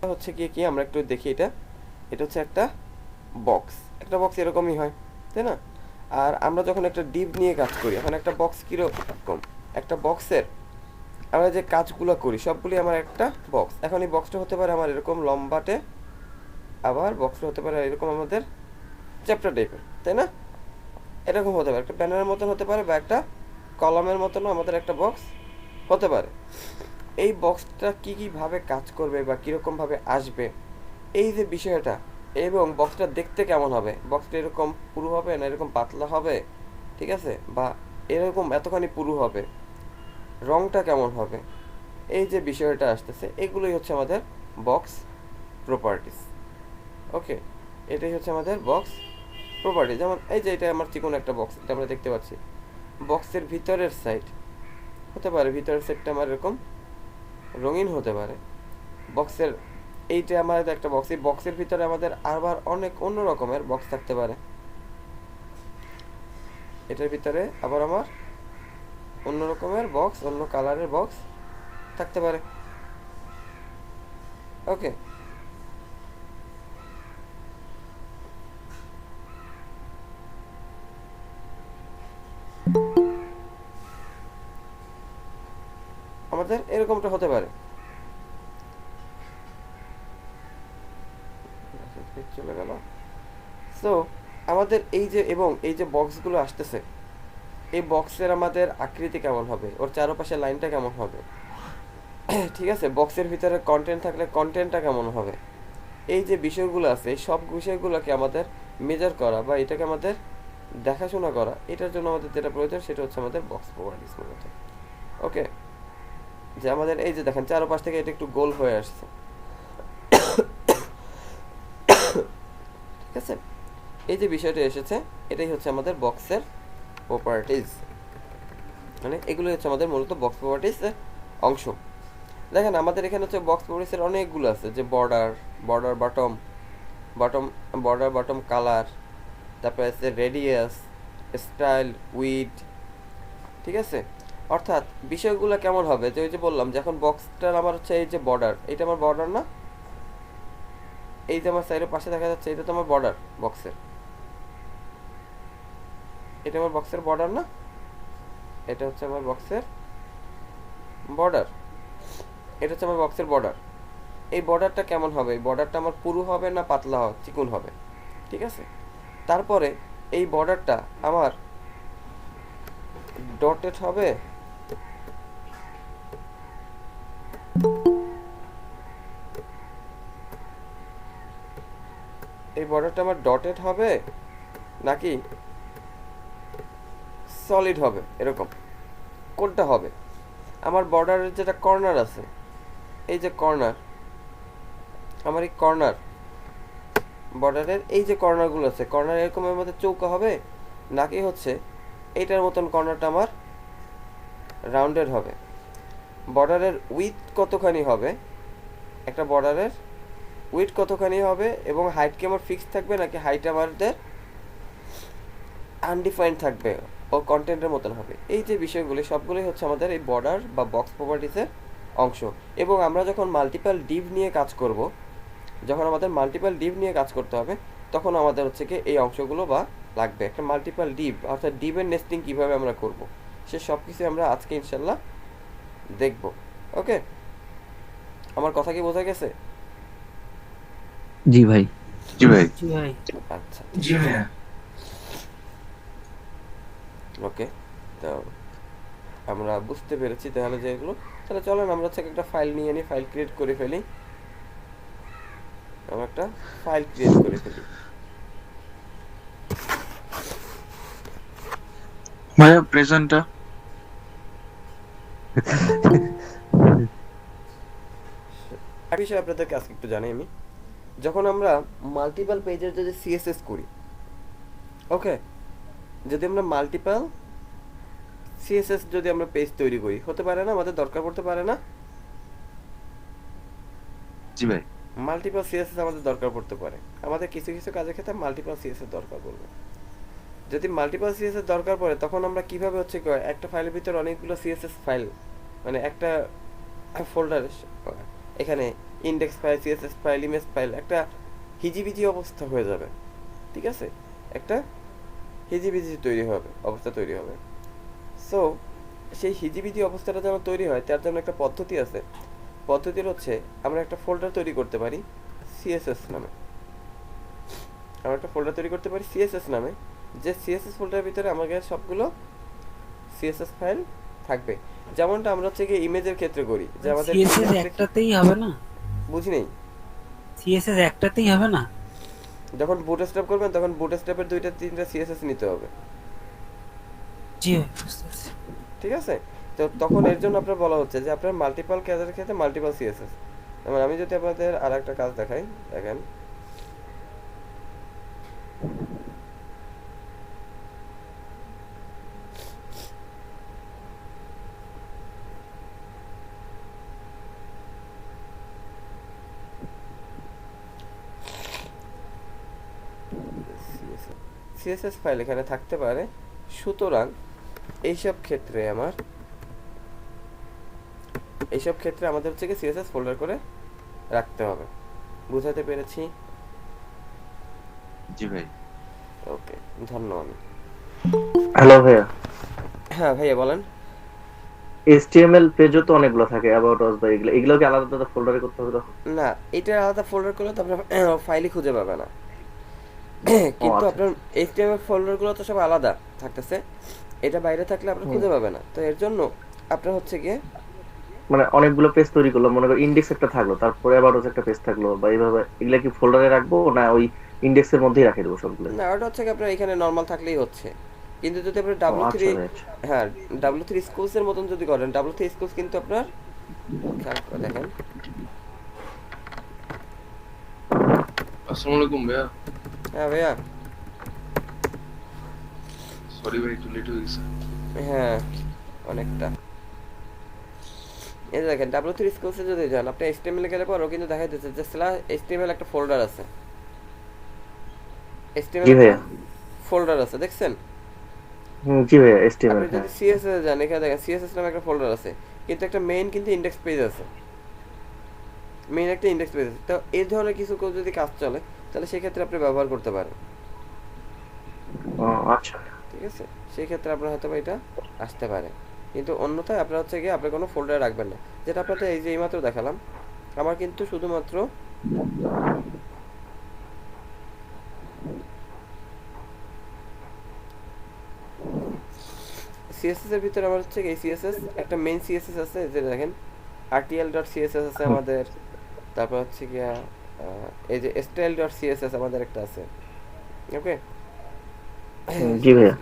হচ্ছে কি আমরা একটু দেখি, এটা এটা হচ্ছে একটা বক্স। একটা বক্স এরকমই হয়, তাই না? আর আমরা যখন একটা ডিপ নিয়ে কাজ করি, এখন একটা বক্স কীরকম, একটা বক্সের আমরা যে কাজগুলো করি সবগুলি আমার একটা বক্স। এখন এই বক্সটা হতে পারে আমার এরকম লম্বাটে, আবার বক্সটা হতে পারে এরকম আমাদের চ্যাপ্টার টাইপের, তাই না? এরকম হতে পারে, একটা ব্যানারের মতন হতে পারে, বা একটা কলমের মতনও আমাদের একটা বক্স হতে পারে। এই বক্সটা কীভাবে কাজ করবে বা কীরকমভাবে আসবে, এই যে বিষয়টা, এবং বক্সটা দেখতে কেমন হবে, বক্সটা এরকম পুরু হবে না এরকম পাতলা হবে, ঠিক আছে, বা এরকম এতখানি পুরু হবে, রংটা কেমন হবে, এই যে বিষয়টা আসতেছে, এগুলোই হচ্ছে আমাদের বক্স প্রপার্টিস। ওকে, এটাই হচ্ছে আমাদের বক্স প্রপার্টি। যেমন এই যে এটা আমার চিকন একটা বক্স, এটা আমরা দেখতে পাচ্ছি। বক্সের ভিতরের সাইড হতে পারে, ভিতরের সাইডটা আমার এরকম রঙিন হতে পারে। বক্সের এইটা আমাদের একটা বক্স, এই বক্সের ভিতরে আমাদের আবার অনেক অন্য রকমের বক্স থাকতে পারে। এটার ভিতরে আবার আমার অন্য রকমের বক্স, অন্য কালারের বক্স থাকতে পারে। ওকে, আমাদের এরকমটা হতে পারে। চলে গেল। সো আমাদের এই যে, এবং এই যে বক্সগুলো আসতেছে, এই বক্সের আমাদের আকৃতি কেমন হবে, ওর চারপাশে লাইনটা কেমন হবে, ঠিক আছে, বক্সের ভিতরে কন্টেন্ট থাকলে কন্টেন্টটা কেমন হবে, এই যে বিষয়গুলো আছে, এই সব বিষয়গুলোকে আমাদের মেজার করা বা এটাকে আমাদের দেখাশোনা করা, এটার জন্য আমাদের যেটা প্রয়োজন সেটা হচ্ছে আমাদের বক্স প্রপার্টিস মূলত। ওকে, যে আমাদের এই যে দেখেন চারপাশ থেকে এটা একটু গোল হয়ে আসছে, ঠিক আছে, এই যে বিষয়টা এসেছে, এটাই হচ্ছে আমাদের বক্সের প্রপার্টিজ। মানে এগুলো হচ্ছে আমাদের মূলত বক্স প্রপার্টিস অংশ। দেখেন আমাদের এখানে হচ্ছে বক্স প্রপার্টিসের অনেকগুলো আছে, যে border, border bottom, bottom, border bottom colour, তারপরে আছে রেডিয়াস, স্টাইল, উইড, ঠিক আছে। অর্থাৎ বিষয়গুলো কেমন হবে, যে ওই যে বললাম যে এখন বক্সটার আমার হচ্ছে এই যে বর্ডার, এটা আমার বর্ডার না, এই যে আমার সাইডের পাশে দেখা যাচ্ছে এটা তো আমার বর্ডার বক্সের, এটা আমার বক্সের বর্ডার না, এটা হচ্ছে আমার বক্সের বর্ডার, এটা হচ্ছে আমার বক্সের বর্ডার। এই বর্ডারটা কেমন হবে, এই বর্ডারটা আমার পুরু হবে না পাতলা হবে, চিকুন হবে, ঠিক আছে। তারপরে এই বর্ডারটা আমার ডটেড হবে, এই বর্ডারটা আমার ডটেড হবে নাকি সলিড হবে, এরকম কোনটা হবে। আমার বর্ডারের যেটা কর্নার আছে, এই যে কর্নার, আমার এই কর্নার বর্ডারের এই যে কর্নারগুলো আছে, কর্নার এরকমের মধ্যে চৌকা হবে, নাকি হচ্ছে এইটার মতন কর্নারটা আমার রাউন্ডেড হবে। বর্ডারের উইথ কতখানি হবে, একটা বর্ডারের উইথ কতখানি হবে, এবং হাইট কি আমার ফিক্স থাকবে নাকি হাইট আমাদের আনডিফাইন্ড থাকবে, ও কন্টেন্টের মতন হবে। এই যে বিষয়গুলি সবগুলোই হচ্ছে আমাদের এই বর্ডার বা বক্স প্রপার্টিসের অংশ। এবং আমরা যখন মাল্টিপল ডিভ নিয়ে কাজ করব, যখন আমাদের মাল্টিপল ডিভ নিয়ে কাজ করতে হবে, তখন আমাদের হচ্ছে কি এই অংশগুলো বা লাগবে। একটা মাল্টিপল ডিভ অর্থাৎ ডিভের নেস্টিং কীভাবে আমরা করব, সে সব কিছু আমরা আজকে ইনশাল্লাহ দেখব। ওকে, আমার কথা কি বোঝা গেছে? জি ভাই। জি ভাই। জি ভাই। আচ্ছা, জি ভাইয়া। ওকে, তো আমরা বুঝতে পেরেছি তাহলে যে এগুলো, তাহলে চলেন আমরা হচ্ছে একটা ফাইল নিয়ে নিই, ফাইল ক্রিয়েট করে ফেলি, আমরা একটা ফাইল ক্রিয়েট করে ফেলি। ভাইয়া প্রেজেন্টটা। এক বিষয়ে আপনাদেরকে আজকে একটু জানি আমি, যখন আমরা মাল্টিপল পেজের যদি সিএসএস করি, ওকে, যদি আমরা মাল্টিপল সিএসএস যদি আমরা পেজ তৈরি করি, হতে পারে না আমাদের দরকার পড়তে পারে না, জি ভাই। মাল্টিপল সিএসএস আমাদের দরকার পড়তে পারে, আমাদের কিছু কিছু কাজের ক্ষেত্রে মাল্টিপল সিএসএস দরকার পড়বে। যদি মাল্টিপল সিএসএস দরকার পড়ে, তখন আমরা কিভাবে হচ্ছে একটা ফাইলের ভিতরে অনেকগুলো সিএসএস ফাইল, মানে একটা ফোল্ডার, এখানে index file, CSS file, image file, একটা হিজিবিজি অবস্থা হয়ে যাবে। ঠিক আছে, একটা হিজিবিজি অবস্থা তৈরি হবে। সো সেই হিজিবিজি অবস্থাটা যেন তৈরি হয় তার জন্য একটা পদ্ধতি আছে। পদ্ধতির হচ্ছে আমরা একটা ফোল্ডার তৈরি করতে পারি সিএসএস নামে। আমরা একটা ফোল্ডার তৈরি করতে পারি সিএসএস নামে, যে সিএসএস ফোল্ডারের ভিতরে আমাদের সবগুলো সিএসএস ফাইল থাকবে। যেমনটা আমরা হচ্ছে গিয়ে ইমেজের ক্ষেত্রে করি, যে আমাদের সিএসএস একটাতেই হবে না? বুঝি নেই। সিএসএস একটাতেই হবে না? যখন বুটস্ট্র্যাপ করবেন তখন বুটস্ট্র্যাপের 2-3টা সিএসএস নিতে হবে। জি ভাই, বুঝতে পারছি। ঠিক আছে, তো তখন এর জন্য আপনার বলা হচ্ছে যে আপনার মাল্টিপল কাজের ক্ষেত্রে মাল্টিপল সিএসএস। যেমন আমি যদি আপনাদের আর একটা কাজ দেখাই, দেখেন সিএসএস ফাইল এখানে থাকতে পারে। সুতরাং এইসব ক্ষেত্রে আমাদের হচ্ছে কি সিএসএস ফোল্ডার করে রাখতে হবে। বুঝাতে পেরেছি? জি ভাই। ওকে, ধন্যবাদ। হ্যালো ভাইয়া, হ্যাঁ ভাইয়া বলেন। HTML পেজও তো অনেকগুলো থাকে, অ্যাবাউট আস বা এগুলো কি আলাদা আলাদা ফোল্ডারে করতে হবে তখন? না, এটা আলাদা ফোল্ডার করলে তো আপনার ফাইলই খুঁজে পাবে না। ও কিন্তু আচ্ছা, আপনার HTML ফোল্ডারগুলো তো সব আলাদা থাকতেছে, এটা বাইরে থাকলে আপনার হুম। খুঁজে পাবে না। তো এর জন্য আপনার হচ্ছে গিয়ে মানে অনেকগুলো পেজ তৈরি করলাম, মনে করো ইন্ডেক্স একটা থাকলো, তারপরে অ্যাবাউট আস একটা পেজ থাকলো, বা এইভাবে এগুলা কি ফোল্ডারে রাখবো না ওই ইন্ডেক্সের মধ্যেই রেখে দেবো সবগুলো? না, ওটা হচ্ছে কি আপনার এখানে নর্মাল থাকলেই হচ্ছে। কিন্তু যদি আপনার ও আচ্ছা ভাই, আচ্ছা। হ্যাঁ, W3 স্কুলসের মতন যদি করেন, W3 স্কুলস কিন্তু আপনার খেয়াল করে দেখেন। আসসালামু আলাইকুম ভাইয়া। হ্যাঁ ভাইয়া। সরি ভাই, একটু লেট হয়ে গেছে। হ্যাঁ, অনেকটা। এই যে দেখেন W3 স্কুলসে যদি যান, আপনি HTML এ গেলে পরও কিন্তু দেখা যাচ্ছে যে HTML একটা ফোল্ডার আছে। HTML জি একটা ভাইয়া। ফোল্ডার আছে, দেখছেন? জি ভাইয়া, আপনি HTML, যদি হ্যাঁ। CSS এ যান, এখানে দেখেন CSS নামে একটা ফোল্ডার আছে, কিন্তু একটা মেইন কিন্তু ইন্ডেক্স পেজ আছে। মেইন একটা ইন্ডেক্স পেজ আছে। তো এই ধরনের কিছু যদি কাজ চলে, তাহলে সেক্ষেত্রে আপনি ব্যবহার করতে পারেন। ও আচ্ছা। ঠিক আছে, সেই ক্ষেত্রে আপনার হয়তো এটা আসতে পারে। কিন্তু অন্যথায় আপনার হচ্ছে গিয়ে আপনি কোনো ফোল্ডারে রাখবেন না। যেটা আপনাদের এই যে এইমাত্র দেখালাম, আমার কিন্তু শুধুমাত্র সিএসএস এর ভিতরে আমার হচ্ছে এই সিএসএস একটা মেইন সিএসএস আছে, যে দেখেন rtl.css আছে আমাদের। তারপর হচ্ছে গিয়া এই যে style.css আমাদের একটা আছে। ওকে, জি ভাইয়া।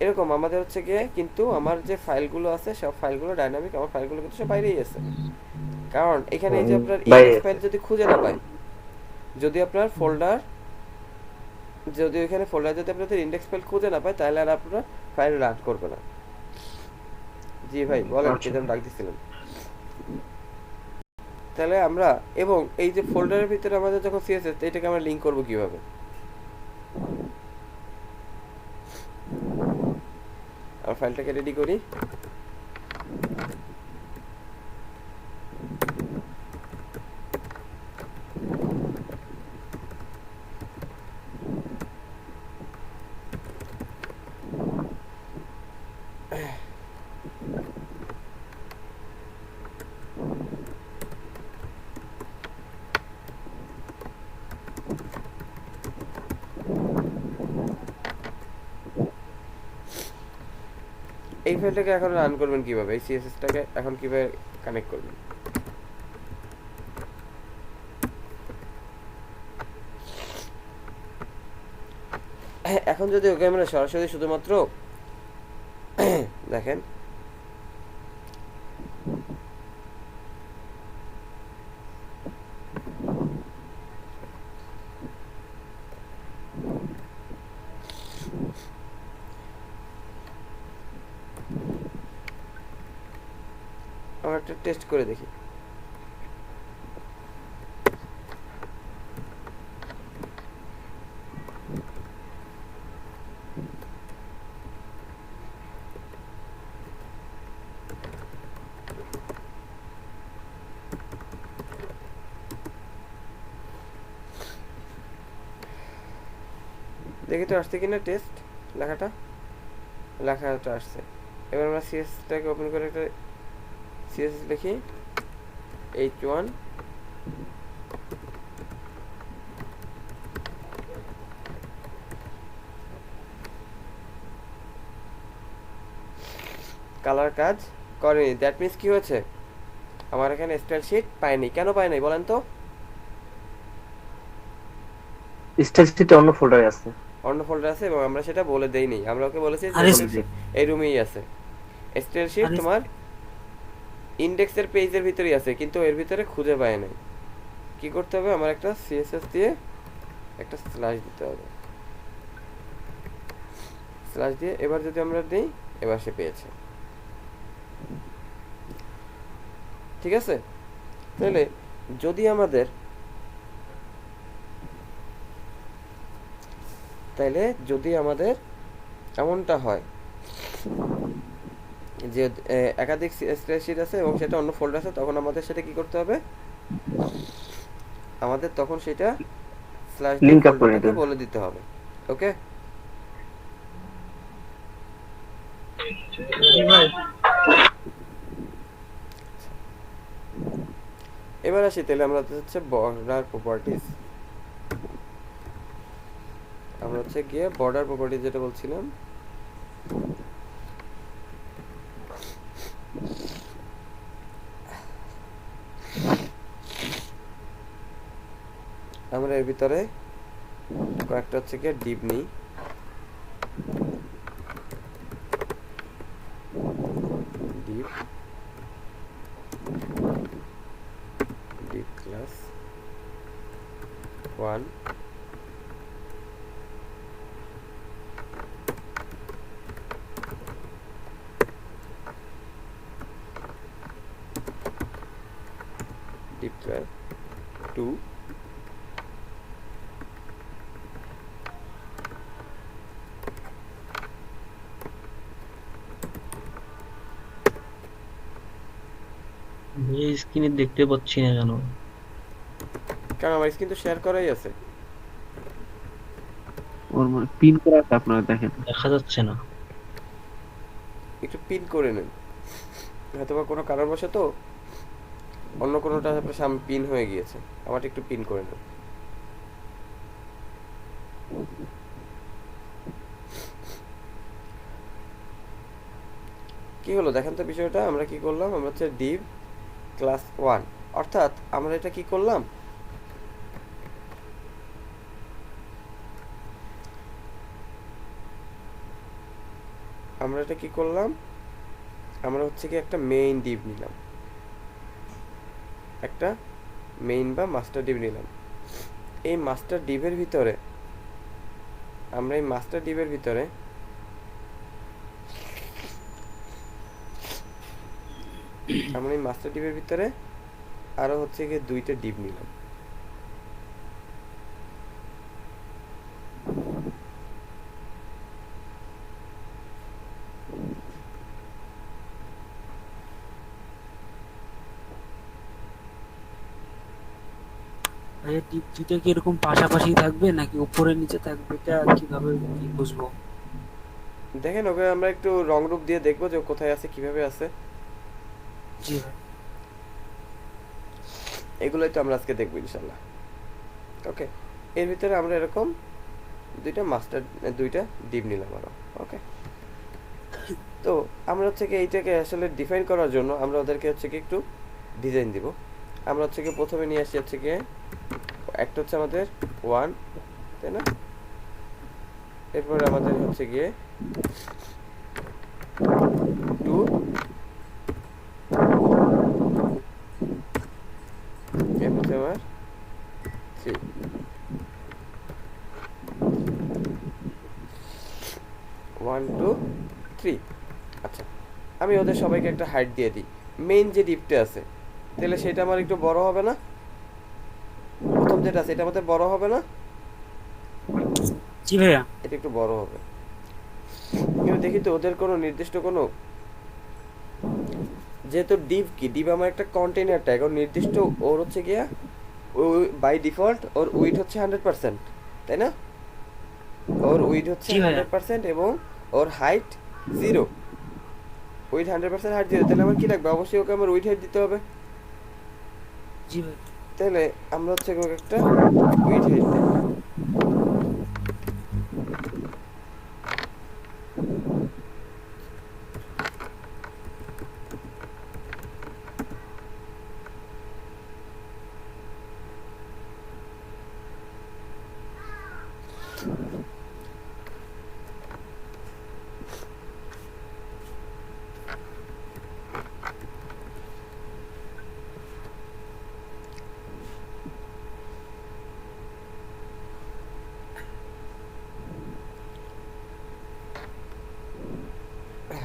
এরকম আমাদের হচ্ছে গিয়ে, কিন্তু আমার যে ফাইলগুলো আছে সব ফাইলগুলো ডাইনামিক, আমার ফাইলগুলো কিন্তু সব বাইরেই আছে। কারণ এখানে এই যে আপনার বাইরে ইন্ডেক্স আছে। ফাইল যদি খুঁজে না পায়, যদি আপনার ফোল্ডার যদি ওইখানে ফোল্ডার যদি আপনাদের ইন্ডেক্স ফাইল খুঁজে না পায়, তাহলে আর আপনারা ফাইল রান করবে না। জি ভাই বলেন, কি আচ্ছা। যেন ডাক দিছিলেন। তাহলে আমরা, এবং এই যে ফোল্ডারের ভিতরে আমাদের যখন সিএসএস, এটাকে আমরা লিংক করব কিভাবে? আর ফাইলটাকে রেডি করি। এই ফাইলটাকে এখন রান করবেন কিভাবে? এই সিএসএসটাকে এখন কিভাবে কানেক্ট করবেন? এখন যদি ওকে আমরা সরাসরি শুধুমাত্র দেখেন আমরা একটা টেস্ট করে দেখি। দেখি তো আসছে কিনা টেস্ট লেখাটা আসছে। এবার আমরা সিএসটাকে ওপেন করে একটা সিএস লিখি H1 কালার কাজ করেনি। দ্যাট মিন্স কি হয়েছে, আমার এখানে স্টাইল শিট পাইনি। কেন পাইনি বলেন তো? স্টাইল শিটটা অন্য ফোল্ডারে আছে। অন্য ফোল্ডার আছে এবং আমরা সেটা বলে দেইনি। আমরা ওকে বলেছি যে আরে স্টাইল শিট এই রুমেই আছে। স্টাইল শিট আরে তোমার ইন্ডেক্সের পেজের ভিতরেই আছে, কিন্তু এর ভিতরে খুঁজে পায় নাই। কি করতে হবে, আমার একটা সিএসএস দিয়ে একটা স্ল্যাশ দিতে হবে। স্ল্যাশ দিয়ে এবার যদি আমরা দিই, এবার সে পেয়েছে। ঠিক আছে, তাহলে যদি আমাদের এমনটা হয় যে একাধিক স্প্রেডশিট আছে এবং সেটা অন্য ফোল্ডার আছে, তখন আমাদের সেটা কি করতে হবে, আমাদের তখন সেটা স্ল্যাশ লিংক আপ করে নিতে ফোল্ডারটাকে হবে। বলে দিতে হবে। ওকে, এবার আসি তাহলে আমরা হচ্ছে বর্ডার প্রপার্টিজ। আমরা হচ্ছে গিয়ে বর্ডার প্রপার্টিজ যেটা বলছিলাম, আমরা এর ভিতরে কয়েকটা হচ্ছে গিয়ে ডিপ নিই। ডিপ ক্লাস 1 ডিপ ক্লাস 2 এই স্ক্রিনে দেখতে পাচ্ছি না কেন? কারণ আমার স্ক্রিন তো শেয়ার করাই আছে। ওর মানে পিন করা আছে, আপনারা দেখেন। দেখা যাচ্ছে না। একটু পিন করে নেন, হয়তো বা কোনো কারণবশত অন্য কোনোটা আপনার সামনে পিন হয়ে গিয়েছে। আমারটা একটু পিন করে নেন। কি হলো দেখেন তো বিষয়টা। আমরা কি করলাম, আমরা হচ্ছে ডিভ ক্লাস 1, অর্থাৎ আমরা এটা কি করলাম, আমরা হচ্ছে কি একটা মেইন ডিভ নিলাম, একটা মেইন বা মাস্টার ডিভ নিলাম। এই মাস্টার ডিভের ভিতরে আমরা আরো হচ্ছে গিয়ে 2টা ডিভ নিলাম। ভাইয়া টিপ দুইটা কি এরকম পাশাপাশি থাকবে নাকি উপরে নিচে থাকবে, এটা কিভাবে কি বুঝবো? দেখেন ওকে আমরা একটু রং রূপ দিয়ে দেখবো যে ও কোথায় আছে, কিভাবে আছে। জি ভাই। এগুলোই তো আমরা আজকে দেখবো ইনশাল্লাহ। ওকে, এর ভিতরে আমরা এরকম দুইটা ডিপ নিলাম আরো। ওকে, তো আমরা হচ্ছে কি এইটাকে আসলে ডিফাইন করার জন্য আমরা ওদেরকে হচ্ছে কি একটু ডিজাইন দিব। আমরা হচ্ছে কি প্রথমে নিয়ে আসি হচ্ছে গিয়ে একটা হচ্ছে আমাদের 1, তাই না? এরপরে আমাদের হচ্ছে গিয়ে 2, এরপর হচ্ছে আমার 3। 1 2 3। আচ্ছা, আমি ওদের সবাইকে একটা হাইট দিয়ে দিই। মেইন যে ডিপটা আছে তাহলে সেটা আমার একটু বড় হবে না? প্রথম যেটা আছে এটা আমাদের বড় হবে না? জি ভাইয়া। এটা একটু বড় হবে। কিন্তু দেখি তো ওদের কোনো নির্দিষ্ট কোনো, যেহেতু ডিভ আমার একটা কন্টেইনার ট্যাগ, ওর নির্দিষ্ট ওর হচ্ছে গিয়া বাই ডিফল্ট ওর উইডথ হচ্ছে 100%, তাই না? ওর উইড হচ্ছে জি ভাইয়া। 100% এবং ওর হাইট 0। উইড 100%, হাইট 0, তাহলে আমার কি লাগবে? অবশ্যই ওকে আমার উইড হাইট দিতে হবে। জি ভাই। তাহলে আমরা হচ্ছে ওকে একটা উইড হাইট দিই।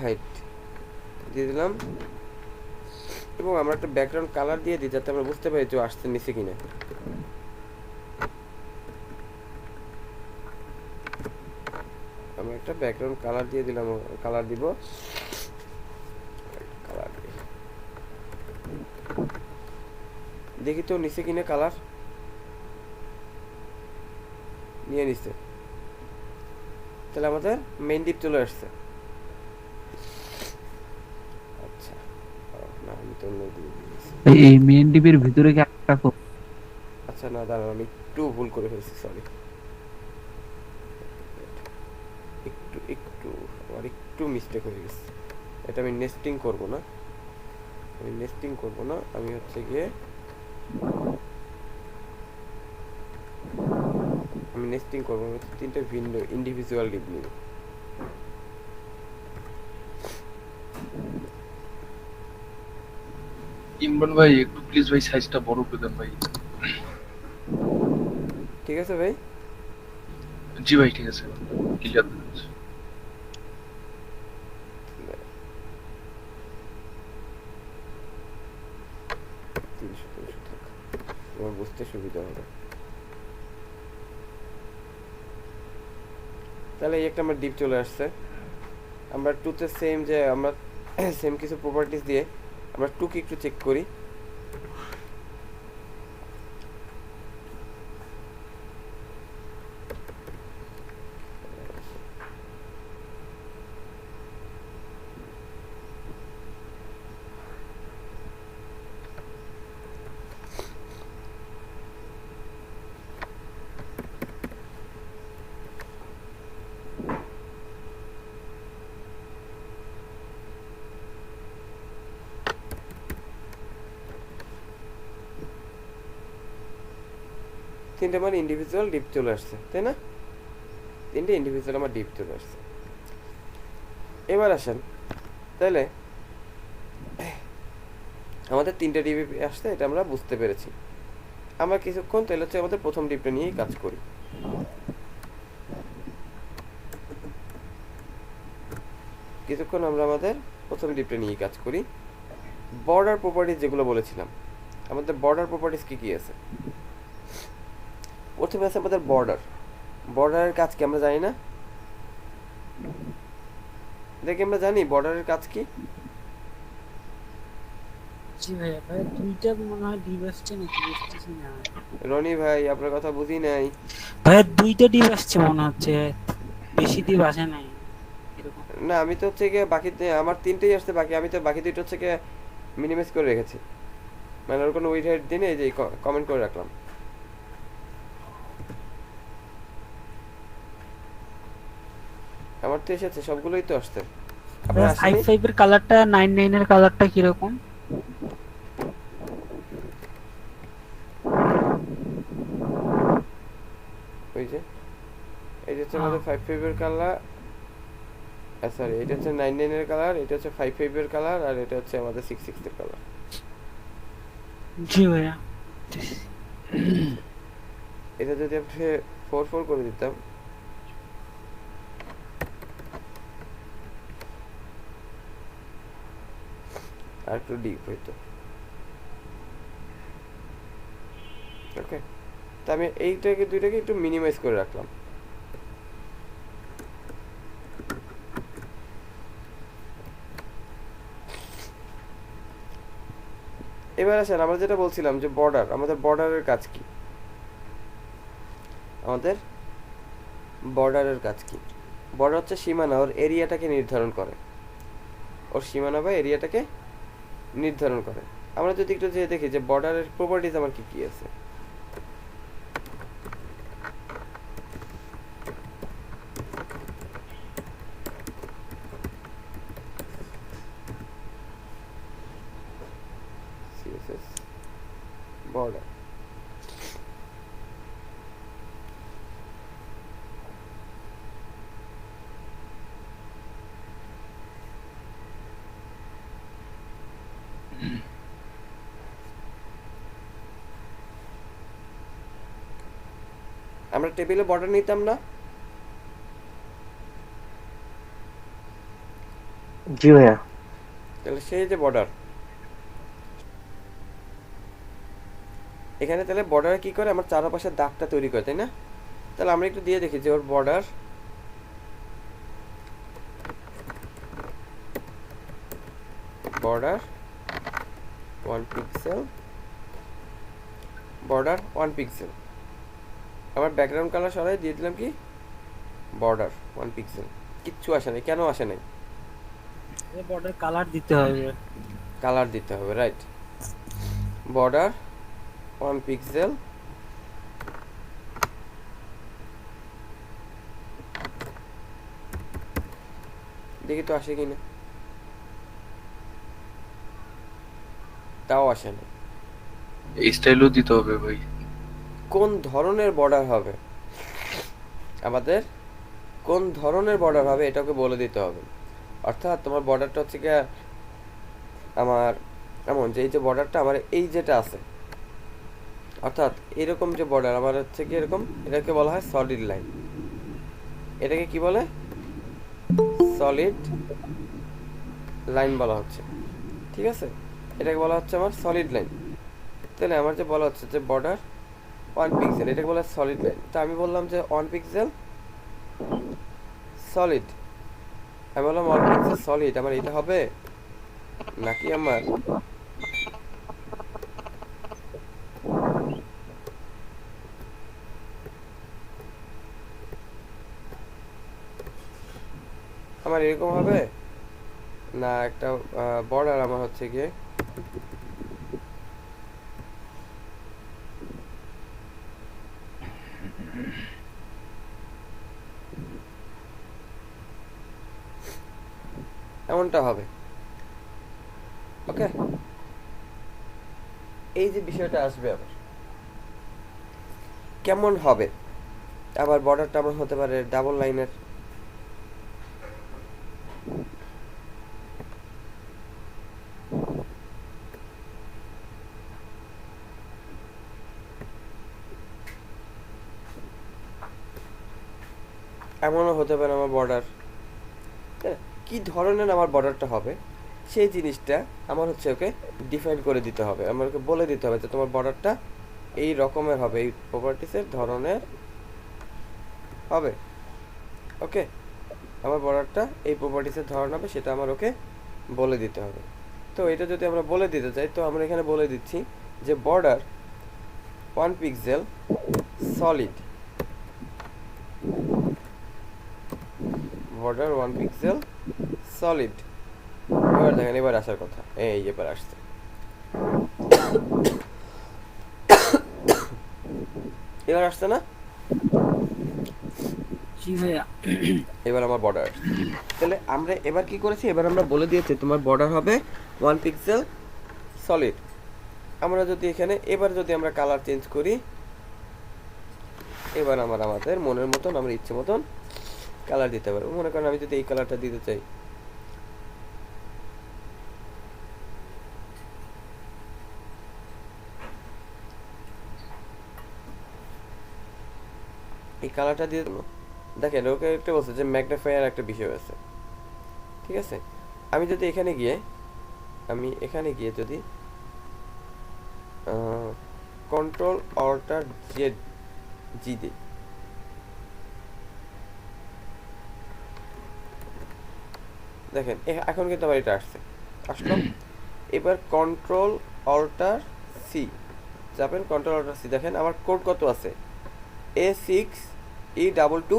হাইট দিয়ে দিলাম এবং আমরা একটা ব্যাকগ্রাউন্ড কালার দিয়ে দিই যাতে আমরা বুঝতে পারি যে ও আসছে নিচে কিনা। আমরা একটা ব্যাকগ্রাউন্ড কালার দিয়ে দিলাম, কালার দিব, কালার দেখি তো নিচে কিনা কালার নিয়ে নিচ্ছে। তাহলে আমাদের মেইন ডিপ চলে আসছে। আচ্ছা, না আমি তো অন্য দিয়ে দিয়েছি। এই মেন ডিপের ভিতরে কি একটা আচ্ছা না দাঁড়ান, আমি একটু ভুল করে ফেলছি, সরি। একটু আমার একটু মিস্টেক হয়ে গেছে। এটা আমি নেস্টিং করব না, আমি হচ্ছে গিয়ে নেস্টিং করবো। আমি হচ্ছে 3টে ভিন্ডো ইন্ডিভিজুয়াল ডিপ নিব। ইমরান ভাই একটু প্লিজ ভাই সাইজটা বড় করে দেন ভাই। ঠিক আছে ভাই? জি ভাই ঠিক আছে, ক্লিয়ার দেখাচ্ছে। তিনশো থাক, তোমার বুঝতে সুবিধা হবে। তাহলে এই একটা আমার ডিপ চলে আসছে। আমরা টুতে সেম, যে আমরা সেম কিছু প্রপার্টিস দিয়ে আমরা টুকে একটু চেক করি। তিনটে আমার ইন্ডিভিজুয়াল ডিপ চলে আসছে, তাই না? তিনটে ইন্ডিভিজুয়াল আমার ডিপ চলে আসছে। এবার আসেন, তাহলে আমাদের 3টে ডিপ আসছে, এটা আমরা বুঝতে পেরেছি। আমরা কিছুক্ষণ তাহলে হচ্ছে আমাদের প্রথম ডিপটা নিয়েই কাজ করি। কিছুক্ষণ আমরা আমাদের প্রথম ডিপটা নিয়েই কাজ করি। বর্ডার প্রপার্টিস যেগুলো বলেছিলাম, আমাদের বর্ডার প্রপার্টিস কি কি আছে? প্রথমে আছে আমাদের বর্ডারের কাজ কি আমরা জানি না? দেখি আমরা জানি বর্ডারের কাজ কি। জি ভাইয়া। ভাইয়া দুইটা মনে হয় ডিপ আসছে নাকি, বুঝতেছি না। রনি ভাই আপনার কথা বুঝি নাই। ভাইয়া দুইটা ডিপ আসছে মনে হচ্ছে, বেশি ডিপ আসে নাই এরকম। না আমি তো হচ্ছে গিয়ে বাকি আমার 3টেই আসছে, বাকি আমি তো বাকি 2টা হচ্ছে গিয়ে মিনিমাইজ করে রেখেছি, মানে ওর কোনো উইড হাইট দিনে এই যে কমেন্ট করে রাখলাম। আমার তো এসেছে, সবগুলোই তো আসছে। আপনার ভাইয়া আসেনি? 5 এর কালারটা 9 এর কালারটা কিরকম? ওই যে এই যে হচ্ছে আমাদের 5 এর কালার, সরি এটা হচ্ছে 9 এর কালার, এটা হচ্ছে 5 এর কালার, আর এটা হচ্ছে আমাদের 6 এর কালার। জি ভাইয়া। এটা যদি আপনি 4 করে দিতাম, আর একটু ডিপ হইতো। ওকে, তা আমি এইটাকে দুইটাকে একটু মিনিমাইজ করে রাখলাম। এবার আসেন, আমরা যেটা বলছিলাম যে আমাদের বর্ডারের কাজ কি? আমাদের বর্ডারের কাজ কি? বর্ডার হচ্ছে সীমানা, ওর এরিয়াটাকে নির্ধারণ করে, ওর সীমানা বা এরিয়াটাকে নির্ধারণ করে। আমরা যদি একটু যে দেখি যে বর্ডারের প্রপার্টিজ আমার কি কি আছে। CSS বর্ডার, আমরা টেবিলে বর্ডার নিতাম না? জি ভাইয়া। তাহলে সেই যে বর্ডার, এখানে তাহলে বর্ডার কি করে, আমার চারপাশের দাগটা তৈরি করে, তাই না? তাহলে আমরা একটু দিয়ে দেখি যে ওর border border 1 pixel, border 1 pixel. আমার ব্যাকগ্রাউন্ড কালার সরাই দিয়ে দিলাম কি বর্ডার 1 পিক্সেল। কিচ্ছু আসে নাই, কেন আসে নাই? বর্ডার কালার দিতে হবে। কালার দিতে হবে, রাইট। বর্ডার 1 পিক্সেল, দেখি তো আসে কিনা, তাও আসে না। এই স্টাইলও দিতে হবে ভাই। কোন ধরনের বর্ডার হবে আমাদের, কোন ধরনের বর্ডার হবে এটাকে বলে দিতে হবে। অর্থাৎ তোমার বর্ডারটা হচ্ছে কি আমার এমন যে এই যে বর্ডারটা আমার এই যেটা আছে, অর্থাৎ এরকম যে বর্ডার আমার হচ্ছে কি এরকম, এটাকে বলা হয় সলিড লাইন। এটাকে কি বলে? সলিড লাইন বলা হচ্ছে, ঠিক আছে? এটাকে বলা হচ্ছে আমার সলিড লাইন। তাহলে আমার যে বলা হচ্ছে যে বর্ডার 1 পিক্সেল, এটাকে বলা সলিড লাইন। তা আমি বললাম যে 1 পিক্সেল সলিড, আমি বললাম 1 পিক্সেল সলিড, আমার এটা হবে নাকি আমার আমার এরকম হবে না একটা বর্ডার আমার হচ্ছে গিয়ে এমনটা হবে। ওকে, এই যে বিষয়টা আসবে আবার কেমন হবে, আবার বর্ডারটা আমার হতে পারে ডাবল লাইনের, এমনও হতে পারে আমার বর্ডার। কি ধরনের আমার বর্ডারটা হবে সেই জিনিসটা আমার হচ্ছে ওকে ডিফাইন করে দিতে হবে, আমাকে বলে দিতে হবে যে তোমার বর্ডারটা এই রকমের হবে, এই প্রপার্টিসের ধরনের হবে। ওকে, আমার বর্ডারটা এই প্রপার্টিসের ধরন হবে, সেটা আমার ওকে বলে দিতে হবে। তো এটা যদি আমরা বলে দিতে চাই, তো আমরা এখানে বলে দিচ্ছি যে border 1 pixel solid, border 1 pixel solid. এবার দেখেন, এবার আসার কথা, এই এবার আসছে। এবার আসছে না? জি ভাইয়া। এবার আমার বর্ডার, তাহলে আমরা এবার কি করেছি, এবার আমরা বলে দিয়েছি তোমার বর্ডার হবে 1 পিক্সেল সলিড। আমরা যদি এখানে এবার যদি আমরা কালার চেঞ্জ করি, এবার আমাদের মনের মতন আমরা ইচ্ছে মতন কালার দিতে পারবো। মনে করেন আমি যদি এই কালারটা দিতে চাই, এই কালারটা দিয়ে দেবো। দেখেন ওকে একটা বলছে যে ম্যাগনিফায়ার একটা বিষয় আছে, ঠিক আছে? আমি যদি এখানে গিয়ে যদি কন্ট্রোল অল্টার জেড জি দিই, দেখেন এখন কিন্তু আমার এটা আসলো। এবার কন্ট্রোল অল্টার সি যাবেন, কন্ট্রোল অল্টার সি, দেখেন আমার কোড কত আছে, A6E22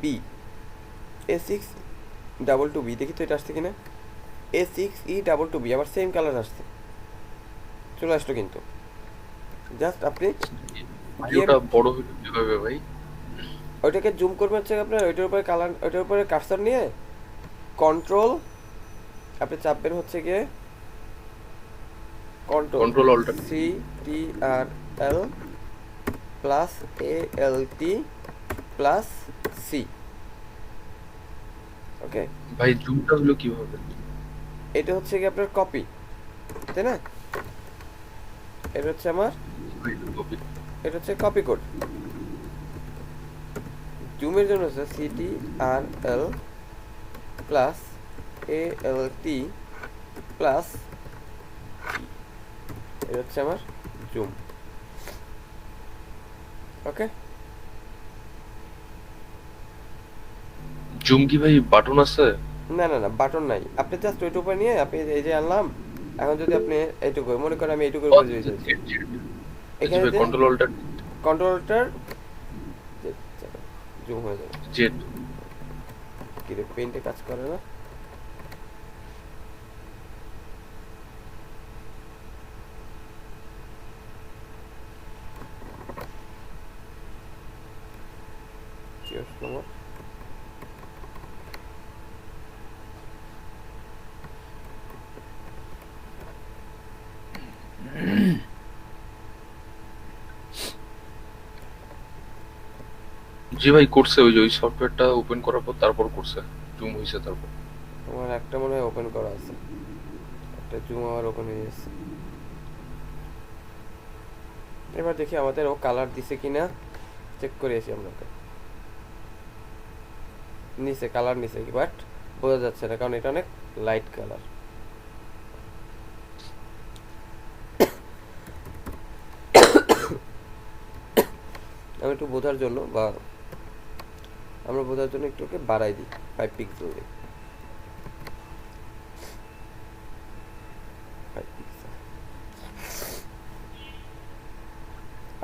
বি A6 2 B, দেখি তো এটা আসছে কিনা। A6E2B আমার সেম কালার আসছে, চলে আসলো কিন্তু। জাস্ট আপনি ভাই গিয়ে ওটা বড় হলো কিভাবে ভাই? ওইটাকে জুম করবেন হচ্ছে আপনার ওইটার উপরে কালার, ওইটার উপরে কার্সার নিয়ে কন্ট্রোল আপনি চাপবেন হচ্ছে গিয়ে control control alt CTRL plus ALT plus C। Okay, ভাই জুমটা হলো কিভাবে? এটা হচ্ছে কি আপনার কপি, তাই না? এটা হচ্ছে আমার, কপি। এটা হচ্ছে কপি কোড। জুমের জন্য হচ্ছে CTRL প্লাস ALT প্লাস এটা হচ্ছে আমার জুম। ওকে, জুম কি ভাই বাটন আছে? না না না বাটন নাই, আপনি জাস্ট ওইটুকু নিয়ে আপনি এই যে আনলাম। এখন যদি আপনি এইটুকু মনে করেন, আমি এইটুকুর উপরে যদি যাচ্ছি, এখানে ভাই কন্ট্রোল অল্টার কন্ট্রোলটার জুম হয়ে যাবে। জেড। কি রে, পেইন্টে কাজ করে না? কি আসলো আমার? জি ভাই করছে, ওই যে ওই সফটওয়্যারটা ওপেন করার পর তারপর করছে, জুম হইছে তারপর। আমার একটা মনে হয় ওপেন করা আছে, একটা জুম আমার ওপেন হয়ে গেছে। এবার দেখি আমাদের ও কালার দিছে কিনা, চেক করে আসি আমরা। ওকে, নিচে কালার নিচে, বাট বোঝা যাচ্ছে না কারণ এটা অনেক লাইট কালার। আমি একটু বোঝার জন্য বা আমরা বোঝার জন্য একটু ওকে বাড়াই দিই, 5 পিক্সেল দিই। 5 পিক্সেল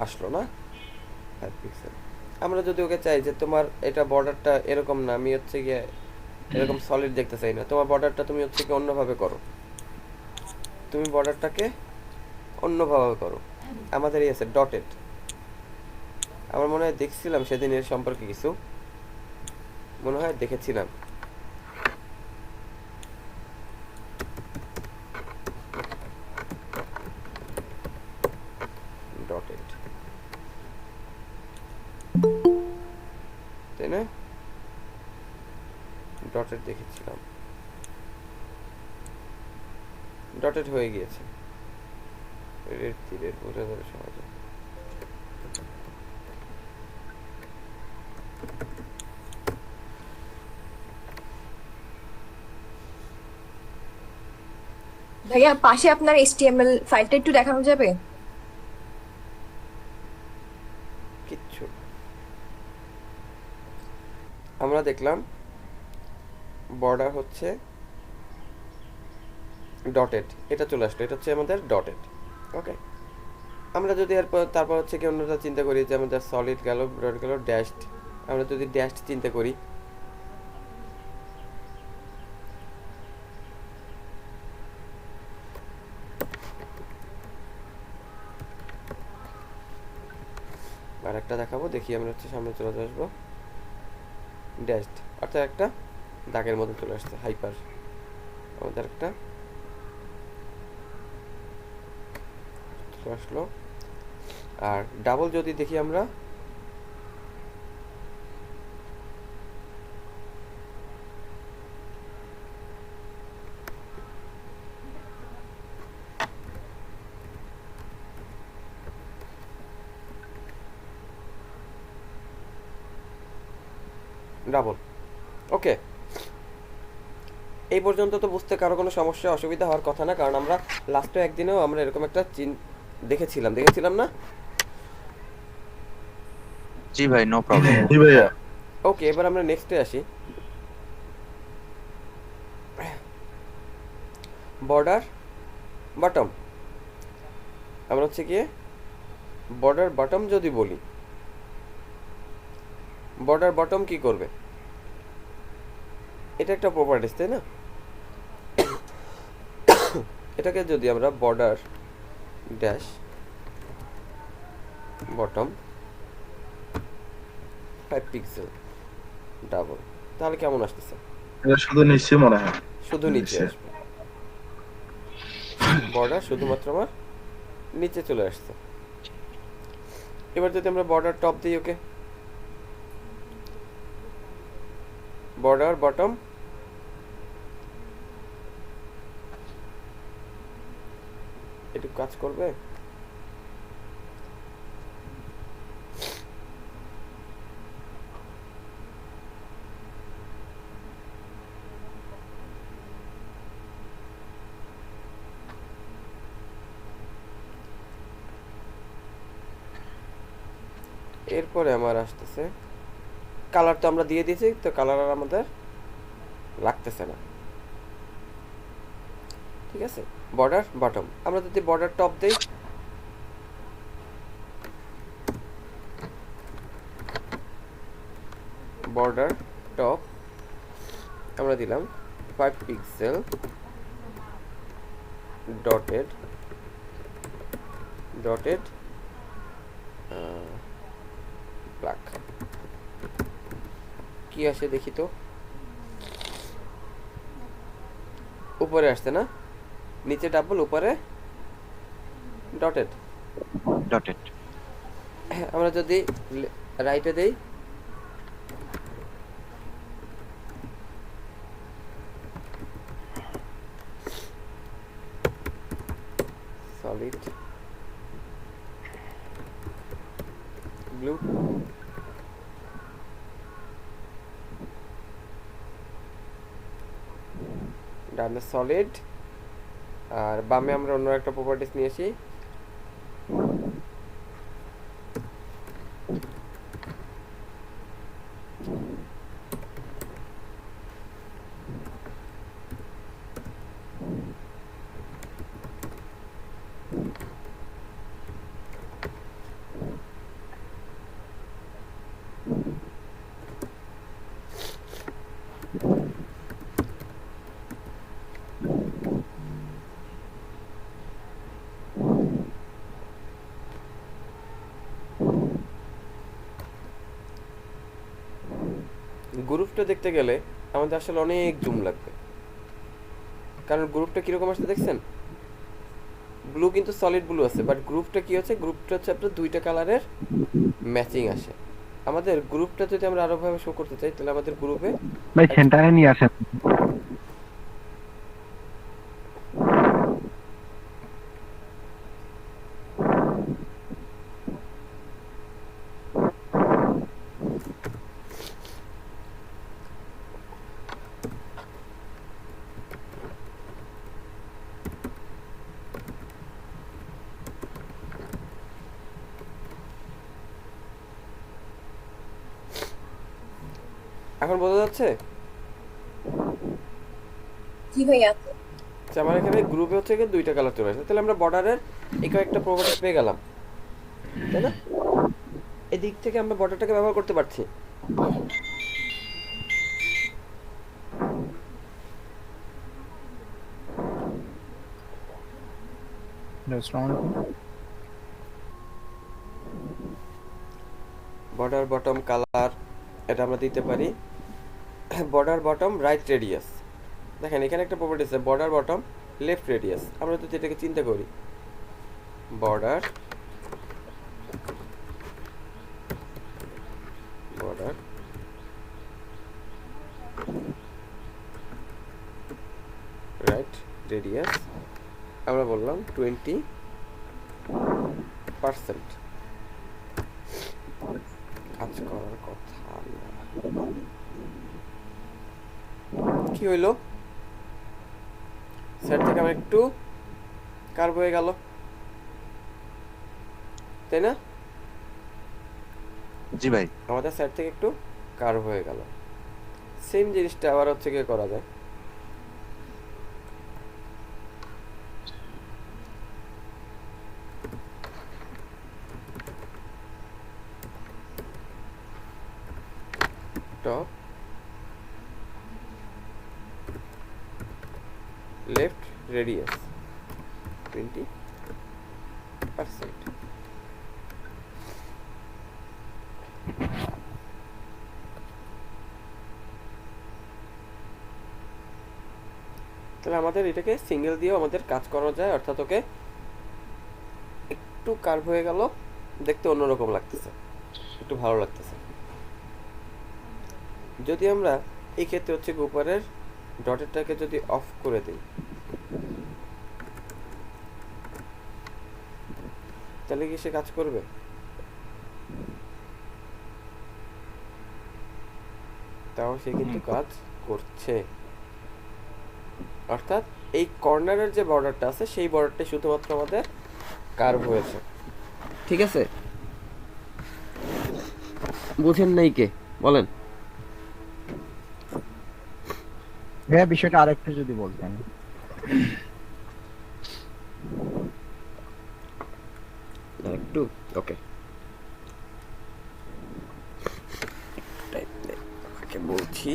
আসলো না, 5 পিক্সেল। আমরা যদি ওকে চাই যে তোমার এটা বর্ডারটা এরকম না, আমি হচ্ছে গিয়ে এরকম সলিড দেখতে চাই না, তোমার বর্ডারটা তুমি হচ্ছে কি অন্যভাবে করো, তুমি বর্ডারটাকে অন্যভাবে করো। আমাদের এই আছে ডটেড, আমার মনে হয় দেখছিলাম সেদিন এর সম্পর্কে কিছু, মনে হয় দেখেছিলাম। ডটেড, তাই না? ডটেড দেখেছিলাম, ডটেড হয়ে গিয়েছে। রেড তীরের বোঝা যাবে সহজে। ভাইয়া পাশে আপনার HTML ফাইলটা একটু দেখানো যাবে? কিচ্ছু, আমরা দেখলাম বর্ডার হচ্ছে ডটেড, এটা চলে আসলো, এটা হচ্ছে আমাদের ডটেড। ওকে, আমরা যদি এরপর তারপর হচ্ছে কি অন্যটা চিন্তা করি যে আমাদের সলিড গেল, ডট গেল, ড্যাশড। আমরা যদি ড্যাশড চিন্তা করি, আর একটা দেখাবো, দেখি আমরা হচ্ছে সামনে চলে আসবো। ড্যাশড অর্থাৎ একটা দাগের মধ্যে চলে আসছে, হাইপার আমাদের একটা চলে আসলো। আর ডাবল যদি দেখি আমরা, ডাবল। ওকে, এই পর্যন্ত তো বুঝতে কারো কোনো সমস্যা অসুবিধা হওয়ার কথা না, কারণ আমরা লাস্টে একদিনেও আমরা এরকম একটা দেখেছিলাম না? জি ভাই, নো প্রবলেম। জি ভাইয়া। ওকে, এবার আমরা নেক্সটে আসি। বর্ডার বটম, আমরা হচ্ছে গিয়ে বর্ডার বটম যদি বলি, বর্ডার বটম কি করবে? এটা একটা প্রপার্টিস, তাই না? এটাকে যদি আমরা border dash bottom 5 pixel double, তাহলে কেমন আসতেছে? এটা শুধু নিশ্চয় মনে হয় শুধু নিচে আসবে, বর্ডার শুধুমাত্র আমার নিচে চলে আসছে। এবার যদি আমরা বর্ডার টপ দিই, ওকে, বর্ডার বটম একটু কাজ করবে। এরপরে আমার আসতেছে কালার, তো আমরা দিয়ে দিয়েছি, তো কালার আর আমাদের লাগতেছে না, ঠিক আছে। বর্ডার বটম, আমরা যদি বর্ডার টপ দেই, বর্ডার টপ আমরা দিলাম 5 পিক্সেল ডটেড ডটেড ব্ল্যাক। কি আসে দেখি তো, উপরে আসছে না, নিচে ডাবল, উপরে ডটেড। ডটেড। আমরা যদি রাইটে দেই, সলিড ব্লু, ডানে সলিড, আর বামে আমরা অন্য একটা প্রপার্টিস নিয়েছি, গ্রুপটা দেখতে গেলে আমাদের আসলে অনেক জুম লাগবে, কারণ গ্রুপটা কিরকম আসছে দেখছেন, ব্লু কিন্তু সলিড ব্লু আছে, বাট গ্রুপটা কি হচ্ছে, গ্রুপটা হচ্ছে আপনার দুইটা কালারের ম্যাচিং আসে। আমাদের গ্রুপটা যদি আমরা আরো ভাবে শো করতে চাই, তাহলে আমাদের গ্রুপে ভাই সেন্টারে নিয়ে আসেন। এখন বোঝা যাচ্ছে জি ভাইয়া। যে আমার এখানে গ্রুপে হচ্ছে কি দুইটা কালার চলে আসে, তাহলে আমরা বর্ডারের এই কয়েকটা প্রপার্টিস পেয়ে গেলাম, তাই না? এদিক থেকে আমরা বর্ডারটাকে ব্যবহার করতে পারছি। বর্ডার বটম কালার এটা আমরা দিতে পারি বর্ডার বটম রাইট রেডিয়াস। দেখেন এখানে একটা প্রপার্টি আছে বর্ডার বটম লেফট রেডিয়াস। আমরা যদি এটাকে চিন্তা করি, বর্ডার বর্ডার রাইট রেডিয়াস আমরা বললাম 20%। কাজ করার কথা না, কি হইলো, সেট থেকে আমার একটু কার্ভ হয়ে গেল, তাই না? জি ভাই। আমাদের সাইড থেকে একটু কার্ভ হয়ে গেল। সেম জিনিসটা আবার হচ্ছে কি করা যায়, টপ লেফট রেডিয়াস 20%। তাহলে আমাদের এটাকে সিঙ্গেল দিয়েও আমাদের কাজ করা যায়, অর্থাৎ ওকে একটু কার্ভ হয়ে গেল, দেখতে অন্যরকম লাগতেছে, একটু ভালো লাগতেছে। যদি আমরা এই ক্ষেত্রে হচ্ছে উপরের ডটেরটাকে যদি অফ করে দিই, তাহলে কি সে কাজ করবে? তাও সে কিন্তু কাজ করছে। অর্থাৎ এই কর্নারের যে বর্ডারটা আছে সেই বর্ডারটা শুধুমাত্র আমাদের কার্ভ হয়েছে। ঠিক আছে, বুঝেন নাই কে বলেন? ভাইয়া বিষয়টা আরেকটু যদি বলতেন। একটু ওকে বলছি।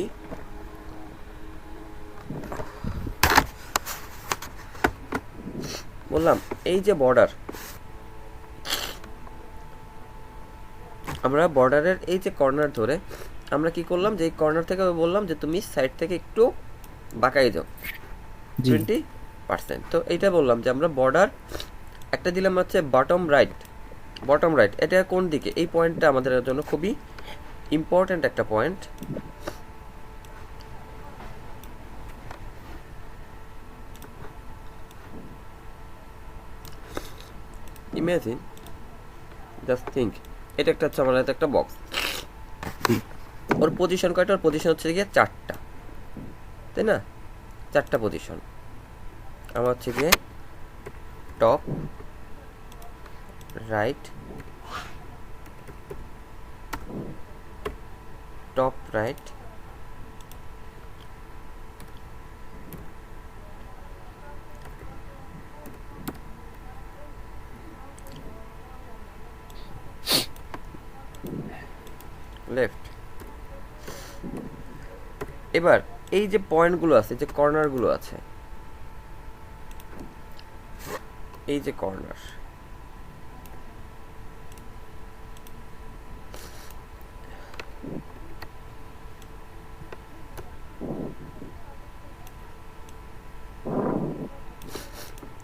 বললাম এই যে বর্ডার, আমরা বর্ডারের এই যে কর্নার ধরে আমরা কি করলাম, যে এই কর্নার থেকে বললাম যে তুমি সাইড থেকে একটু বাঁকাই যাও 20%। তো এইটা বললাম যে আমরা বর্ডার একটা দিলাম হচ্ছে বটম রাইট। এটা কোন দিকে? এই পয়েন্টটা আমাদের জন্য খুবই ইম্পর্ট্যান্ট একটা পয়েন্ট। ইমাজিন, জাস্ট থিঙ্ক, এটা একটা হচ্ছে আমাদের একটা বক্স। ওর পজিশন কয়টা? ওর পজিশন হচ্ছে গিয়ে 4টা, তাই না? 4টা পজিশন। আমার হচ্ছে গিয়ে টপ রাইট, লেফট। এবার এই যে পয়েন্টগুলো আছে, যে কর্নারগুলো আছে, এই যে কর্নার,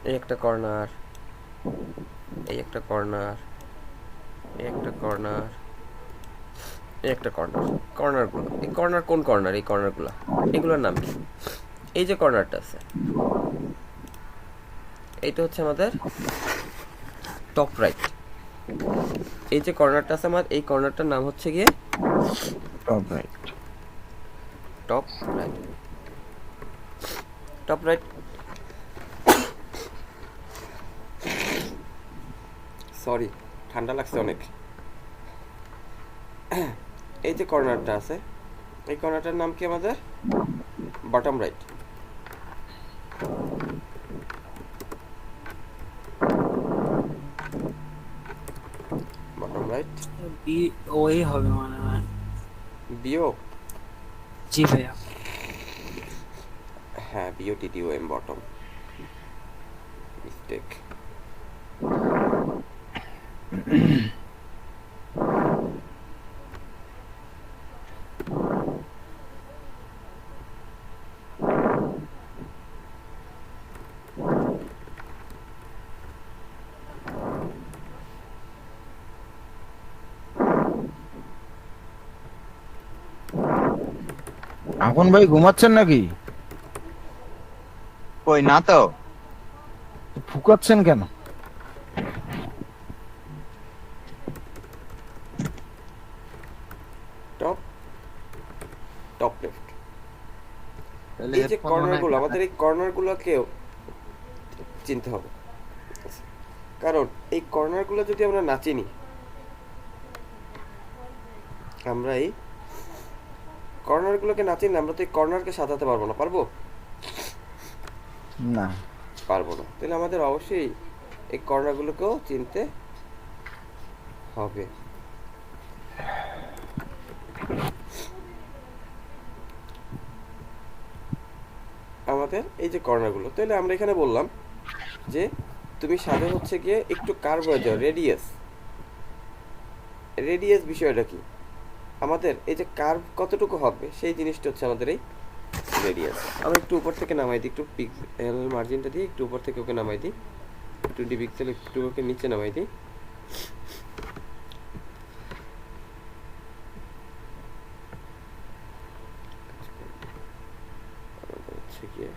এই একটা কর্নার, এই একটা কর্নার, এই একটা কর্নার, এই একটা কর্নার। কর্নারগুলো, এই কর্নার কোন কর্নার? এই কর্নারগুলো, এগুলোর নাম কি? এই যে কর্নারটা আছে, এইটা হচ্ছে আমাদের টপ রাইট। এই যে কর্নারটা আছে আমার, এই কর্নারটার নাম হচ্ছে গিয়ে টপ রাইট। সরি, ঠান্ডা লাগছে অনেক। এই যে কর্নারটা আছে, এই কর্নারটার নাম কি আমাদের? Bottom right. বটম রাইট বি ওই হবে মনে হয়। বিও, জি ভাইয়া। হ্যাঁ, BOTTOM, বটম। মিস্টেক। এখন ভাই ঘুমাচ্ছেন নাকি? কই না তো। ফুকাচ্ছেন কেন? Top left. এই যে কর্নারগুলো, আমাদের এই কর্নারগুলোকেও চিনতে হবে, কারণ এই কর্নারগুলো যদি আমরা না চিনি, আমরা এই কর্নারগুলোকে না চিনলে আমরা তো এই কর্নারকে সাজাতে পারবো না। পারবো না, পারবো না। তাহলে আমাদের অবশ্যই এই কর্নারগুলোকেও চিনতে হবে। সাথে এই যে কর্নারগুলো। তাহলে আমরা এখানে বললাম যে তুমি সাথে হচ্ছে গিয়ে একটু কার্ভ হয়ে যাও, রেডিয়াস বিষয়টা কি, আমাদের এই যে কার্ভ কতটুকু হবে সেই জিনিসটা হচ্ছে আমাদের এই রেডিয়াস। আমরা একটু উপর থেকে নামাই দিই, একটু পিক্সেল মার্জিনটা দিয়ে একটু উপর থেকে ওকে নামাই দিই, 2D পিক্সেল একটু ওকে নিচে নামাই দিই। হচ্ছে গিয়ে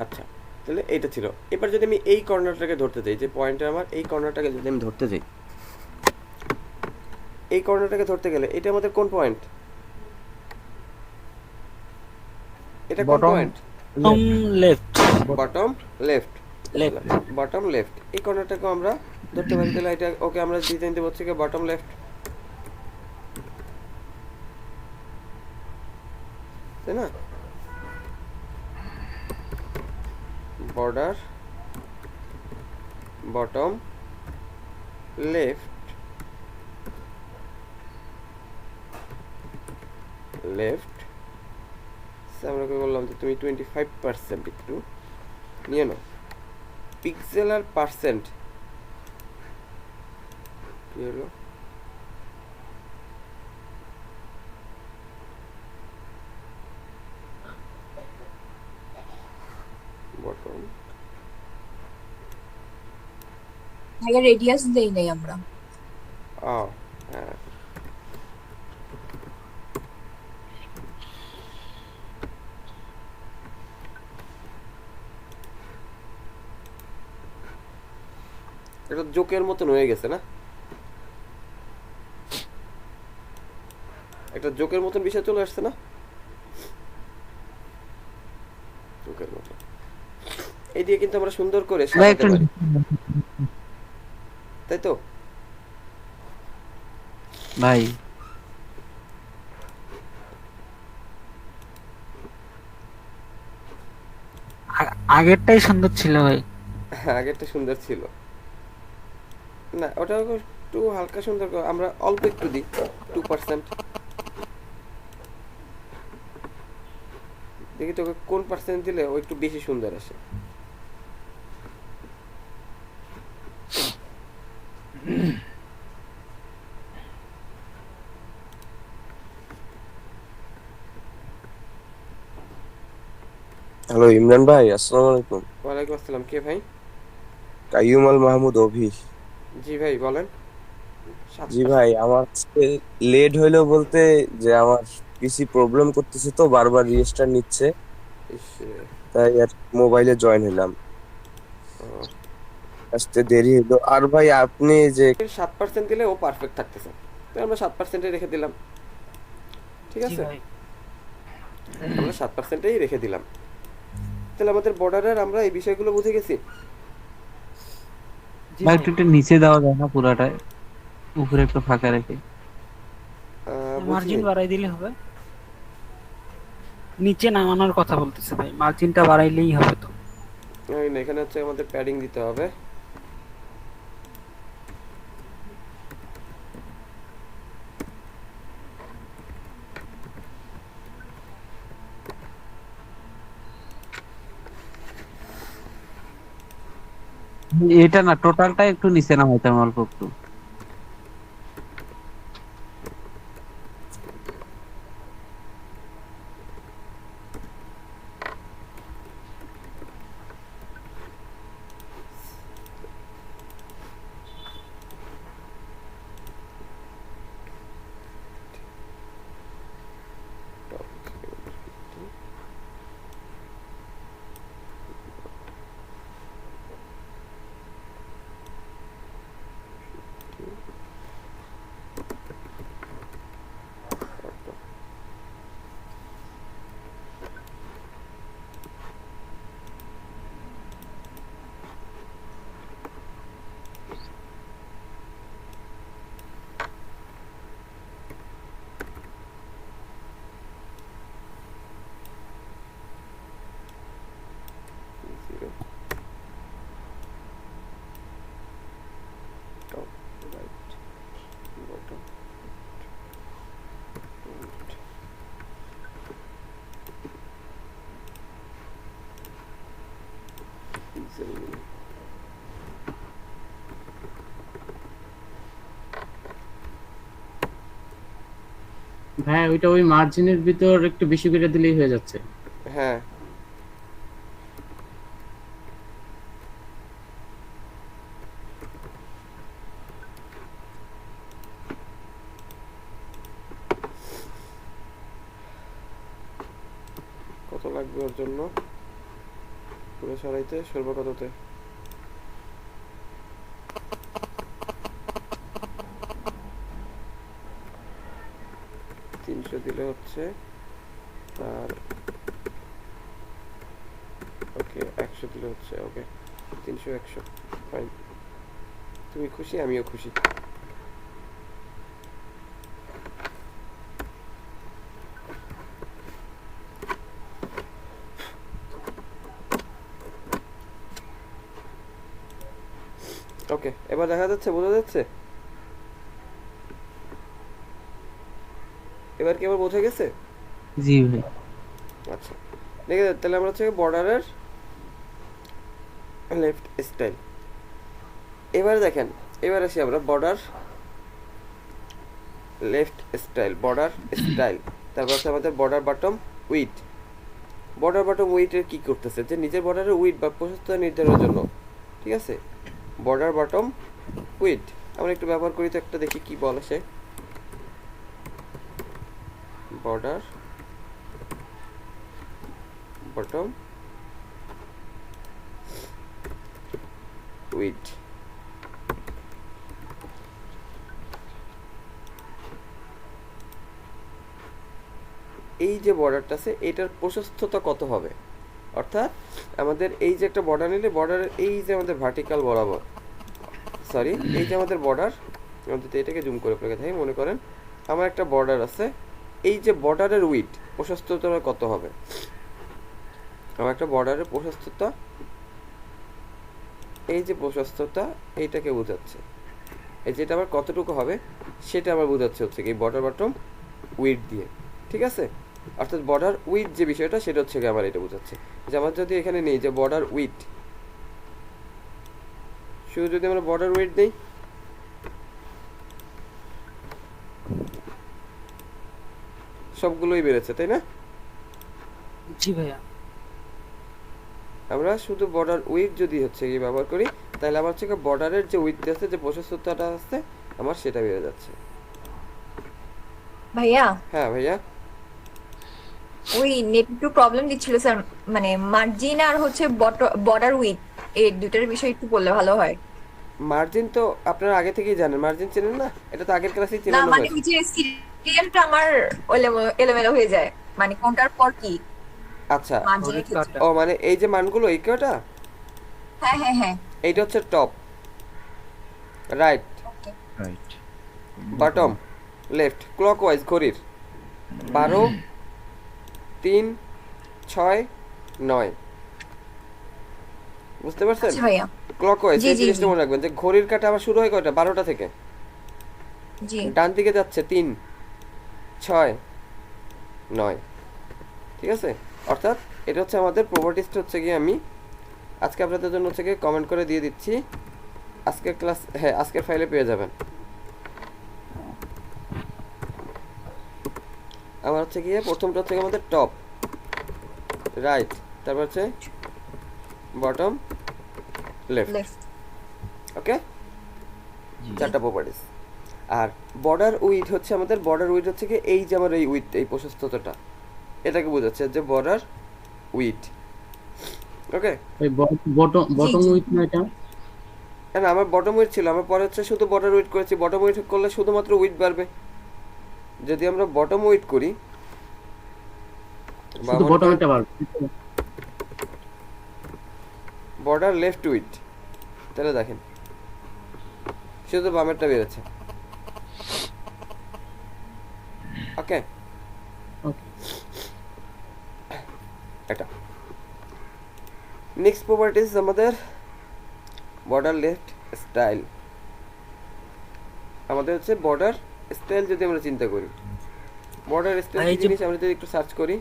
আচ্ছা, তাহলে এইটা ছিল। এবার যদি আমি এই কর্নারটাকে ধরতে যাই, যে পয়েন্টটা আমার এই কর্নারটাকে যদি আমি ধরতে যাই, এই কর্নারটাকে ধরতে গেলে এটা আমাদের কোন পয়েন্ট, এটা কোন Bottom point, left bottom left, left bottom left. এই কর্নারটাকে আমরা ধরতে পারি। তাহলে এটা ওকে আমরা ডিজাইন দেবো হচ্ছে গিয়ে বটম লেফট, তাই না? বর্ডার বটম লেফট আমরা বললাম যে তুমি 25% একটু নিয়ে নাও। পিক্সেল আর পার্সেন্ট কি হলো, বটম ভাইয়া রেডিয়াস দেই নাই আমরা। হ্যাঁ, এটা জোকের মতন হয়ে গেছে না, একটা জোকের মতন বিষয় চলে আসছে না, জোকের মতন। এই দিয়ে কিন্তু আমরা সুন্দর করে সাজাতে পারি, তাই তো? ভাই আগেরটাই সুন্দর ছিল ভাই। আগেরটা সুন্দর ছিল না, ওটা একটু হালকা সুন্দর আমরা অল্প একটু দিই, 2%। দেখি তোকে কোন পার্সেন্ট দিলে ও একটু বেশি সুন্দর আসে। হ্যালো ইমরান ভাই, আসসালামু আলাইকুম। ওয়ালাইকুম আসসালাম, কে ভাই? কাইয়ুম আল মাহমুদ অভি। জি ভাই বলেন। জি ভাই, আমার লেট হইলো বলতে যে আমার পিসি প্রবলেম করতেছে, তো বারবার রিস্টার্ট নিচ্ছে, তাই আর মোবাইলে জয়েন হলাম, আসতে দেরি হলো। আর ভাই আপনি যে 7% দিলে ও পারফেক্ট থাকতেছে, তো আমরা 7%-এ রেখে দিলাম, ঠিক আছে? আমরা 7%-এই রেখে দিলাম। তাহলে আমাদের বর্ডারের আমরা এই বিষয়গুলো বুঝে গেছি। ভাই একটু একটু নিচে দেওয়া যায় না পুরাটাই, উপরে একটু ফাঁকা রেখে? মার্জিন বাড়াই দিলে হবে, নিচে নামানোর কথা বলতেছে ভাই, মার্জিনটা বাড়াইলেই হবে। তো না, এখানে হচ্ছে আমাদের প্যাডিং দিতে হবে। এটা না, টোটালটা একটু নিচে নামাইতাম অল্প একটু। Pixel mini. ভাই ওইটা ওই মার্জিনের ভিতর একটু বেশি করে দিলেই হয়ে যাচ্ছে। হ্যাঁ কত লাগবে ওর জন্য পুরো সরাইতে? সরবো কততে? তিনশো দিলে হচ্ছে আর ওকে 100 দিলে হচ্ছে ওকে 300 100 ফাইন। তুমি খুশি আমিও খুশি। ওকে এবার দেখা যাচ্ছে, বোঝা যাচ্ছে? এবার কি আবার বোঝা গেছে? জি ভাই। আচ্ছা দেখে তাহলে আমরা হচ্ছে বর্ডারের লেফট স্টাইল। এবার দেখেন, এবার আসি আমরা border left style, border style. তারপর হচ্ছে আমাদের border bottom width. Border bottom উইডের কি করতেছে, যে নিজের বর্ডারের উইড বা প্রশস্ততা নির্ধারণের জন্য, ঠিক আছে? বর্ডার বটম উইড আমরা একটু ব্যবহার করি তো, একটা দেখি কি বলে সে। Border bottom weed. এই যে বর্ডারটা আছে এটার প্রশস্ততা কত হবে, অর্থাৎ আমাদের এই যে একটা বর্ডার নিলে বর্ডারের এই যে আমাদের ভার্টিক্যাল বরাবর, সরি এই যে আমাদের বর্ডার, আমি যদি এটাকে জুম করে আপনাকে দেখাই, মনে করেন আমার একটা বর্ডার আছে, এই যে বর্ডারের উইড প্রশস্ততা কত হবে? আমার একটা বর্ডারের প্রশস্ততা, এই যে প্রশস্ততা এইটাকে বোঝাচ্ছে, এই যেটা আবার কতটুকু হবে সেটা আবার বোঝাচ্ছে হচ্ছে কি বর্ডার বটম উইড দিয়ে, ঠিক আছে? অর্থাৎ বর্ডার উইড যে বিষয়টা সেটা হচ্ছে কি আমার এটা বোঝাচ্ছে। যে আমার যদি এখানে নেই যে বর্ডার উইড, শুধু যদি আমরা বর্ডার উইড নেই, সবগুলোই বেড়েছে তাই না? জি ভাইয়া। আমরা শুধু বর্ডার উইড যদি হচ্ছে কি ব্যবহার করি, তাহলে আমার হচ্ছে বর্ডারের যে উইড আছে, যে প্রশস্ততাটা আছে আমার, সেটা বেড়ে যাচ্ছে। ভাইয়া হ্যাঁ ভাইয়া। ওই নেট একটু প্রবলেম দিচ্ছিল স্যার, মানে মার্জিন আর হচ্ছে বর্ডার উইথ এই দুটার বিষয় একটু বললে ভালো হয়। মার্জিন তো আপনারা আগে থেকেই জানেন, মার্জিন চেনেন না? এটা তো আগের ক্লাসেই না চেনানো মানে হয়েছে। ওই যে সিরিয়ালটা আমার এলোমেলো হয়ে যায়, মানে কোনটার পর কি আচ্ছা মার্জিনের ক্ষেত্রে। ও মানে এই যে মানগুলো এই কয়টা, হ্যাঁ হ্যাঁ হ্যাঁ এইটা হচ্ছে top right, okay right bottom left, clockwise ঘড়ির 12 3 6 9, বুঝতে পারছেন? আচ্ছা ভাইয়া ক্লকওয়াইজ জি, এই জি, জিনিসটা জি। মনে রাখবেন যে ঘড়ির কাঁটা আবার শুরু হয় কয়টা, 12টা থেকে। জি ডান দিকে যাচ্ছে 3 6 9, ঠিক আছে? অর্থাৎ এটা হচ্ছে আমাদের প্রপার্টিসটা হচ্ছে কি আমি আজকে আপনাদের জন্য হচ্ছে কি কমেন্ট করে দিয়ে দিচ্ছি, আজকের ক্লাস, হ্যাঁ আজকের ফাইলে পেয়ে যাবেন। আমার হচ্ছে কি প্রথমটা হচ্ছে আমাদের টপ রাইট, তারপর হচ্ছে বটম লেফট, লেফট ওকে? চারটা প্রপার্টিস। আর বর্ডার উইড হচ্ছে আমাদের, বর্ডার উইড হচ্ছে কি এই যে আমার এই উইড, এই প্রশস্ততাটা, এটাকে বোঝাচ্ছে যে বর্ডার উইড, ওকে? ওই বটম বটম জি। উইথ না এটা? না আমার বটম উইড ছিল, আমার পরে হচ্ছে শুধু বর্ডার উইড করেছি। বটম উইড করলে শুধুমাত্র উইড বাড়বে। যদি আমরা বটম উইড করি শুধু বটম এটা বাড়বে। বর্ডার লেফট উইড, তাহলে দেখেন শুধু বামেরটা বেড়েছে, ওকে? ওকে। এটা নেক্সট প্রপার্টিস আমাদের বর্ডার লেফট স্টাইল। আমাদের হচ্ছে বর্ডার স্টাইল যদি আমরা চিন্তা করি, বর্ডার স্টাইল এই কি যে- জিনিস আমরা যদি একটু সার্চ করি,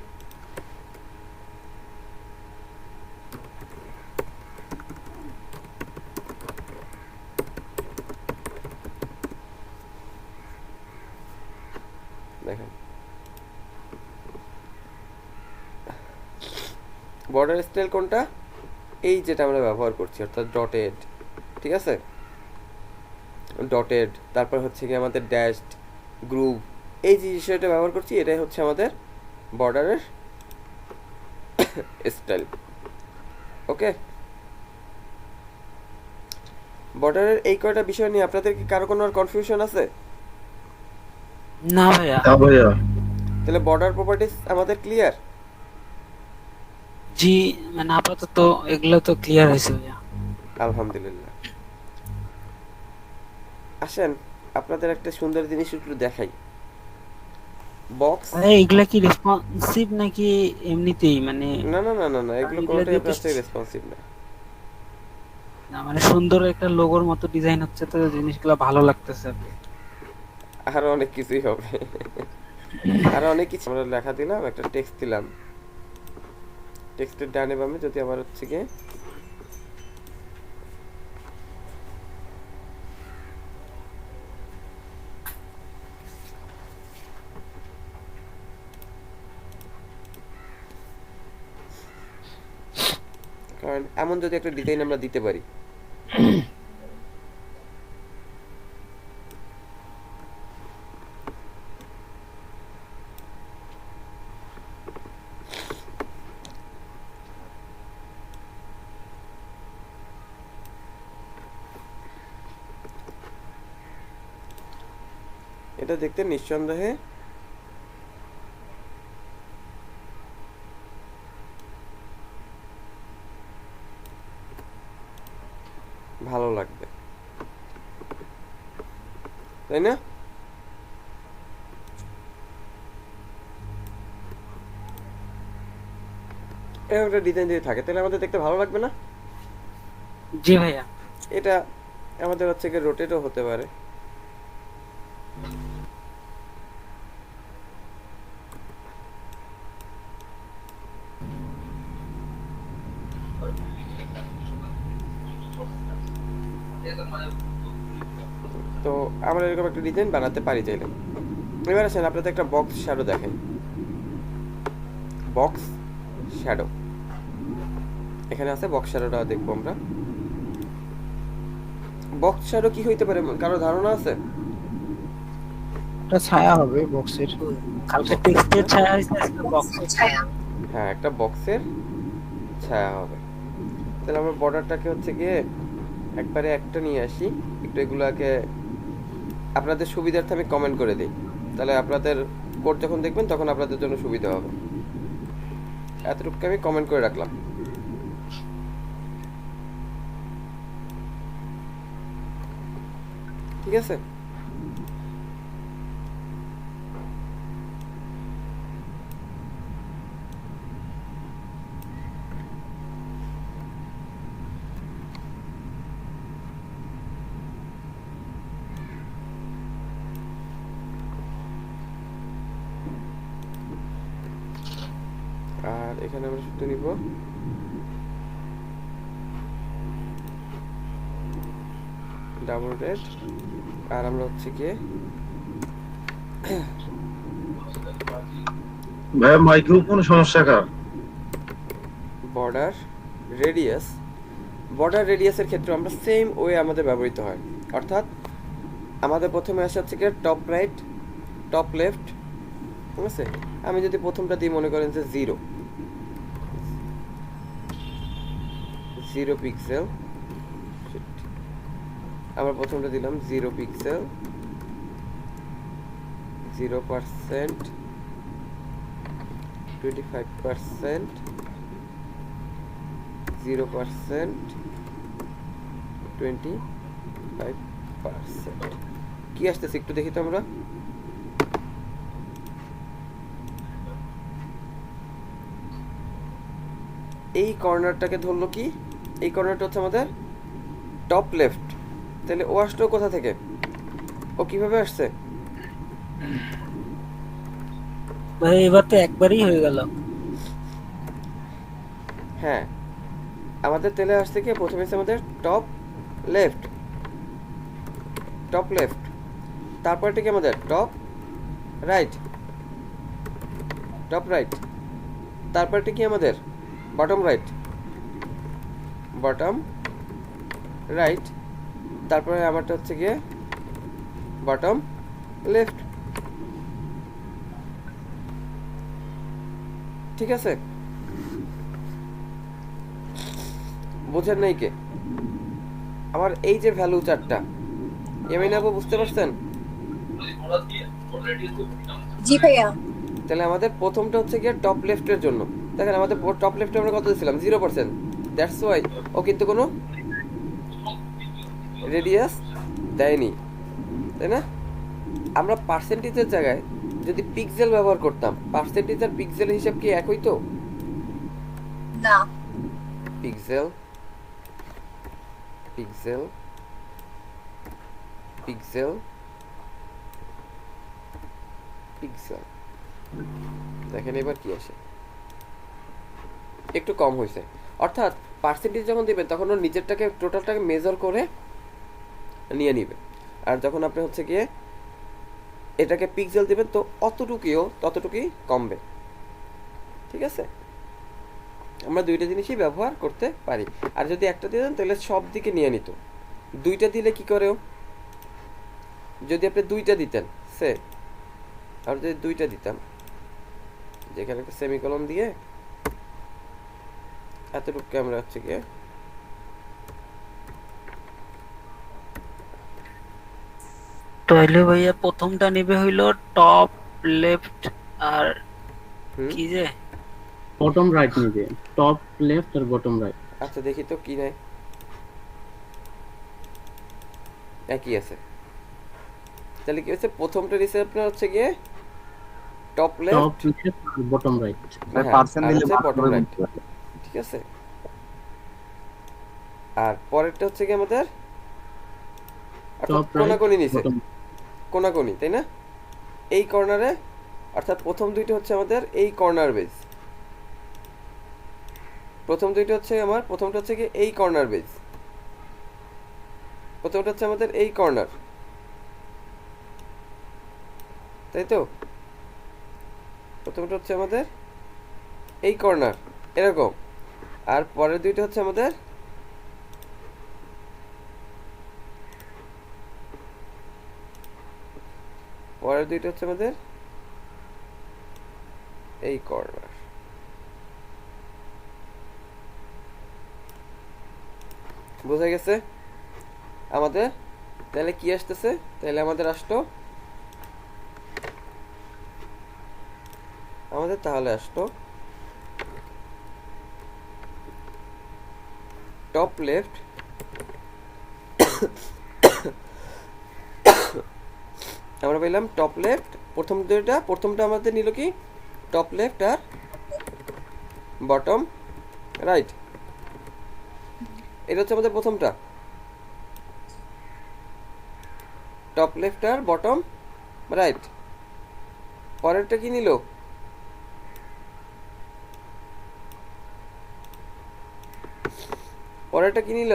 বর্ডার স্টাইল কোনটা? এই যেটা আমরা ব্যবহার করছি, অর্থাৎ ডটেড, ঠিক আছে, ডটেড, তারপর হচ্ছে কি আমাদের ড্যাশড, গ্রুভ, এই যে বিষয়টা ব্যবহার করছি, এটাই হচ্ছে আমাদের বর্ডারের স্টাইল। ওকে, বর্ডারের এই কয়টা বিষয় নিয়ে আপনাদের কি কারো কোনো কনফিউশন আছে? না ভাইয়া। হ্যাঁ ভাইয়া। তাহলে বর্ডার প্রপার্টিজ আমাদের ক্লিয়ার? জি, মানে আপাতত এগুলো তো ক্লিয়ার হয়েছে ভাইয়া। আলহামদুলিল্লাহ। আসেন আপনাদের একটা সুন্দর জিনিস একটু দেখাই। বক্স, এগুলা কি রেসপন্সিভ নাকি এমনিতেই মানে? না না না না না, এগুলো এগুলো কোনোটাই দিয়ে আপনার তো- থেকে রেসপন্সিভ না। না, মানে সুন্দর একটা লোগোর মতো ডিজাইন হচ্ছে, তো জিনিসগুলো ভালো লাগতেছে। আরো অনেক কিছুই হবে, আরো অনেক কিছু। আমরা লেখা দিলাম, একটা টেক্সট দিলাম, টেক্সটের ডানে বামে যদি আবার হচ্ছে গিয়ে কারণ এমন যদি একটা ডিজাইন আমরা দিতে পারি, এটা দেখতে নিঃসন্দেহে ভালো লাগবে, তাই না? এরকম একটা ডিজাইন যদি থাকে তাহলে আমাদের দেখতে ভালো লাগবে না? জি ভাইয়া। এটা আমাদের হচ্ছে গিয়ে রোটেটও হতে পারে। তো আমরা এরকম একটা ডিজাইন বানাতে পারি চাইলে। এবার আসেন আপনাদের একটা বক্স শ্যাডো দেখেন, বক্স শ্যাডো এখানে আছে, বক্স শ্যাডোটা দেখবো আমরা। বক্স শ্যাডো কি হইতে পারে, কারো ধারণা আছে? একটা ছায়া হবে বক্সের। কালকে টেক্সটের ছায়া হয়েছে, আজকে বক্সের ছায়া। হ্যাঁ, একটা বক্সের ছায়া হবে। তাহলে আমরা বর্ডারটাকে হচ্ছে গিয়ে একবারে একটা নিয়ে আসি, একটু এগুলাকে আপনাদের সুবিধার্থে আমি কমেন্ট করে দিই, তাহলে আপনাদের কোড যখন দেখবেন তখন আপনাদের জন্য সুবিধা হবে। এতটুকু আমি কমেন্ট করে রাখলাম। ঠিক আছে, আর এখানে আমরা শুধু নিব ডাবল রেড, আর আমরা হচ্ছে গিয়ে ভাইয়া মাইক্রোফোন সমস্যা কার? বর্ডার রেডিয়াস, বর্ডার রেডিয়াসের ক্ষেত্রে আমরা সেম ওয়ে আমাদের ব্যবহৃত হয়, অর্থাৎ আমাদের প্রথমে আসা হচ্ছে গিয়ে টপ রাইট, টপ লেফট, ঠিক আছে। আমি যদি প্রথমটা দিই, মনে করেন যে 0 পিক্সেল, আমরা প্রথমটা দিলাম 0 পিক্সেল, 0%, 25%, 0%, 25%। কি আসতেছে একটু দেখি তো আমরা। এই কর্নারটাকে ধরলো কি, এই কর্নারটা হচ্ছে আমাদের টপ লেফট, তাহলে ও আসলো কোথা থেকে, ও কিভাবে আসছে? ভাই এবার তো একবারই হয়ে গেল। হ্যাঁ, আমাদের তেলে আসছে কি, প্রথমে হচ্ছে আমাদের টপ লেফট, টপ লেফট, তারপরটা কি আমাদের টপ রাইট, টপ রাইট, তারপরটা কি আমাদের বটম রাইট, বটম রাইট, তারপরে আমারটা হচ্ছে গিয়ে বটম লেফট। ঠিক আছে, বোঝেন নাই কে? আমার এই যে ভ্যালু চারটা, এমনি আপু বুঝতে পারছেন? জি ভাইয়া। তাহলে আমাদের প্রথমটা হচ্ছে গিয়ে টপ লেফটের জন্য। দেখেন আমাদের টপ লেফটে আমরা কত দিয়েছিলাম? 0%। দ্যাটস ওয়াই ও কিন্তু কোনো রেডিয়াস দেয়নি, তাই না? আমরা পার্সেন্টেজের জায়গায় যদি পিক্সেল ব্যবহার করতাম, পার্সেন্টেজ আর পিক্সেল হিসাব কি একই তো? না, পিক্সেল, পিক্সেল, পিক্সেল, পিক্সেল। দেখেন এবার কি আসে, একটু কম হয়েছে। অর্থাৎ পার্সেন্টেজ যখন দিবেন তখন ওর নিজেরটাকে টোটালটাকে মেজার করে নিয়ে নিবে, আর যখন আপনি হচ্ছে গিয়ে এটাকে পিক্সেল দিবেন তো অতটুকুও ততটুকুই কমবে। ঠিক আছে, আমরা দুইটা জিনিসই ব্যবহার করতে পারি। আর যদি একটা দিয়ে দেন তাহলে সব দিকে নিয়ে নিত। দুইটা দিলে কি করেও, যদি আপনি দুইটা দিতেন সে, আর যদি দুইটা দিতাম যেখানে একটা সেমিকলন দিয়ে এতটুকু আমরা হচ্ছে গিয়ে তাহলে ভাইয়া প্রথমটা নেবে হইলো টপ লেফট আর কি যে বটম রাইট নিবে, টপ লেফট আর বটম রাইট। আচ্ছা দেখি তো কি নেয়, একই আছে। তাহলে কি হচ্ছে, প্রথমটা নিচে আপনার হচ্ছে গিয়ে টপ টপ লেফট, লেফট আর বটম রাইট। পার্সেন্ট দিলে বটম রাইট। ঠিক আছে, আর পরেরটা হচ্ছে কি আমাদের টপ রাইট কোনাকুনি নিচে, বটম। কোনাকুনি, তাই না? এই কর্নারে, অর্থাৎ প্রথম দুইটা হচ্ছে আমাদের এই কর্নার বেজ, প্রথম দুইটা হচ্ছে আমার, প্রথমটা হচ্ছে কি এই কর্নার বেজ, প্রথমটা হচ্ছে আমাদের এই কর্নার, তাই তো? প্রথমটা হচ্ছে আমাদের এই কর্নার এরকম, আর পরের দুইটা হচ্ছে আমাদের পরের দুইটা হচ্ছে আমাদের এই কর্নার। বোঝা গেছে আমাদের? তাহলে কি আসতেছে? তাহলে আমাদের আসলো, আমাদের তাহলে আসলো টপ লেফট, আমরা পেলাম টপ লেফট, প্রথম দুইটা, প্রথমটা আমাদের নিল কি টপ লেফট আর বটম রাইট, এটা হচ্ছে আমাদের প্রথমটা, টপ লেফট আর বটম রাইট। পরেরটা কি নিল? পরেরটা কি নিল?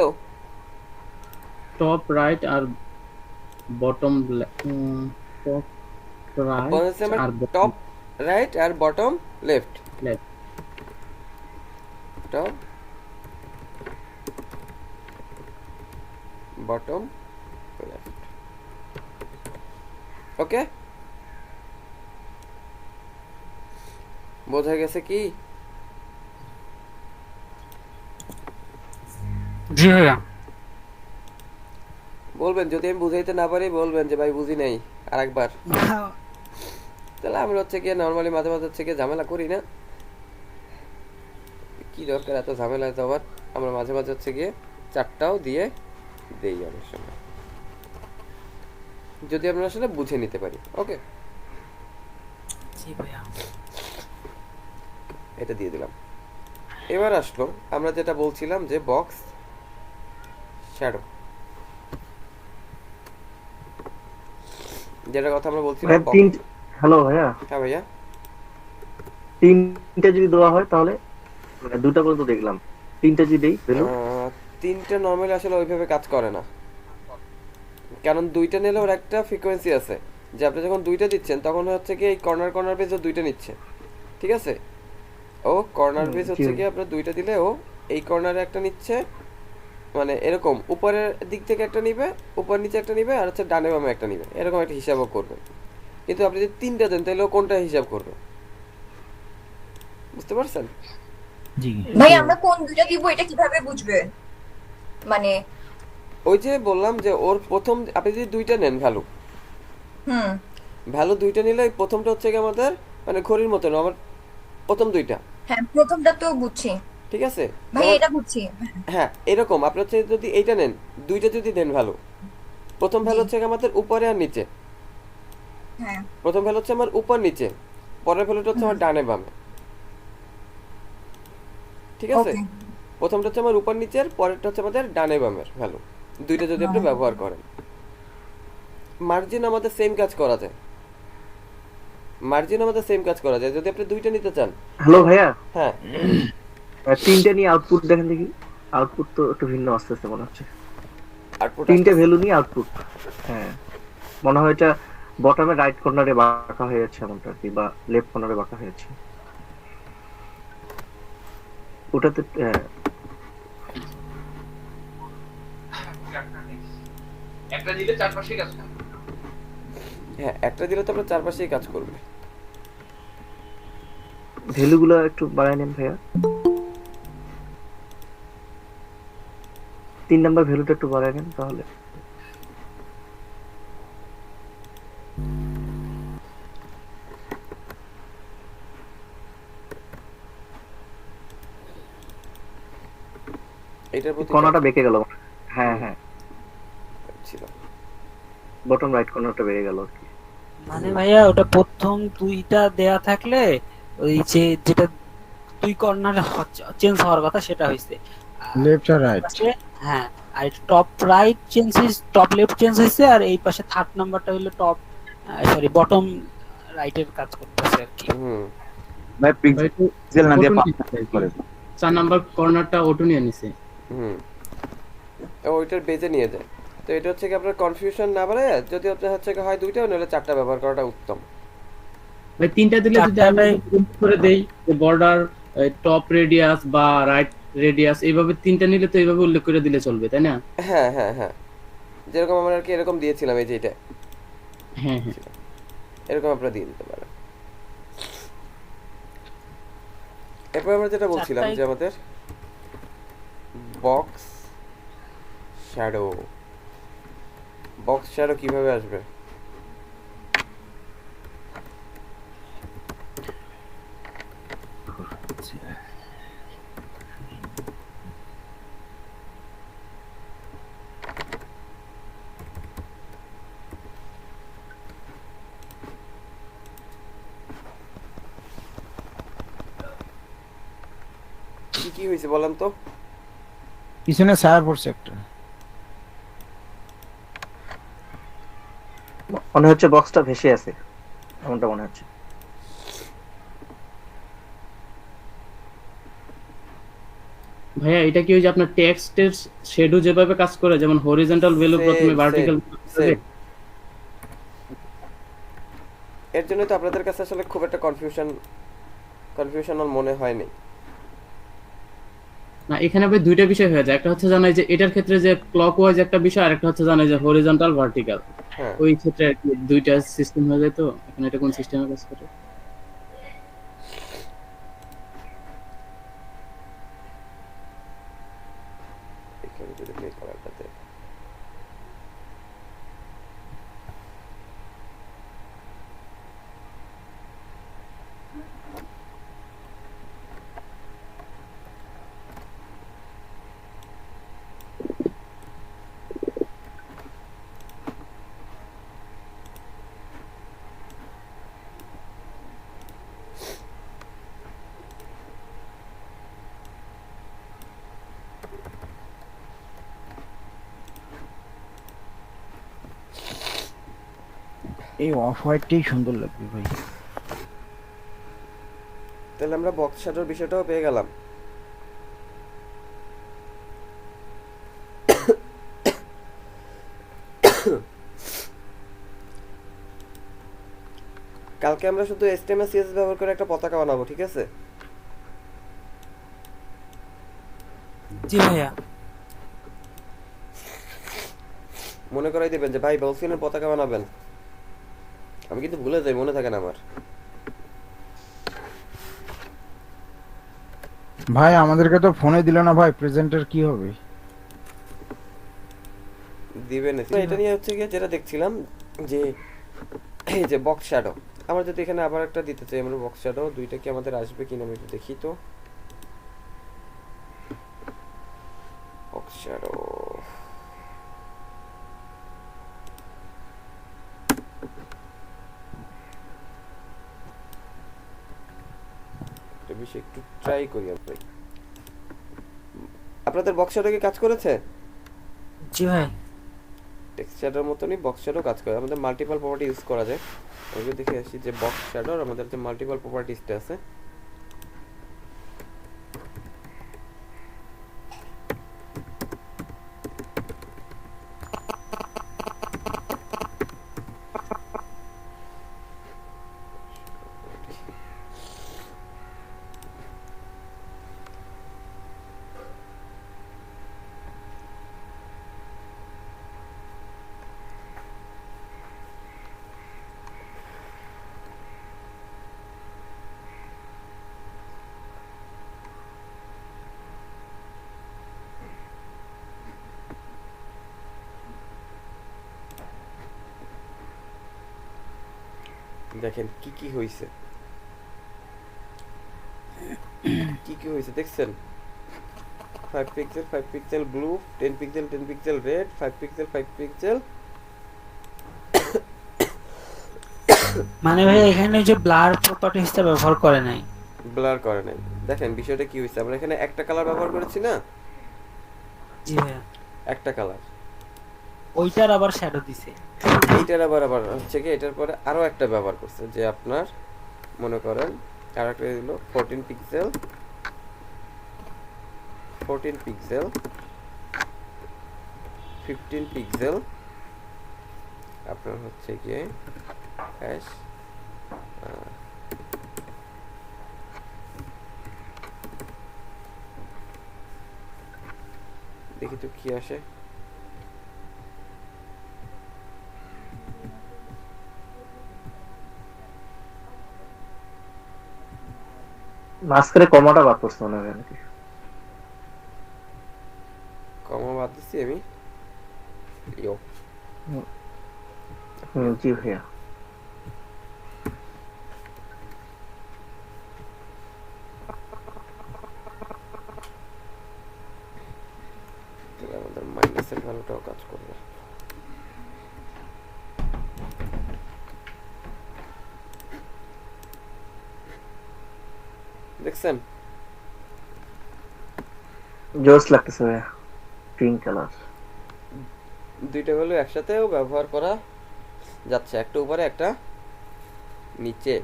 টপ রাইট আর বটম টপ রাইট আর টপ রাইট আর bottom left, left. Top bottom left. Okay, বোঝা গেছে কি? জি ভাইয়া। বলবেন যদি আমি বুঝাইতে না পারি, বলবেন যে ভাই বুঝি নাই আরেকবার। তাহলে আমরা হচ্ছে গিয়ে নর্মালি মাঝে মাঝে হচ্ছে গিয়ে ঝামেলা করি না, কি দরকার এত ঝামেলা যাওয়ার, আমরা মাঝে মাঝে হচ্ছে গিয়ে চারটাও দিয়ে দেই অনেক সময়, যদি আমরা আসলে বুঝে নিতে পারি। ওকে, জি ভাইয়া। এটা দিয়ে দিলাম। এবার আসলো আমরা যেটা বলছিলাম যে বক্স শ্যাডো, যেটা কথা আমরা বলছিলাম। হ্যালো ভাইয়া, হ্যাঁ ভাইয়া, তিনটা যদি দেওয়া হয় তাহলে, মানে দুটা পর্যন্ত দেখলাম, তিনটা যদি দেই ভ্যালু, তিনটা নর্মালি আসলে ওইভাবে কাজ করে না, কারণ দুইটা নিলে ওর একটা ফ্রিকোয়েন্সি আছে, যে আপনি যখন দুইটা দিচ্ছেন তখন হচ্ছে কি এই কর্নার কর্নার বেজও দুইটা নিচ্ছে। ঠিক আছে, ও কর্নার হুম, বেস জি হচ্ছে ভাই। কি আপনার দুইটা দিলে ও এই কর্নারে একটা নিচ্ছে, মানে এরকম উপরের দিক থেকে একটা নিবে, উপর নিচে একটা নিবে, আর হচ্ছে ডানে বামে একটা নিবে, এরকম একটা হিসাবও করবে। কিন্তু আপনি যদি তিনটা দেন তাহলে ও কোনটা হিসাব করবে, বুঝতে পারছেন? জি ভাই আমরা কোন দুইটা দিব এটা কিভাবে বুঝবে? মানে ওই যে বললাম যে ওর প্রথম আপনি যদি দুইটা নেন ভ্যালু, হুম ভ্যালু দুইটা নিলে এই প্রথমটা হচ্ছে কি আমাদের মানে ঘড়ির মতন আমার প্রথম দুইটা, হ্যাঁ প্রথমটা তো বুঝছি ঠিক আছে? ভাই, যেমন- এটা বুঝছি। হ্যাঁ এরকম আপনি হচ্ছে যদি এইটা নেন, দুইটা যদি দেন ভ্যালু, প্রথম ভ্যালু জি। হচ্ছে কি আমাদের উপরে আর নিচে, হ্যাঁ প্রথম ভ্যালু হচ্ছে আমার উপর নিচে, পরের ভ্যালুটা হচ্ছে আমার ডানে বামে, ঠিক আছে? ওকে। প্রথমটা হচ্ছে আমার উপর নিচের, পরেরটা হচ্ছে আমাদের ডানে বামের ভ্যালু, দুইটা যদি আপনি ব্যবহার করেন। মার্জিন আমাদের সেম কাজ করা যায়, মার্জিন আমাদের সেম কাজ করা যায় যদি আপনি দুইটা নিতে চান। হ্যালো ভাইয়া, হ্যাঁ তিনটে নিয়ে আউটপুট দেখেন দেখি। আউটপুট তো একটু ভিন্ন আসতে আসতে মনে হচ্ছে। আউটপুট তিনটে ভ্যালু নিয়ে আউটপুট, হ্যাঁ মনে হয় এটা বটমে রাইট কর্নারে বাঁকা হয়ে যাচ্ছে এমনটা আর কি, বা লেফট কর্নারে বাঁকা হয়ে যাচ্ছে ওটাতে। হ্যাঁ একটা দিলে চারপাশে কাজ করে। হ্যাঁ একটা দিলে তো আপনার চারপাশেই কাজ করবে। ভ্যালু গুলো একটু বাড়ায় নেন ভাইয়া, 3 নাম্বার ভ্যালুটা একটু বাড়ায় নেন তাহলে। এটার প্রতি কর্নারটা বেঁকে গেল। হ্যাঁ হ্যাঁ, ছিল বটম রাইট কর্নারটা বেড়ে গেল আর কি। মানে ভাইয়া ওটা প্রথম দুইটা দেয়া থাকলে ওই যে যেটা দুই কর্নার চেঞ্জ হওয়ার কথা সেটা হয়েছে। লেফট আর রাইট। হ্যাঁ, আর টপ রাইট চেঞ্জ হয়েছে, টপ লেফট চেঞ্জ হয়েছে, আর এই পাশে থার্ড নাম্বারটা হলো টপ সরি বটম রাইটের কাজ করতেছে আর কি। হুম ভাই পিক্সেল না দিয়ে করে 4 নাম্বার কর্নারটা অটো নিয়ে নিছে। হুম ওইটার বেজে নিয়ে যায়। তো এটা হচ্ছে কি আপনার কনফিউশন না বাড়ায় যদি আপনার হচ্ছে কি হয় দুইটা নাহলে চারটা ব্যবহার করাটা উত্তম। ভাই তিনটা দিলে যদি আমি করে দেই যে বর্ডার, টপ রেডিয়াস বা রাইট রেডিয়াস, এইভাবে তিনটা নিলে তো এইভাবে উল্লেখ করে দিলে চলবে, তাই না? হ্যাঁ হ্যাঁ হ্যাঁ, যেরকম আমরা আর কি এরকম দিয়েছিলাম, এই যে এটা হ্যাঁ হ্যাঁ। এরকম আপনারা দিয়ে দিতে পারেন। এরপর আমরা যেটা বলছিলাম যে আমাদের বক্স শ্যাডো, বক্স শ্যাডো কিভাবে আসবে? কি কি হয়েছে বলেন তো? পিছনে ছায়া পড়ছে একটা। মনে হচ্ছে বক্সটা ভেসে আছে, এমনটা মনে হচ্ছে। ভাইয়া এটা কি ওই যে আপনার টেক্সটের শেডো যেভাবে কাজ করে, যেমন হরিজন্টাল ভ্যালু প্রথমে ভার্টিক্যাল, এর জন্য তো আপনাদের কাছে আসলে খুব একটা কনফিউশনাল মনে হয়নি। না এখানে ভাই দুইটা বিষয় হয়ে যায়, একটা হচ্ছে জানাই যে এটার ক্ষেত্রে যে ক্লকওয়াইজ একটা বিষয়, আর একটা হচ্ছে জানাই যে হরিজন্টাল ভার্টিক্যাল, হ্যাঁ ওই ক্ষেত্রে আর কি দুইটা সিস্টেম হয়ে যায়। তো এখন এটা কোন সিস্টেমে কাজ করে? এখানে যদি প্লে করাটাতে এই অফ হোয়াইটটাই সুন্দর লাগবে ভাই। তাহলে আমরা বক্স শ্যাডোর বিষয়টাও পেয়ে গেলাম। কালকে আমরা শুধু HTML CSS ব্যবহার করে একটা পতাকা বানাবো, ঠিক আছে? জি ভাইয়া। মনে করাই দেবেন যে ভাই বলছিলেন পতাকা বানাবেন, আমি কিন্তু ভুলে যাই, মনে থাকে না আমার। ভাই আমাদেরকে তো ফোনে দিল না ভাই, প্রেজেন্টের কি হবে? দিবেন এটা নিয়ে হচ্ছে গিয়ে যেটা দেখছিলাম যে এই যে বক্স শ্যাডো, আমরা যদি এখানে আবার একটা দিতে চাই আমরা বক্স শ্যাডো, দুইটা কি আমাদের আসবে কিনা আমি একটু দেখি তো। বক্স শ্যাডো বিষয় একটু ট্রাই করি আমরা। আপনাদের বক্স শ্যাডো কি কাজ করেছে? জি ভাই। টেক্সট শ্যাডোর মতনই বক্স শ্যাডো কাজ করে, আমাদের মাল্টিপল প্রপার্টি ইউজ করা যায়। আমি দেখে আসি যে বক্স শ্যাডোর আমাদের যে মাল্টিপল প্রপার্টিসটা আছে, দেখেন কি কি হয়েছে, কি কি হয়েছে দেখছেন? 5 pixel 5 pixel blue, 10 pixel 10 pixel red, 5 pixel 5 pixel. মানে ভাই এখানে যে ব্লার প্রপার্টিসটা ব্যবহার করে নাই, ব্লার করে নাই। দেখেন বিষয়টা কি হয়েছে, আমরা এখানে একটা কালার ব্যবহার করেছি না? জি ভাইয়া। একটা কালার, ওইটার আবার শ্যাডো দিছে। এইটার আবার আবার হচ্ছে কি এটার পরে আরো একটা ব্যবহার করছে, যে আপনার মনে করেন আর একটা দিল 14 পিক্সেল 14 পিক্সেল 15 পিক্সেল আপনার হচ্ছে গিয়ে হ্যাশ দেখি তো কি আসে। মাঝখানে কমাটা বাদ করছে মনে হয় নাকি? কমা বাদ দিচ্ছি আমি। ইয়ো জি ভাইয়া। তাহলে আমাদের মাইনাসের ভ্যালুটাও কাজ করবে। দেখছেন জোস লাগতেছে ভাইয়া, পিঙ্ক কালার। দুইটা ভ্যালু একসাথেও ব্যবহার করা যাচ্ছে, একটা উপরে একটা নিচে।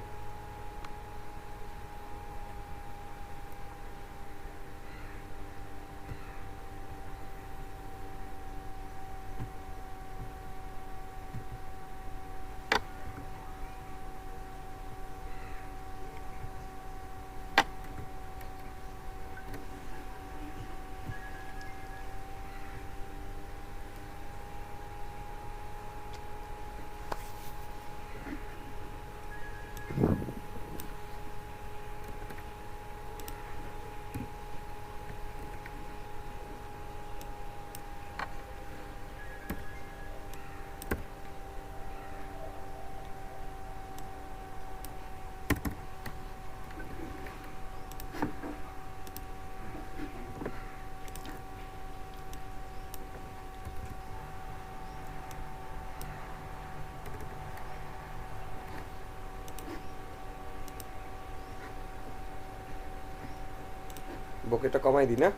বকেটা কমাই দি না,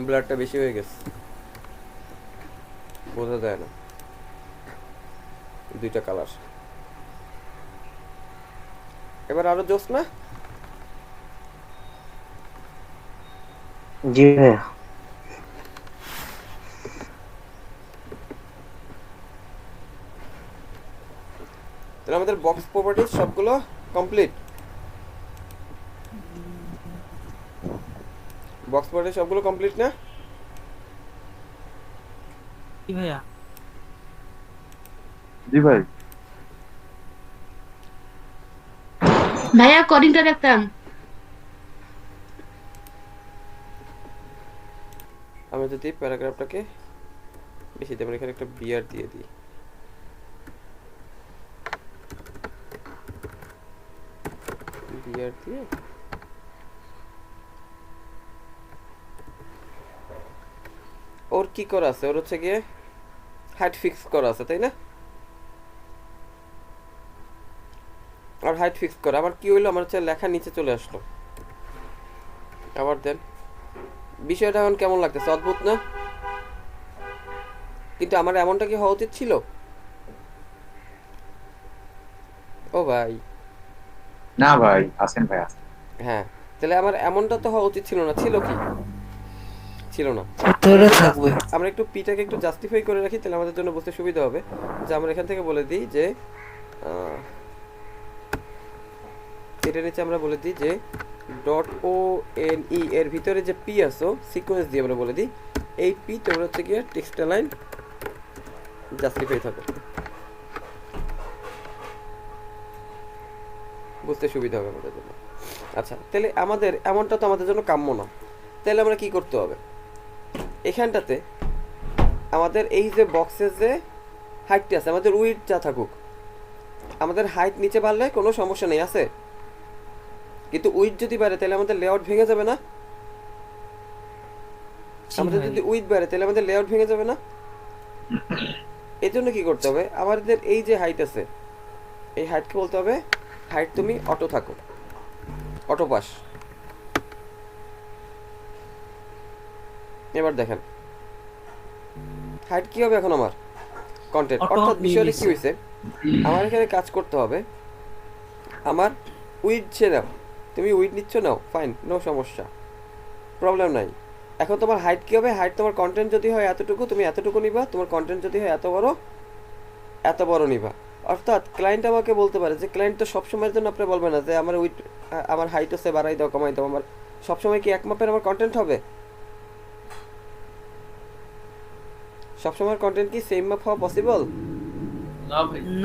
ব্লাডটা বেশি হয়ে গেছে, বোঝা যায় না। দুইটা কালার এবার আরো জোস না? জি ভাইয়া। তাহলে আমাদের বক্স প্রপার্টিজ সবগুলো কমপ্লিট। বক্স পার্টের সবগুলো কমপ্লিট না? কি ভাইয়া? জি ভাই। ভাইয়া কডিংটা দেখতাম। আমি যদি প্যারাগ্রাফটাকে বেশি দেবেন, এখানে একটা বিয়ার দিয়ে দিই। বিয়ার দিয়ে ওর কি করা আছে? ওর হচ্ছে গিয়ে হাইট ফিক্স করা আছে, তাই না? আর হাইট ফিক্স করা আমার কি হইলো, আমার হচ্ছে লেখা নিচে চলে আসলো। আবার দেন, বিষয়টা এখন কেমন লাগতেছে? অদ্ভুত না? কিন্তু আমার এমনটা কি হওয়া উচিত ছিল? ও ভাই, না ভাই, আসেন ভাই আসেন। হ্যাঁ, তাহলে আমার এমনটা তো হওয়া উচিত ছিল না। ছিল কি? ছিল না। ভিতরে থাকবে। আমরা একটু পিটাকে একটু জাস্টিফাই করে রাখি, তাহলে আমাদের জন্য বুঝতে সুবিধা হবে। যে আমরা এখান থেকে বলে দিই যে এটা নিচে আমরা বলে দিই যে ডট ও এন ই এর ভিতরে যে পি আসো সিকোয়েন্স দিয়ে আমরা বলে দিই এই পি তোমরা হচ্ছে গিয়ে টেক্সট লাইন জাস্টিফাই থাকো, বুঝতে সুবিধা হবে আমাদের জন্য। আচ্ছা, তাহলে আমাদের এমনটা তো আমাদের জন্য কাম্য না। তাহলে আমরা কি করতে হবে? এখানটাতে আমাদের এই যে বক্সের যে হাইটটা আছে, আমাদের উইড যা থাকুক, আমাদের হাইট নিচে বাড়লে কোনো সমস্যা নেই, আছে। কিন্তু উইড যদি বাড়ে তাহলে আমাদের লেআউট ভেঙে যাবে না? আমাদের যদি উইড বাড়ে তাহলে আমাদের লেআউট ভেঙে যাবে না? এই জন্য কি করতে হবে? আমাদের এই যে হাইট আছে, এই হাইটকে বলতে হবে হাইট তুমি অটো থাকো, অটো পাস। এবার দেখেন হাইট কি হবে এখন আমার কন্টেন্ট, অর্থাৎ বিষয়টা কি হয়েছে, আমার এখানে কাজ করতে হবে। আমার উইড সে নাও, তুমি উইড নিচ্ছ নাও, ফাইন, নো সমস্যা, প্রবলেম নাই। এখন তোমার হাইট কি হবে? হাইট তোমার কন্টেন্ট যদি হয় এতটুকু, তুমি এতটুকু নিবা। তোমার কন্টেন্ট যদি হয় এত বড় নিবা। অর্থাৎ ক্লায়েন্ট আমাকে বলতে পারে যে ক্লায়েন্ট তো সবসময়ের জন্য আপনি বলবেন না যে আমার উইড, আমার হাইট হচ্ছে বাড়াই দাও কমাই দাও। আমার সবসময় কি এক মাপের আমার কন্টেন্ট হবে? সবসময় কন্টেন্ট কি সেম মাপ হওয়া পসিবল?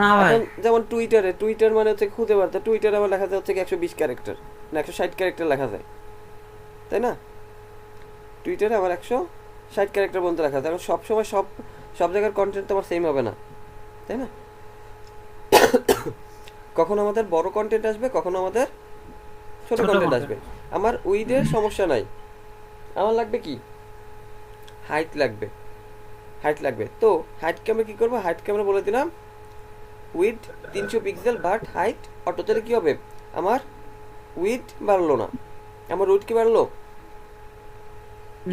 না ভাই। যেমন টুইটার মানে হচ্ছে খুঁজে বার্তা, টুইটার আমার লেখা যায় হচ্ছে 120 ক্যারেক্টার না 160 ক্যারেক্টার লেখা যায়, তাই না? টুইটারে আমার 160 ক্যারেক্টার পর্যন্ত লেখা যায়। সবসময় সব জায়গার কন্টেন্ট তো আমার সেম হবে না, তাই না? কখনো আমাদের বড় কন্টেন্ট আসবে, কখনো আমাদের ছোট কন্টেন্ট আসবে। আমার উইডের সমস্যা নাই, আমার লাগবে কি? হাইট লাগবে। তো হাইটকে আমরা কি করবো? হাইটকে আমরা বলে দিলাম weed 300 pixel, but height auto. তাহলে কি হবে? আমার উইড বাড়লো না, আমার উইড কি বাড়লো?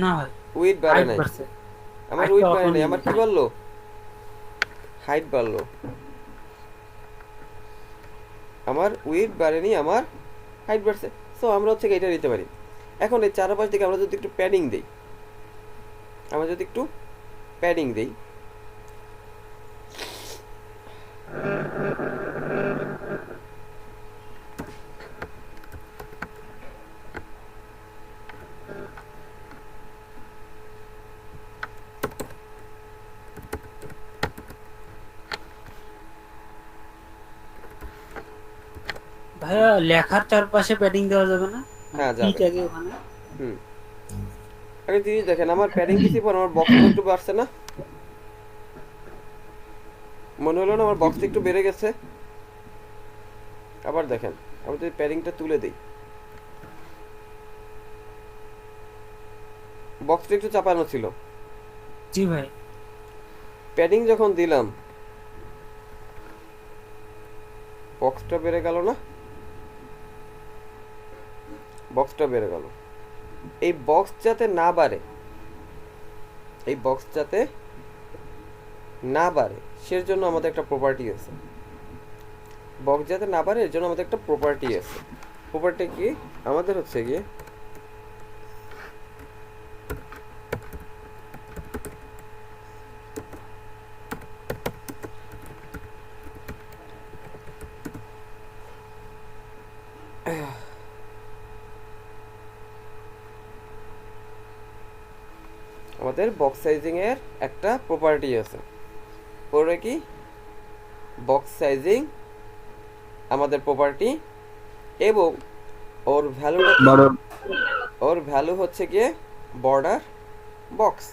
না ভাই, উইড বাড়ে নাই, আমার উইড বাড়ে নাই, আমার কি বাড়লো? হাইট বাড়লো। আমার উইড বাড়েনি, আমার হাইট বাড়ছে। সো আমরা হচ্ছে এটা নিতে পারি। এখন এই চারপাশ দিকে আমরা যদি একটু প্যাডিং দিই, ভাইয়া লেখার চারপাশে প্যাডিং দেওয়া যাবে না? হ্যাঁ কি যাবে। জায়গায় ওখানে? আগে জিনিস দেখেন, আমার প্যাডিং দিছি পর আমার বক্স একটু বাড়ছে না? মনে হলো না আমার বক্সটা একটু বেড়ে গেছে? আবার দেখেন, আমি যদি প্যাডিংটা তুলে দিই, বক্সটা একটু চাপানো ছিল। জি ভাই। প্যাডিং যখন দিলাম বক্সটা বেড়ে গেল না? বক্সটা বেড়ে গেল। এই বক্স যাতে না বাড়ে, সের জন্য আমাদের একটা প্রপার্টি আছে। বক্স যাতে না বাড়ে এর জন্য আমাদের একটা প্রপার্টি আছে। প্রপার্টি কি? আমাদের হচ্ছে গিয়ে আমাদের বক্স সাইজিং এর একটা প্রপার্টি আছে, ওটা কি বক্স সাইজিং আমাদের প্রপার্টি, এবং ওর ভ্যালুটা ওর ভ্যালু হচ্ছে গিয়ে বর্ডার বক্স।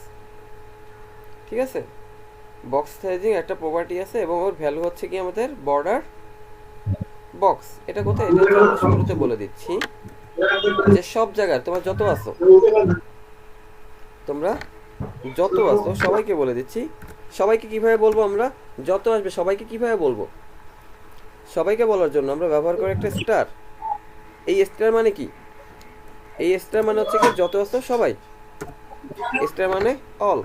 ঠিক আছে, বক্স সাইজিং একটা প্রপার্টি আছে এবং ওর ভ্যালু হচ্ছে কি আমাদের বর্ডার বক্স। এটা কোথায়, এটা হচ্ছে আমরা শুরুতে বলে দিচ্ছি যে সব জায়গায় তোমরা যত আছো সবাইকে বলে দিচ্ছি। সবাইকে কিভাবে বলবো আমরা, যত আসবে সবাইকে কিভাবে বলবো, সবাইকে বলার জন্য আমরা ব্যবহার করি একটা স্টার। এই স্টার মানে কি, এই স্টার মানে হচ্ছে কি যত আছো সবাই, স্টার মানে অল।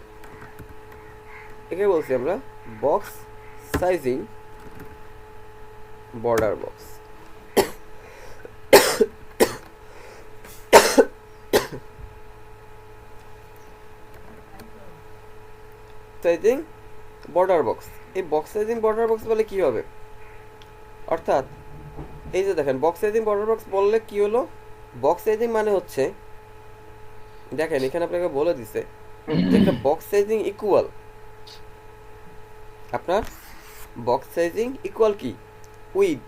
একে বলছি আমরা box sizing border box. Sizing border box, এই বক্স সাইজিং বর্ডার বক্স বলে কি হবে, অর্থাৎ এই যে দেখেন বক্স সাইজিং বর্ডার বক্স বললে কি হলো, বক্স সাইজিং মানে হচ্ছে দেখেন এখানে আপনাকে বলে দিছে যে একটা বক্স সাইজিং ইকুয়াল, আপনার বক্স সাইজিং ইকুয়াল কি উইড,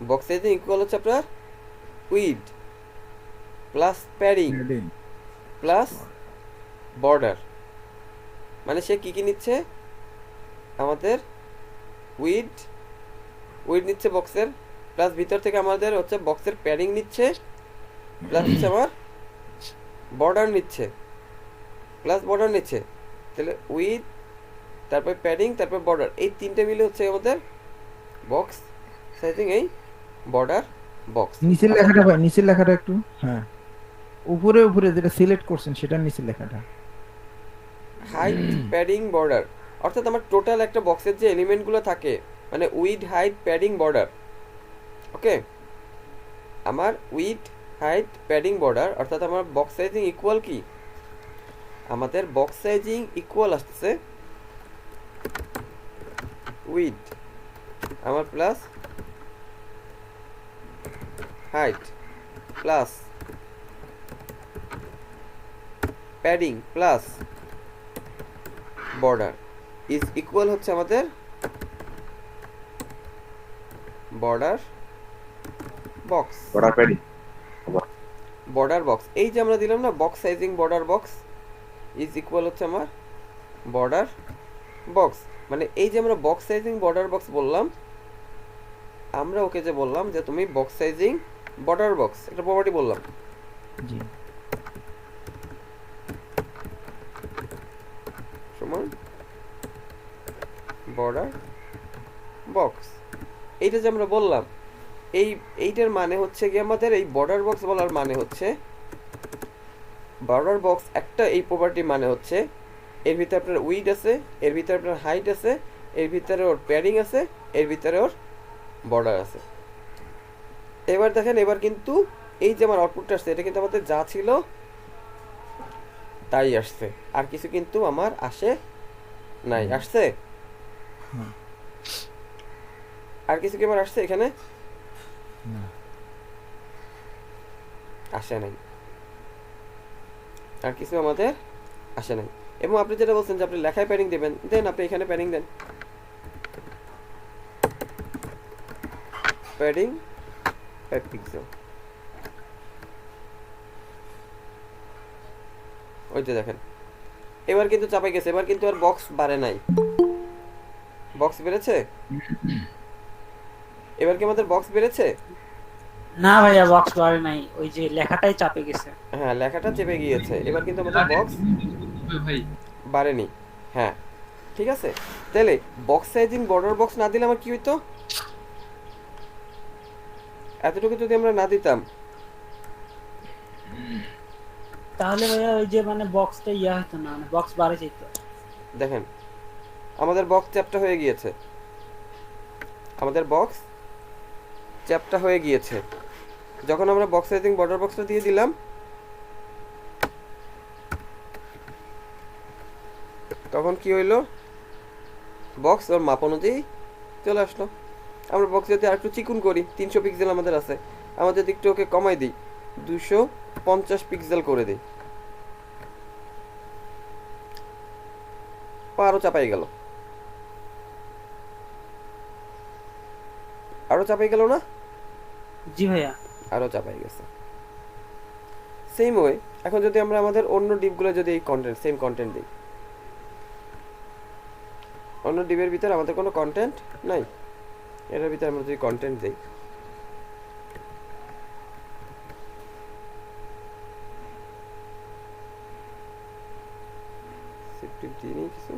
বক্স সাইজিং ইকুয়াল হচ্ছে আপনার weed plus padding plus border. মানে সে কি নিচ্ছে, আমাদের উইড নিচ্ছে বক্সের, প্লাস ভিতর থেকে আমাদের হচ্ছে বক্সের প্যাডিং নিচ্ছে, প্লাস হচ্ছে আমার বর্ডার নিচ্ছে, প্লাস বর্ডার নিচ্ছে। তাহলে উইড, তারপর প্যাডিং, তারপর বর্ডার, এই তিনটে মিলে হচ্ছে আমাদের বক্স সাইজিং এই বর্ডার বক্স। নিচের লেখাটা ভাই, নিচের লেখাটা একটু, হ্যাঁ উপরে উপরে যেটা সিলেক্ট করছেন সেটা নিচের লেখাটা, হাইট প্যাডিং বর্ডার, অর্থাৎ আমার টোটাল একটা বক্সের যে এলিমেন্টগুলো থাকে, মানে উইড হাইট প্যাডিং বর্ডার। ওকে, আমার উইড হাইট প্যাডিং বর্ডার, অর্থাৎ আমার বক্স সাইজিং ইকুয়াল কি, আমাদের বক্স সাইজিং ইকুয়াল আসতেছে উইড আমার plus height plus padding plus border is equal হচ্ছে আমাদের border box. Border padding, border box, এই যে আমরা দিলাম না box sizing border box is equal হচ্ছে আমার বর্ডার বক্স। মানে এই যে আমরা বক্স সাইজিং বর্ডার বক্স বললাম, আমরা ওকে যে বললাম যে তুমি বক্স সাইজিং বর্ডার বক্স একটা প্রপার্টি বললাম, জি সমান বর্ডার বক্স। এইটা যে আমরা বললাম, এইটার মানে হচ্ছে কি আমাদের এই বর্ডার বক্স বলার মানে হচ্ছে বর্ডার বক্স একটা এই প্রপার্টি মানে হচ্ছে এর ভিতরে আপনার উইড আছে, এর ভিতরে আপনার হাইট আছে, এর ভিতরে ওর প্যাডিং আছে, এর ভিতরে ওর বর্ডার আছে। এবার দেখেন, এবার কিন্তু এই যে আমার আউটপুটটা আসছে এটা কিন্তু আমাদের যা ছিল তাই আসছে, আর কিছু কিন্তু আমার আসে নাই। আসছে আর কিছু কি আমার আসছে এখানে, আসে নাই, আর কিছু আমাদের আসে নাই। এবং আপনি যেটা বলছেন যে আপনি লেখায় প্যাডিং দেবেন, দেন আপনি এখানে প্যাডিং দেন, প্যাডিং 5 পিক্সেল। ওই যে দেখেন এবার কিন্তু চাপাই গেছে, এবার কিন্তু আর বক্স বাড়ে নাই, বক্স বেড়েছে, এবার কি আমাদের বক্স বেড়েছে? না ভাইয়া বক্স বাড়ে নাই, ওই যে লেখাটাই চাপে গেছে। হ্যাঁ লেখাটা চেপে গিয়েছে, এবার কিন্তু আমাদের বক্স বাড়েনি। হ্যাঁ ঠিক আছে, তাহলে বক্স সাইজিং বর্ডার বক্স না দিলে আমার কি হইতো, এতটুকু যদি আমরা না দিতাম তাহলে ভাইয়া ওই যে মানে বক্সটা ইয়া হতো না, মানে বক্স বাড়ে যেত। দেখেন আমাদের বক্স চ্যাপ্টা হয়ে গিয়েছে, আমাদের বক্স চ্যাপ্টা হয়ে গিয়েছে। যখন আমরা বক্স সাইজিং বর্ডার বক্সটা দিয়ে দিলাম, তখন কি হইলো, বক্স ওর মাপ অনুযায়ী চলে আসলো। আমরা বক্স যদি আর একটু চিকুন করি, 300 পিক্সেল আমাদের আছে, আমরা যদি একটু ওকে কমাই দিই, 250 পিক্সেল করে দিই, চাপা আরো চাপাই গেল, আরো চাপাই গেল না? জি ভাইয়া। আরো চাপাই গেছে। সেম ওয়ে এখন যদি আমরা আমাদের অন্য ডিপগুলো যদি এই কন্টেন্ট সেম কন্টেন্ট দিই, অন্য ডিপের ভিতরে আমাদের কোনো কন্টেন্ট নাই, এটার ভিতরে আমরা যদি কন্টেন্ট দিই, কিছু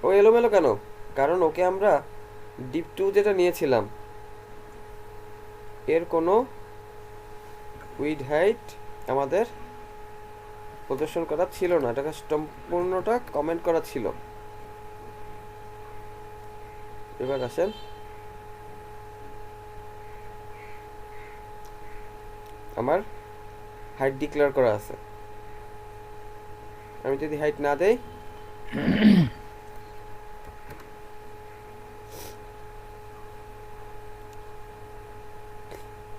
ও এলোমেলো কেন? কারণ ওকে আমরা ডিপ 2 যেটা নিয়েছিলাম এর কোনো উইড হাইট আমাদের প্রদর্শন করা ছিল না, এটাকে সম্পূর্ণটা কমেন্ট করা ছিল। এবার আসেন আমার হাইট ডিক্লেয়ার করা আছে, আমি যদি হাইট না দেই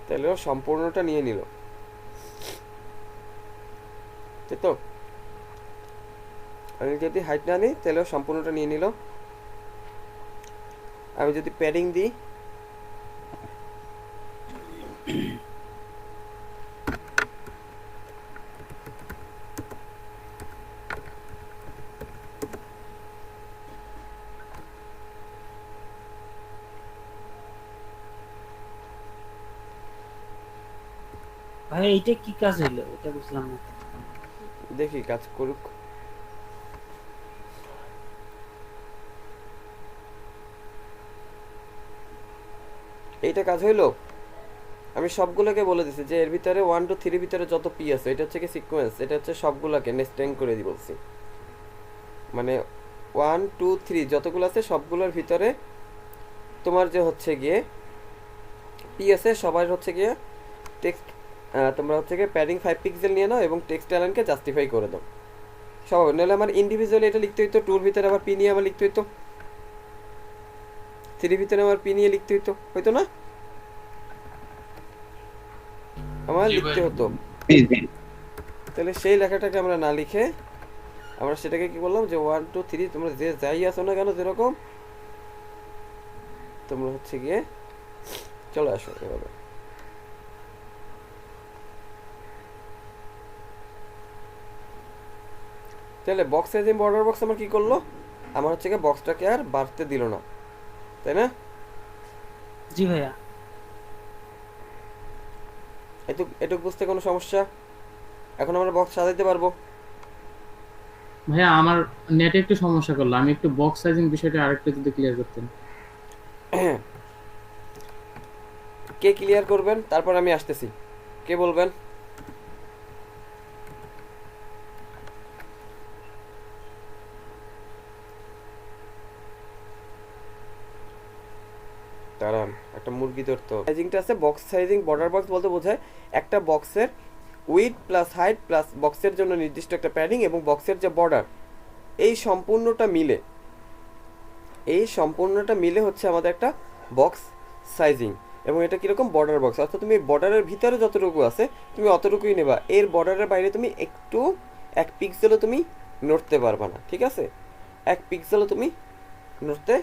তাহলে ও সম্পূর্ণটা নিয়ে নিল, ঠিক তো? আমি যদি হাইট না নিই তাহলে ও সম্পূর্ণটা নিয়ে নিল। আমি যদি প্যাডিং দিই, ভাই এইটা কি কাজ হইলো এটা বুঝলাম না। দেখি কাজ করুক। এইটা কাজ হইলো। আমি সবগুলোকে বলে দিছি যে এর ভিতরে 1 2 3 ভিতরে যত পি আছে এটা হচ্ছে কি সিকোয়েন্স, এটা হচ্ছে সবগুলোকে নেস্টিং করে দি বলছি, মানে 1 2 3 যতগুলো আছে সবগুলোর ভিতরে তোমার যে হচ্ছে গিয়ে পি আছে সবার হচ্ছে গিয়ে টেক্সট, তোমরা হচ্ছে গিয়ে প্যাডিং 5 পিক্সেল নিয়ে নাও এবং টেক্সট অ্যালাইনকে জাস্টিফাই করে দাও সব। নাহলে আমার ইন্ডিভিজুয়ালি এটা লিখতে হইতো, 2 এর ভিতরে আবার পি নিয়ে আবার লিখতে হইতো, 3 ভিতরে আবার পি নিয়ে লিখতে হইতো না, আমার লিখতে হতো। তাহলে সেই লেখাটাকে আমরা না লিখে আমরা সেটাকে কি বললাম যে 1 2 3 তোমরা যে যাই আসো না কেন যেরকম তোমরা হচ্ছে গিয়ে চলে আসো এভাবে। তাহলে বক্স সাইজ বর্ডার বক্স আমার কি করলো, আমার হচ্ছে গিয়ে বক্সটাকে আর বাড়তে দিল না, তাই না? জি ভাইয়া। এটুকু বুঝতে কোনো সমস্যা? এখন আমরা বক্স সাজাইতে পারবো। ভাইয়া আমার নেটে একটু সমস্যা করলো, আমি একটু বক্স সাইজিং বিষয়টা আরেকটু যদি ক্লিয়ার করতেন। কে ক্লিয়ার করবেন? তারপর আমি আসতেছি, কে বলবেন? দাঁড়ান, একটা মুরগি ধরতো। সাইজিংটা আছে বক্স সাইজিং বর্ডার বক্স বলতে বোঝায় একটা বক্সের উইড প্লাস হাইট প্লাস বক্সের জন্য নির্দিষ্ট একটা প্যাডিং এবং বক্সের যে বর্ডার এই সম্পূর্ণটা মিলে হচ্ছে আমাদের একটা বক্স সাইজিং। এবং এটা কিরকম বর্ডার বক্স, অর্থাৎ তুমি বর্ডারের ভিতরে যতটুকু আছে তুমি অতটুকুই নেবা, এর বর্ডারের বাইরে তুমি একটু 1 পিক্সেলও তুমি নড়তে পারবে না, ঠিক আছে? 1 পিক্সেলও তুমি নড়তে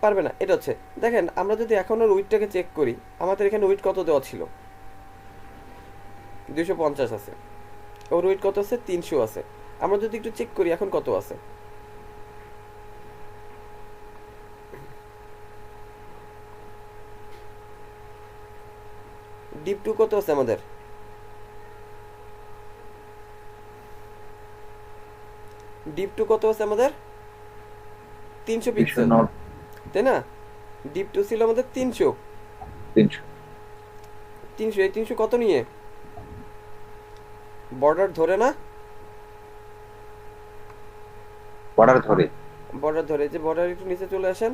পারবে না। এটা হচ্ছে দেখেন আমরা যদি এখন ওর উইডটাকে চেক করি, আমাদের এখানে উইড কত দেওয়া ছিল? 250 আছে। ওর উইড কত আছে? 300 আছে। আমরা যদি একটু চেক করি এখন কত আছে, ডিপ 2 কত আছে আমাদের? ডিপ 2 কত আছে আমাদের? 300 পিক্সেল, তাই না? ডিপ 2 ছিল আমাদের 300। এই 300 কত নিয়ে? বর্ডার ধরে না? বর্ডার ধরে যে বর্ডার একটু নিচে চলে আসেন,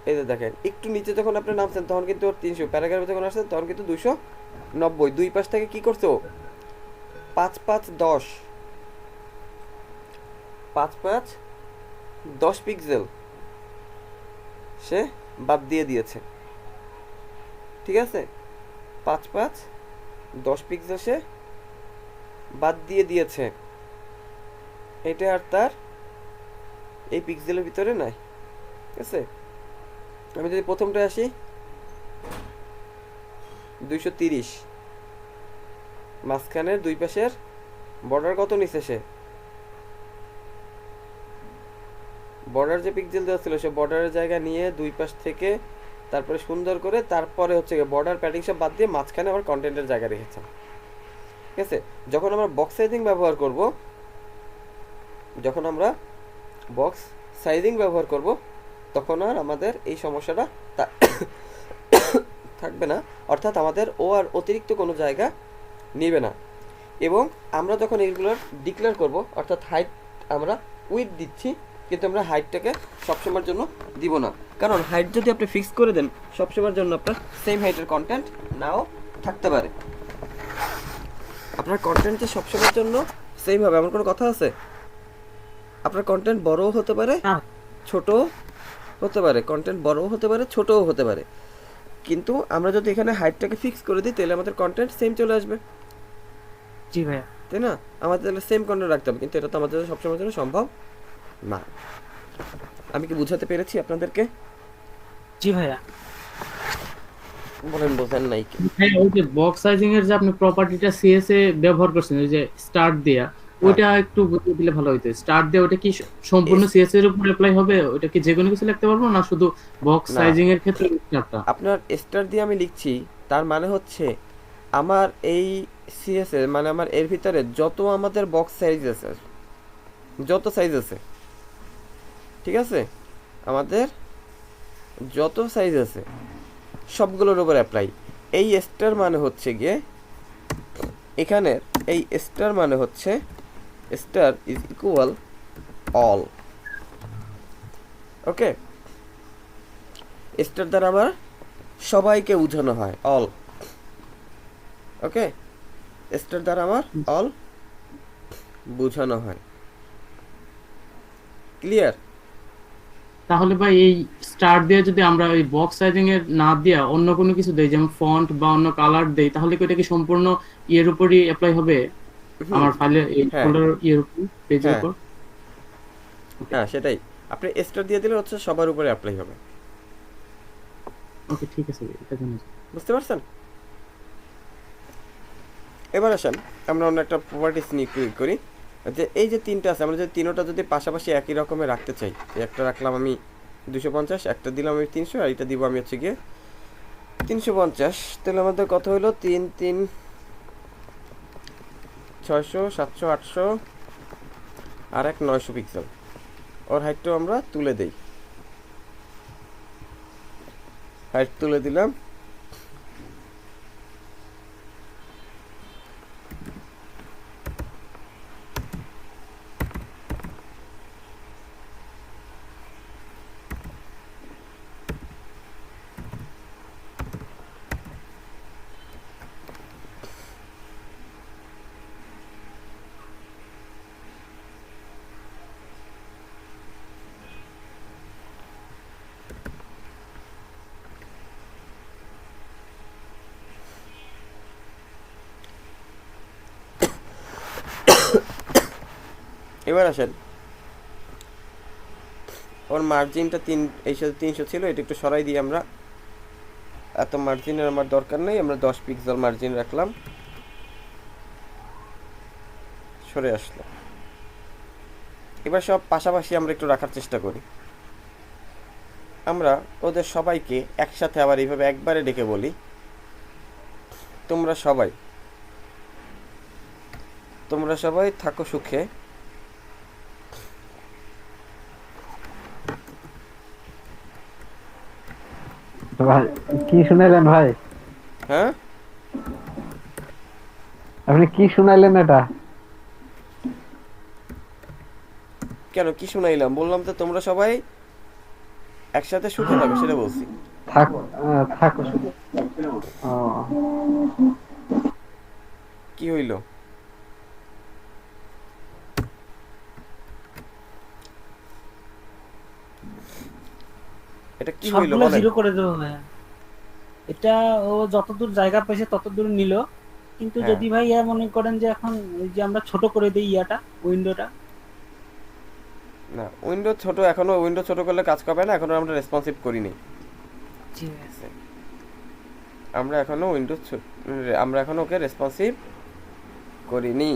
এই যে দেখেন একটু নিচে যখন আপনি নামছেন তখন কিন্তু 300, প্যারাগ্রাফে যখন আসছেন তখন কিন্তু 290। দুই পাশ থেকে কি করছো? 5 5 10 5 5 10 পিক্সেল সে বাদ দিয়ে দিয়েছে, ঠিক আছে? 5 5 10 পিক্সেল সে বাদ দিয়ে দিয়েছে, এটা আর তার এই পিক্সেলের ভিতরে নাই। ঠিক আছে, আমি যদি প্রথমটা আসি 230, মাঝখানের দুই পাশের বর্ডার কত নিচে সে, বর্ডার যে পিক্সেল দেওয়া ছিল সে বর্ডারের জায়গা নিয়ে দুই পাশ থেকে তারপরে সুন্দর করে তারপরে হচ্ছে বর্ডার প্যাডিং সব বাদ দিয়ে মাঝখানে আবার কন্টেন্টের জায়গা রেখেছে। ঠিক আছে, যখন আমরা বক্স সাইজিং ব্যবহার করব, যখন আমরা বক্স সাইজিং ব্যবহার করব তখন আর আমাদের এই সমস্যাটা থাকবে না, অর্থাৎ আমাদের ও আর অতিরিক্ত কোনো জায়গা নেবে না। এবং আমরা যখন এইগুলোর ডিক্লেয়ার করব, অর্থাৎ হাইট আমরা উইথ দিচ্ছি, কিন্তু আমরা হাইটটাকে সবসময়ের জন্য দিব না, কারণ হাইট যদি আপনি ফিক্স করে দেন সবসময়ের জন্য আপনার সেম হাইটের কন্টেন্ট নাও থাকতে পারে। আপনার কন্টেন্ট যে সবসময়ের জন্য সেম হবে এমন কোনো কথা আছে? আপনার কন্টেন্ট বড়ও হতে পারে, ছোটও হতে পারে, কন্টেন্ট বড়ও হতে পারে, ছোটও হতে পারে, কিন্তু আমরা যদি এখানে হাইটটাকে ফিক্স করে দিই তাহলে আমাদের কন্টেন্ট সেম চলে আসবে। জি ভাইয়া, তাই না? আমাদের তাহলে সেম কন্টেন্ট রাখতে হবে, কিন্তু এটা তো আমাদের সবসময়ের জন্য সম্ভব না। আমি কি বুঝাতে পেরেছি আপনাদেরকে? জি ভাইয়া। বলেন বোঝেন নাই কি? হ্যাঁ, ওই যে বক্স সাইজিং এর যে আপনি প্রপার্টিটা সিএস এ ব্যবহার করছেন, ওই যে স্টার্ট দেয়া, ওইটা একটু বুঝিয়ে দিলে ভালো হইতো। স্টার্ট দেয়া ওটা কি সম্পূর্ণ সিএস এর উপর অ্যাপ্লাই হবে? ওটা কি যে কোনো কিছু লিখতে পারবো না শুধু বক্স সাইজিং এর ক্ষেত্রে স্টার্টটা? আপনার স্টার দিয়ে আমি লিখছি, তার মানে হচ্ছে আমার এই সিএস এর মানে আমার এর ভিতরে যত আমাদের বক্স সাইজ আছে, যত সাইজ আছে, ঠিক আছে, আমাদের যত সাইজ আছে সবগুলোর উপর অ্যাপ্লাই। এই স্টার মানে হচ্ছে গিয়ে এখানের এই স্টার মানে হচ্ছে star is equal all. Okay, star দ্বারা আমার সবাইকে বোঝানো হয়, অল। ওকে, স্টার দ্বারা আমার অল বোঝানো হয়। ক্লিয়ার? তাহলে ভাই এই স্টার্ট দিয়ে যদি আমরা ওই বক্স সাইজিং এর না দিয়া অন্য কোনো কিছু দেই, যেমন ফন্ট বা অন্য কালার দেই, তাহলে কি এটা কি সম্পূর্ণ ইয়ের উপরই অ্যাপ্লাই হবে আমার ফাইলে, এই ফোল্ডার ইয়ের উপর, পেজের উপর? হ্যাঁ, সেটাই। আপনি স্টার দিয়ে দিলে হচ্ছে সবার উপরে অ্যাপ্লাই হবে। ওকে, ঠিক আছে, এটা জানা। বুঝতে পারছেন? এবার আসেন আমরা অন্য একটা প্রপার্টিস নিয়ে ক্লিক করি, যে এই যে তিনটা আছে, আমরা যদি তিনোটা যদি পাশাপাশি একই রকমের রাখতে চাই, একটা রাখলাম আমি 250, একটা দিলাম আমি 300, আর এটা দিব আমি হচ্ছে গিয়ে 350, তাহলে আমাদের কত হলো? 3 3 600 700 800 আর এক 900 পিক্সেল। ওর হাইটটাও আমরা তুলে দেই, হাইট তুলে দিলাম। এবার আসেন ওর মার্জিনটা এই সাথে 300 ছিল, এটা একটু সরাই দিই আমরা, এত মার্জিনের আমার দরকার নেই, আমরা 10 পিক্সেল মার্জিন রাখলাম, সরে আসলো। এবার সব পাশাপাশি আমরা একটু রাখার চেষ্টা করি। আমরা ওদের সবাইকে একসাথে আবার এইভাবে একবারে ডেকে বলি, তোমরা সবাই থাকো সুখে, ভাই কি শুনাইলেন ভাই? হ্যাঁ, আপনি কি শুনাইলেন এটা? কেন কি শুনাইলাম? বললাম তো তোমরা সবাই একসাথে সুখে থাকো, সেটা বলছি। থাকো। কি হইল? এটা কি হইল? সবগুলো জিরো করে দেবো ভাইয়া। এটা ও যতদূর জায়গা পাইছে ততদূর নিল, কিন্তু হ্যাঁ। যদি ভাইয়া মনে করেন যে এখন ওই যে আমরা ছোট করে দিই ইয়াটা উইন্ডোটা, না উইন্ডো ছোট, এখনো উইন্ডো ছোট করলে কাজ করবে না, এখনো আমরা রেসপন্সিভ করিনি। ঠিক আছে। আমরা এখনো আমরা এখনো ওকে রেসপন্সিভ করিনি।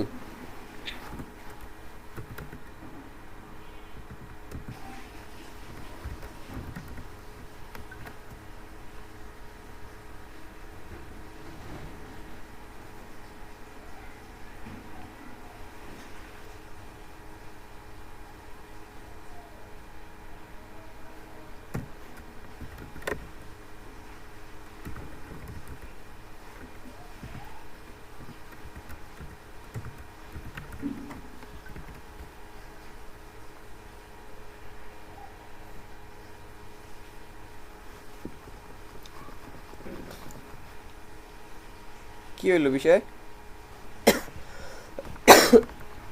কি হইলো বিষয়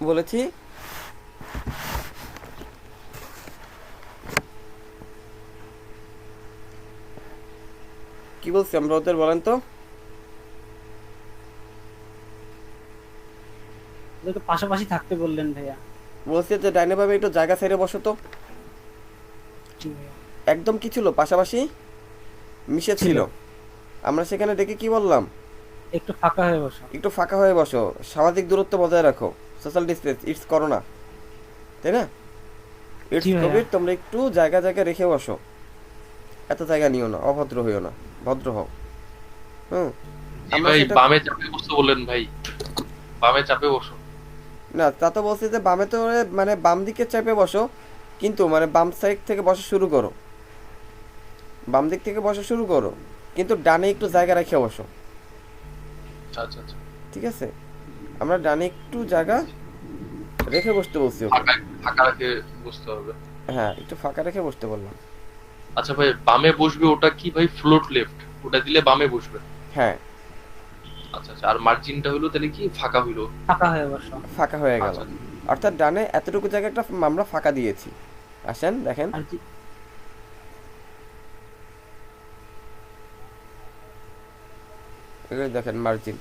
বলেছি? কি বলছি আমরা ওদের, বলেন তো? ওদেরকে পাশাপাশি থাকতে বললেন ভাইয়া। বলছি যে ডাইনে ভাবে একটু জায়গা ছেড়ে বসো তো। জি ভাইয়া। একদম কি ছিল, পাশাপাশি মিশে ছিল। আমরা সেখানে ডেকে কি বললাম? একটু ফাঁকা হয়ে বসো। একটু ফাঁকা হয়ে বসো, সামাজিক দূরত্ব বজায় রাখো, সোশ্যাল ডিস্টেন্স, ইটস করোনা, তাই না? ইটস জি ভাইয়া। কোভিড, তোমরা একটু জায়গা জায়গা রেখে বসো, এত জায়গা নিও না, অভদ্র হইও না, ভদ্র হও। আমরা ভাই সেটা বামে চাপে বসতে বললেন ভাই, বামে চাপে বসো। না, তা তো বলছি যে বামে তো মানে বাম দিকে চাপে বসো, কিন্তু মানে বাম সাইড থেকে বসা শুরু করো, বাম দিক থেকে বসা শুরু করো, কিন্তু ডানে একটু জায়গা রেখে বসো। আচ্ছা আচ্ছা, ঠিক আছে, আমরা ডানে একটু জায়গা রেখে বসতে বলছি ওকে। ফাঁকা ফাঁকা রেখে বসতে হবে। হ্যাঁ, একটু ফাঁকা রেখে বসতে বললাম। আচ্ছা ভাই, বামে বসবে ওটা কি ভাই ফ্লোট লেফট? ওটা দিলে বামে বসবে। হ্যাঁ। আচ্ছা আচ্ছা, আর মার্জিনটা হলো তাহলে কি ফাঁকা হইলো? ফাঁকা হয়ে বসো। ফাঁকা হয়ে গেল, আচ্ছা। অর্থাৎ ডানে এতটুকু জায়গা একটা আমরা ফাঁকা দিয়েছি। আসেন দেখেন, আর এই দেখেন মার্জিন,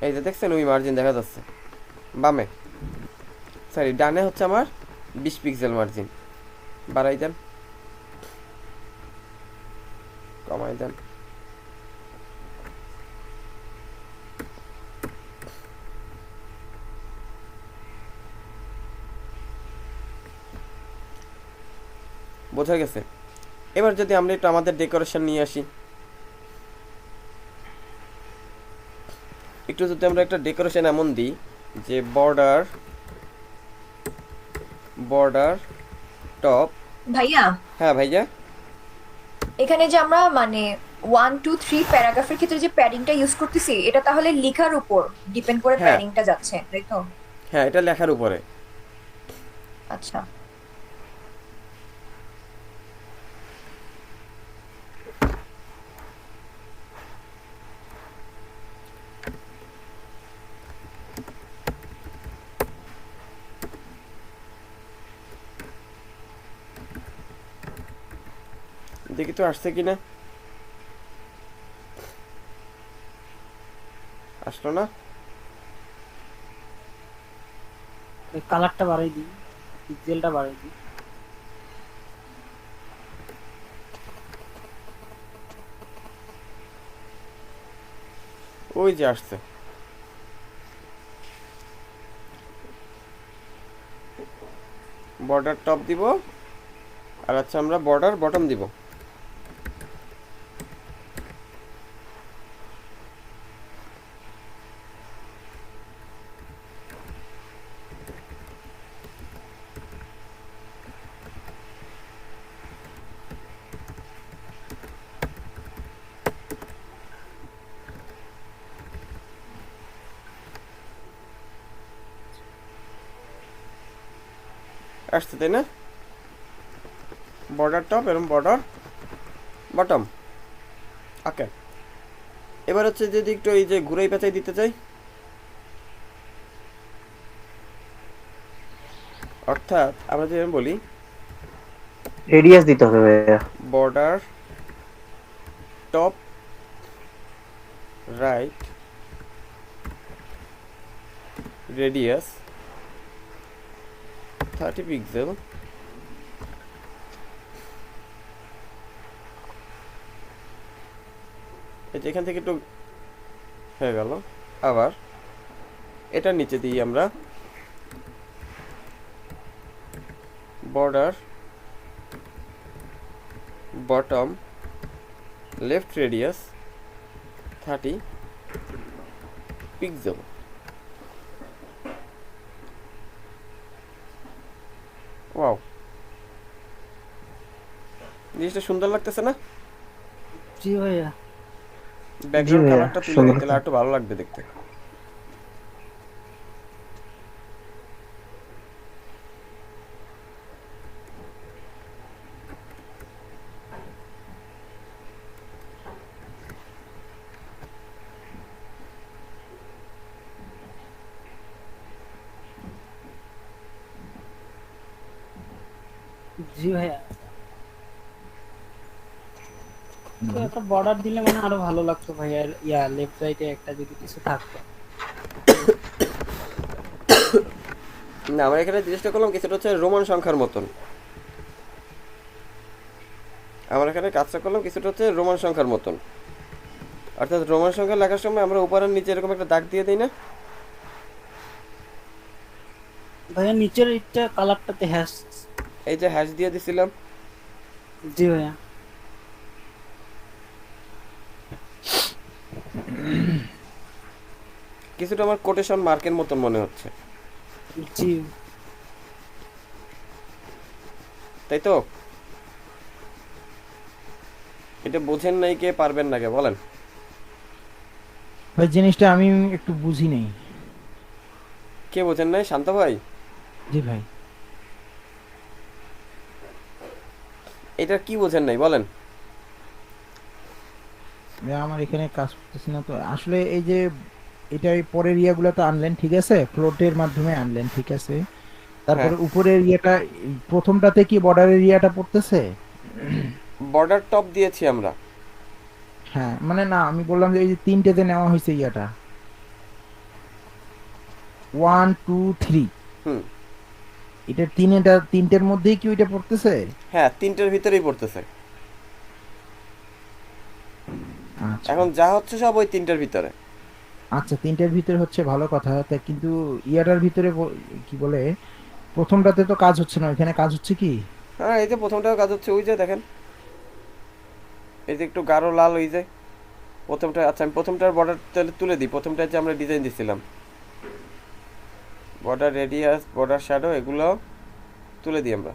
এই যে দেখছেন ওই মার্জিন দেখা যাচ্ছে বামে, সরি ডানে হচ্ছে আমার 20 পিক্সেল মার্জিন। বাড়াই দেন, কমাই দেন, বোঝা গেছে? এবার যদি আমরা একটু আমাদের ডেকোরেশন নিয়ে আসি, একটু যদি আমরা একটা ডেকোরেশন এমন দিই যে বর্ডার টপ। ভাইয়া, হ্যাঁ ভাইয়া, এখানে যে আমরা মানে 1 2 3 প্যারাগ্রাফের ক্ষেত্রে যে প্যাডিংটা ইউজ করতেছি, এটা তাহলে লেখার উপর ডিপেন্ড করে হ্যাঁ। প্যাডিংটা যাচ্ছে, তাই তো? হ্যাঁ এটা লেখার উপরে। আচ্ছা, দেখি তো আসছে কিনা। আসলো না। কালারটা বাড়াই দিই, পিক্সেলটা বাড়াই দিই। ওই যে আসছে। বর্ডার টপ দিব, আর আচ্ছা আমরা বর্ডার বটম দিব। আসছে তাই না? বর্ডার টপ এবং বর্ডার বটম। ওকে, এবার হচ্ছে যদি একটু এই যে ঘুরাই পেঁচাই দিতে চাই, অর্থাৎ আমরা যদি বলি রেডিয়াস দিতে হবে ভাইয়া। Border top right radius 30 pixel, এখান থেকে একটু হয়ে গেল। আবার এটার নিচে দিই আমরা border bottom left radius 30 pixel. Wow, জিনিসটা সুন্দর লাগতেছে না? জি ভাইয়া। ব্যাকগ্রাউন্ড ভাইয়া, কালারটা তুলে সুন্দর দিতে তাহলে একটু ভালো লাগবে দেখতে। জি ভাইয়া, তো একটা বর্ডার দিলে মানে আরো ভালো লাগতো ভাইয়া। ইয়া লেফট রাইটে একটা যদি কিছু থাকতো। না, আমরা এখানে জিনিসটা করলাম কিছুটা হচ্ছে রোমান সংখ্যার মতন। আমরা এখানে কাজটা করলাম কিছুটা হচ্ছে রোমান সংখ্যার মতন, অর্থাৎ রোমান সংখ্যা লেখার সময় আমরা উপর আর নিচে এরকম একটা দাগ দিয়ে দিই না? ভাইয়া নিচের এটা কালারটাতে হ্যাশ। এই যে হ্যাশ দিয়ে দিছিলাম। জি ভাইয়া। কিছুটা আমার কোটেশন মার্কের মতন মনে হচ্ছে, জি তাই তো? এটা বোঝেন নাই কে, পারবেন না কে বলেন? ভাই জিনিসটা আমি একটু বুঝি নেই। কে বোঝেন নাই? শান্ত ভাই। জি ভাই। এটা কি বোঝেন নাই বলেন? আমার এখানে কাজ করতেছে না তো আসলে। এই যে এটা এই পরের ইয়াগুলো তো আনলেন, ঠিক আছে, ফ্লোটের মাধ্যমে আনলেন, ঠিক আছে, তারপরে উপরের ইয়েটা প্রথমটাতে কি বর্ডারের ইয়াটা পড়তেছে? বর্ডার টপ দিয়েছি আমরা। হ্যাঁ মানে না, আমি বললাম যে এই যে তিনটেতে নেওয়া হয়েছে ইয়াটা 1 2 3, হুম, এটা তিনটের মধ্যেই কি ওইটা পড়তেছে? হ্যাঁ, তিনটের ভিতরেই পড়তেছে। আচ্ছা এখন যা হচ্ছে সব ওই তিনটের ভিতরে। আচ্ছা, তিনটের ভিতরে হচ্ছে ভালো কথা, তা কিন্তু ইয়াটার ভিতরে কি বলে প্রথমটাতে তো কাজ হচ্ছে না, ওইখানে কাজ হচ্ছে কি? হ্যাঁ, এই যে প্রথমটাও কাজ হচ্ছে, ওই যে দেখেন, এই যে একটু গাঢ় লাল, ওই যে প্রথমটা। আচ্ছা, আমি প্রথমটার বর্ডার তাহলে তুলে দিই। প্রথমটা যে আমরা ডিজাইন দিছিলাম, বর্ডার রেডিয়াস, বর্ডার শ্যাডো, এগুলো তুলে দিই আমরা।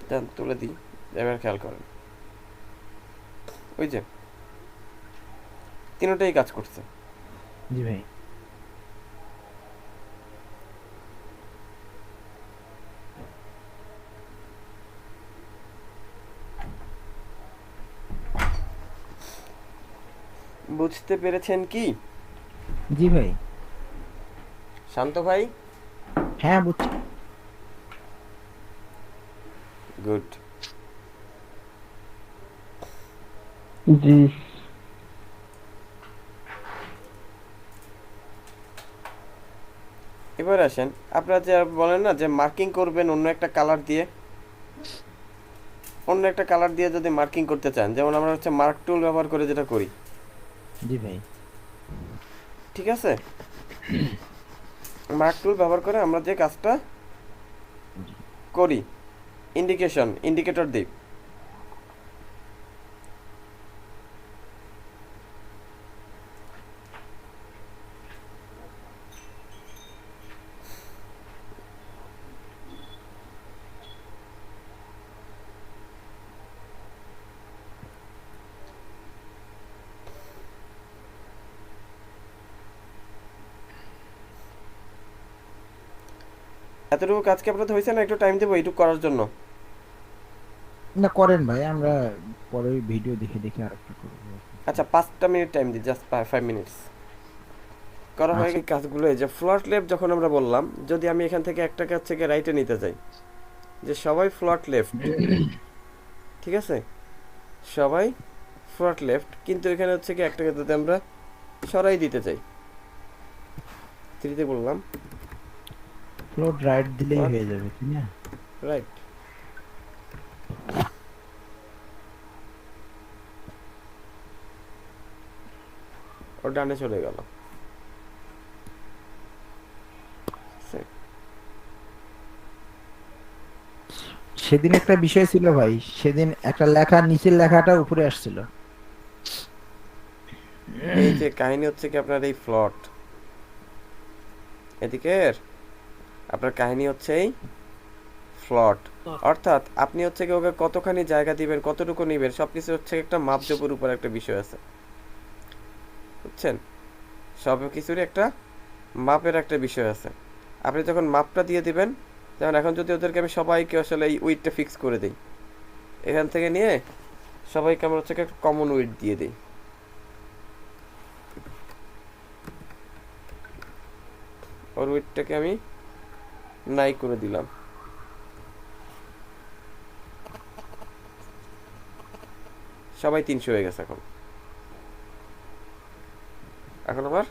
দেন তুলে দিই, এবার খেয়াল করেন, ওই যে তিনটাই কাজ করছে। জি ভাই। বুঝতে পেরেছেন কি? জি ভাই। শান্ত ভাই? হ্যাঁ বুঝছি। গুড। জি এবার আসেন, আপনারা যে বলেন না যে মার্কিং করবেন অন্য একটা কালার দিয়ে, অন্য একটা কালার দিয়ে যদি মার্কিং করতে চান, যেমন আমরা হচ্ছে মার্ক টুল ব্যবহার করে যেটা করি। জি ভাই। ঠিক আছে, মার্ক টুল ব্যবহার করে আমরা যে কাজটা করি, ইন্ডিকেটর দিই। এতটুকু কাজ কি আপনাদের হয়েছে না একটু টাইম দেবো এইটুকু করার জন্য? না করেন ভাই, আমরা পরে ভিডিও দেখে দেখে আরেকটু করবো। আচ্ছা 5টা মিনিট টাইম দিই, জাস্ট 5 মিনিটস করা হয় এই কাজগুলো। এই যে ফ্লট লেফট যখন আমরা বললাম, যদি আমি এখান থেকে একটা কাজ থেকে রাইটে নিতে চাই, যে সবাই ফ্লট লেফট, ঠিক আছে, সবাই ফ্লট লেফট, কিন্তু এখানে হচ্ছে কি একটা যদি আমরা সরাই দিতে চাই, 3তে বললাম ফ্লোট রাইট দিলেই হয়ে যাবে, তাই না? রাইট। ও ডানে চলে গেল। সেদিন একটা বিষয় ছিল ভাই, সেদিন একটা লেখা নিচের লেখাটা উপরে আসছিল। এই যে কাহিনী হচ্ছে কি আপনার এই ফ্লট, এদিকের আপনার কাহিনী হচ্ছে এই ফ্লট, অর্থাৎ আপনি হচ্ছে কি ওকে কতখানি জায়গা দিবেন, কতটুকু নিবেন, সবকিছু হচ্ছে একটা মাপজোপের উপর একটা বিষয় আছে, বুঝছেন? সব কিছুরই একটা মাপের একটা বিষয় আছে। আপনি যখন মাপটা দিয়ে দিবেন, যেমন এখন যদি ওদেরকে আমি সবাইকে আসলে এই উইডটা ফিক্স করে দিই, এখান থেকে নিয়ে সবাইকে আমরা হচ্ছে একটা কমন উইড দিয়ে দিই, ওর উইডটাকে আমি নাই করে দিলাম, সবাই 300 হয়ে গেছে। এখন আবার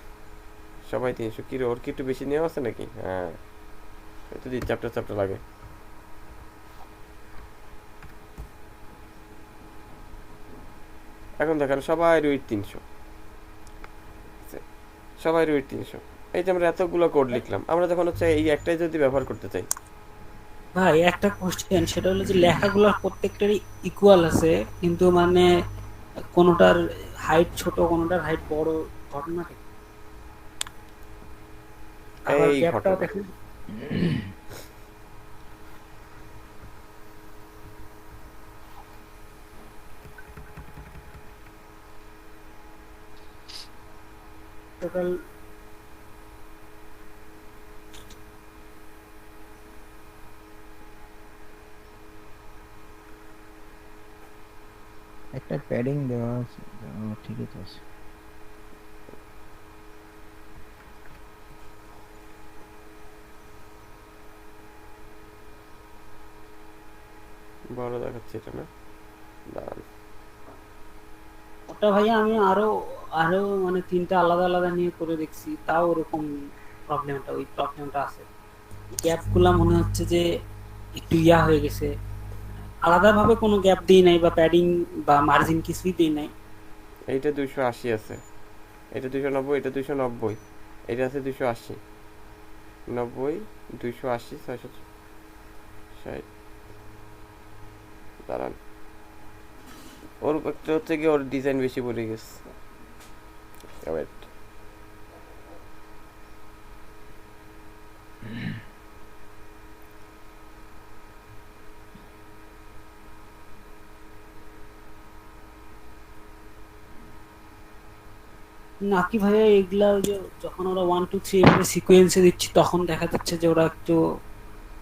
সবাই 300। কি রে, ওর কি একটু বেশি নেওয়া আছে নাকি? হ্যাঁ, একটু চ্যাপ্টার চ্যাপ্টার লাগে। এখন দেখেন সবাই রুইট 300, সবাই রুইট 300। এই যে আমরা এতগুলো কোড লিখলাম, আমরা যখন হচ্ছে এই একটাই যদি ব্যবহার করতে চাই, ভাই একটা কোশ্চেন, সেটা হলো যে লেখাগুলো প্রত্যেকটারই ইকুয়াল আছে, কিন্তু মানে কোনোটার হাইট ছোট কোনোটার হাইট বড়, ঘটনাটা কি? আবার এই গ্যাপটাও ঘটনা দেখেন। টোটাল একটা প্যাডিং দেওয়া আছে, ঠিকই তো আছে। বড় দেখাচ্ছে এটা না, দাঁড়ান। ওটা ভাইয়া আমি আরো আরো মানে 3টা আলাদা আলাদা নিয়ে করে দেখছি, তাও ওরকম প্রবলেমটা আছে। গ্যাপ গুলা মনে হচ্ছে যে একটু ইয়া হয়ে গেছে, আলাদাভাবে কোনো গ্যাপ দিই নাই বা প্যাডিং বা মার্জিন কিছুই দিই নাই। এইটা 280 আছে, এটা 290, এটা 290, এটা আছে 280, 90, 280, 660। দাঁড়ান, ওর একটা হচ্ছে কি ওর ডিজাইন বেশি পড়ে গেছে। ওয়েট, নাকি ভাইয়া এগুলা ওই যে যখন ওরা 1 2 3 এভাবে সিকোয়েন্সে দিচ্ছি, তখন দেখা যাচ্ছে যে ওরা একটু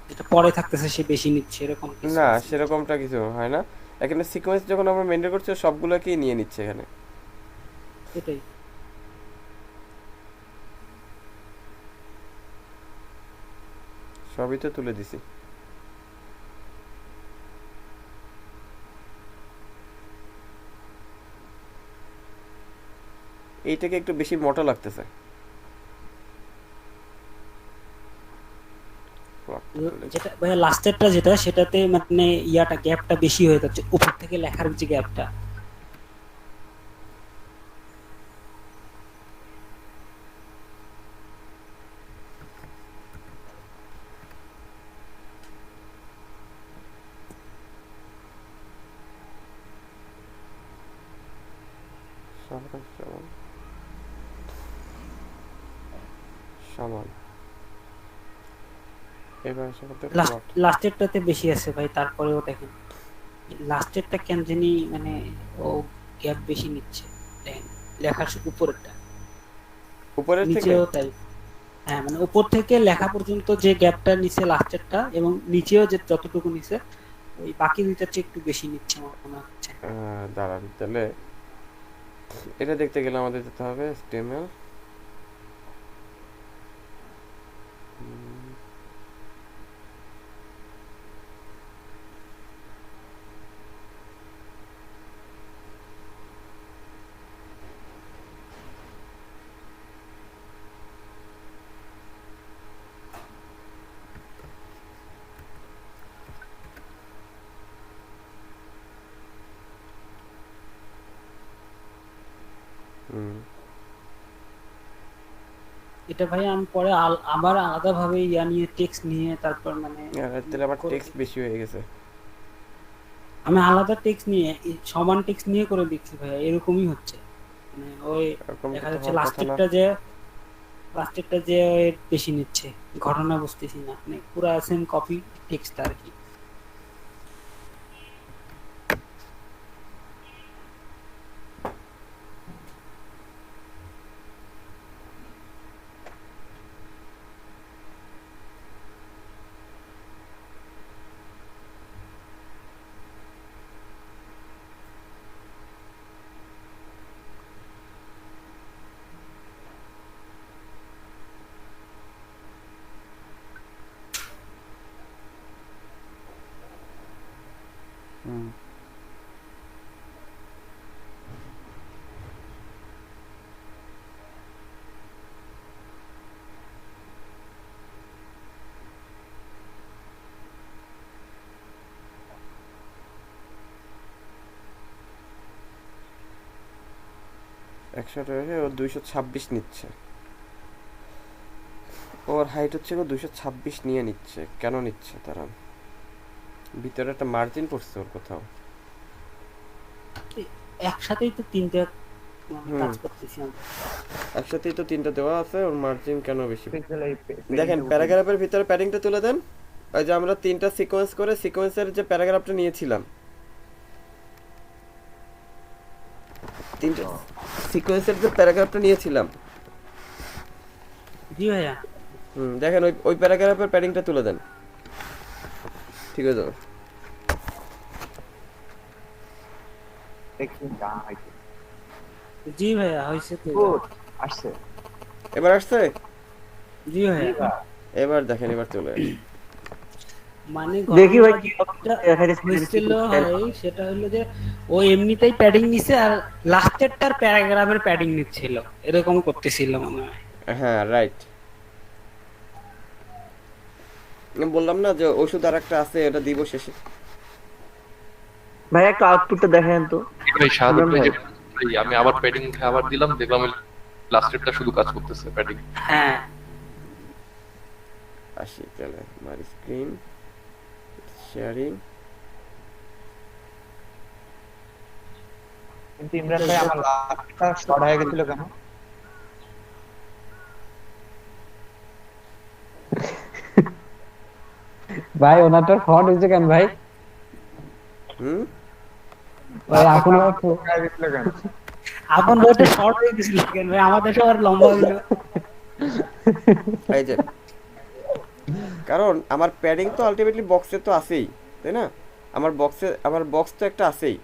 যেটা পরে থাকতেছে সে বেশি নিচ্ছে, এরকম কিছু না আছে? সেরকমটা কিছু হয় না। এখানে সিকোয়েন্স যখন আমরা মেনটেন করছি, ও সবগুলোকেই নিয়ে নিচ্ছে এখানে। এটাই সবই তো তুলে দিছি। এইটাকে একটু বেশি মোটা লাগতেছে। যেটা ভাইয়া লাস্টেরটা যেটা, সেটাতে মানে ইয়াটা গ্যাপটা বেশি হয়ে যাচ্ছে উপর থেকে লেখার যে গ্যাপটা। সমান এবার লাস্টেরটাতে বেশি আছে ভাই, তারপরেও দেখেন লাস্টেরটা কেন জানি মানে ও গ্যাপ বেশি নিচ্ছে, দেখেন লেখার উপরেরটা উপরের থেকে নিচেও তাই। হ্যাঁ মানে উপর থেকে লেখা পর্যন্ত যে গ্যাপটা নিচে লাস্টেরটা এবং নিচেও যে যতটুকু নিচে ওই বাকি দুইটার চেয়ে একটু বেশি নিচ্ছে আমার মনে হচ্ছে। দাঁড়ান তাহলে এটা দেখতে গেলে আমাদের যেতে হবে HTML। এটা ভাই আমি পরে আবার আলাদা ভাবে ইয়া নিয়ে টেক্সট নিয়ে তারপর মানে তাহলে আবার টেক্সট বেশি হয়ে গেছে। আমি আলাদা টেক্সট নিয়ে সমান টেক্সট নিয়ে করে দেখছি ভাই, এরকমই হচ্ছে মানে ওই দেখা যাচ্ছে লাস্টেরটা যে ওই বেশি নিচ্ছে, ঘটনা বুঝতেছি না মানে পুরো সেম কপি টেক্সট আর কি। একশো রয়েছে ও 226 নিচ্ছে, ওর হাইট হচ্ছে 226 নিয়ে নিচ্ছে। কেন নিচ্ছে তারা? ভিতরে একটা মার্জিন পড়ছে ওর কোথাও। একসাথেই তো তিনটা কাজ করতেছি আমরা, একসাথেই তো তিনটা দেওয়া আছে, ওর মার্জিন কেন বেশি? দেখেন প্যারাগ্রাফের ভিতরে প্যাডিংটা তুলে দেন। ওই যে আমরা তিনটা সিকোয়েন্স করে সিকোয়েন্সের যে প্যারাগ্রাফটা নিয়েছিলাম, তিনটা সিকোয়েন্সের যে প্যারাগ্রাফটা নিয়েছিলাম, জি ভাইয়া দেখেন ওই প্যারাগ্রাফের প্যাডিংটা তুলে দেন, ঠিক আছে? জি ভাইয়া হইছে তো, আসছে, এবার আসছে। জি ভাইয়া এবার দেখেন, এবার চলে আসে। মানে দেখি ভাই কি হয়েছিল হয় সেটা হলো যে ও এমনিতেই প্যাডিং নিছে আর লাস্টেরটার প্যারাগ্রাফের প্যাডিং নিচ্ছিল, এরকম করতেছিল মনে হয়। হ্যাঁ রাইট, বললাম না যে ওষুধ আর একটা আছে, এটা দিব শেষে। ভাই একটা আউটপুটটা দেখেন তো ভাই শাহাদাত ভাই যে ভাই আমি আবার প্যাডিং আবার দিলাম, দেখলাম লাস্টেরটা শুধু কাজ করতেছে প্যাডিং। হ্যাঁ আসি তাহলে আমার স্ক্রিন শেয়ারিং। কিন্তু ইমরান ভাই আমার লাস্টটা শর্ট হয়ে গেছিল কেন? ভাই ওনারটা ফ্রড হয়েছে কেন ভাই? ভাই এখন আপন বলতে শর্ট হয়ে গেছিল কেন ভাই? আমাদের সবার লম্বা হইলো। এই যে কারণ আমার প্যাডিং তো আলটিমেটলি বক্সে তো আছেই, তাই না? আমার বক্স তো একটা আছেই,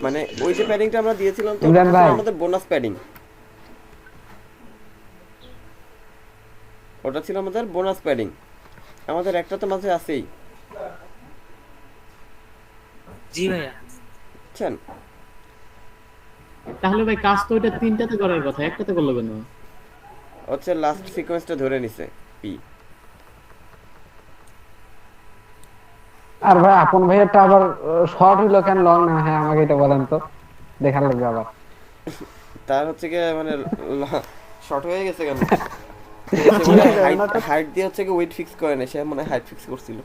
মানে ওই যে প্যাডিংটা আমরা দিয়েছিলাম তো আমাদের বোনাস প্যাডিং, ওটা ছিল আমাদের বোনাস প্যাডিং, আমাদের একটা তো মাঝে আছেই। জি ভাইয়া বুঝছেন? তাহলে ভাই কাজ তো ওইটা তিনটাতে করার কথা, একটাতে করলো কেন? হচ্ছে লাস্ট সিকোয়েন্সটা ধরে নিছে পি। আর ভাই আপন ভাইয়েরটা আবার শর্ট হইলো কেন, লং না? হ্যাঁ আমাকে এটা বলেন তো, দেখার লাগবে আবার। তার হচ্ছে কি মানে শর্ট হয়ে গেছে কেন? হাইট দিয়ে হচ্ছে কি ওয়েট ফিক্স করে না, সে মানে হাইট ফিক্স করছিল।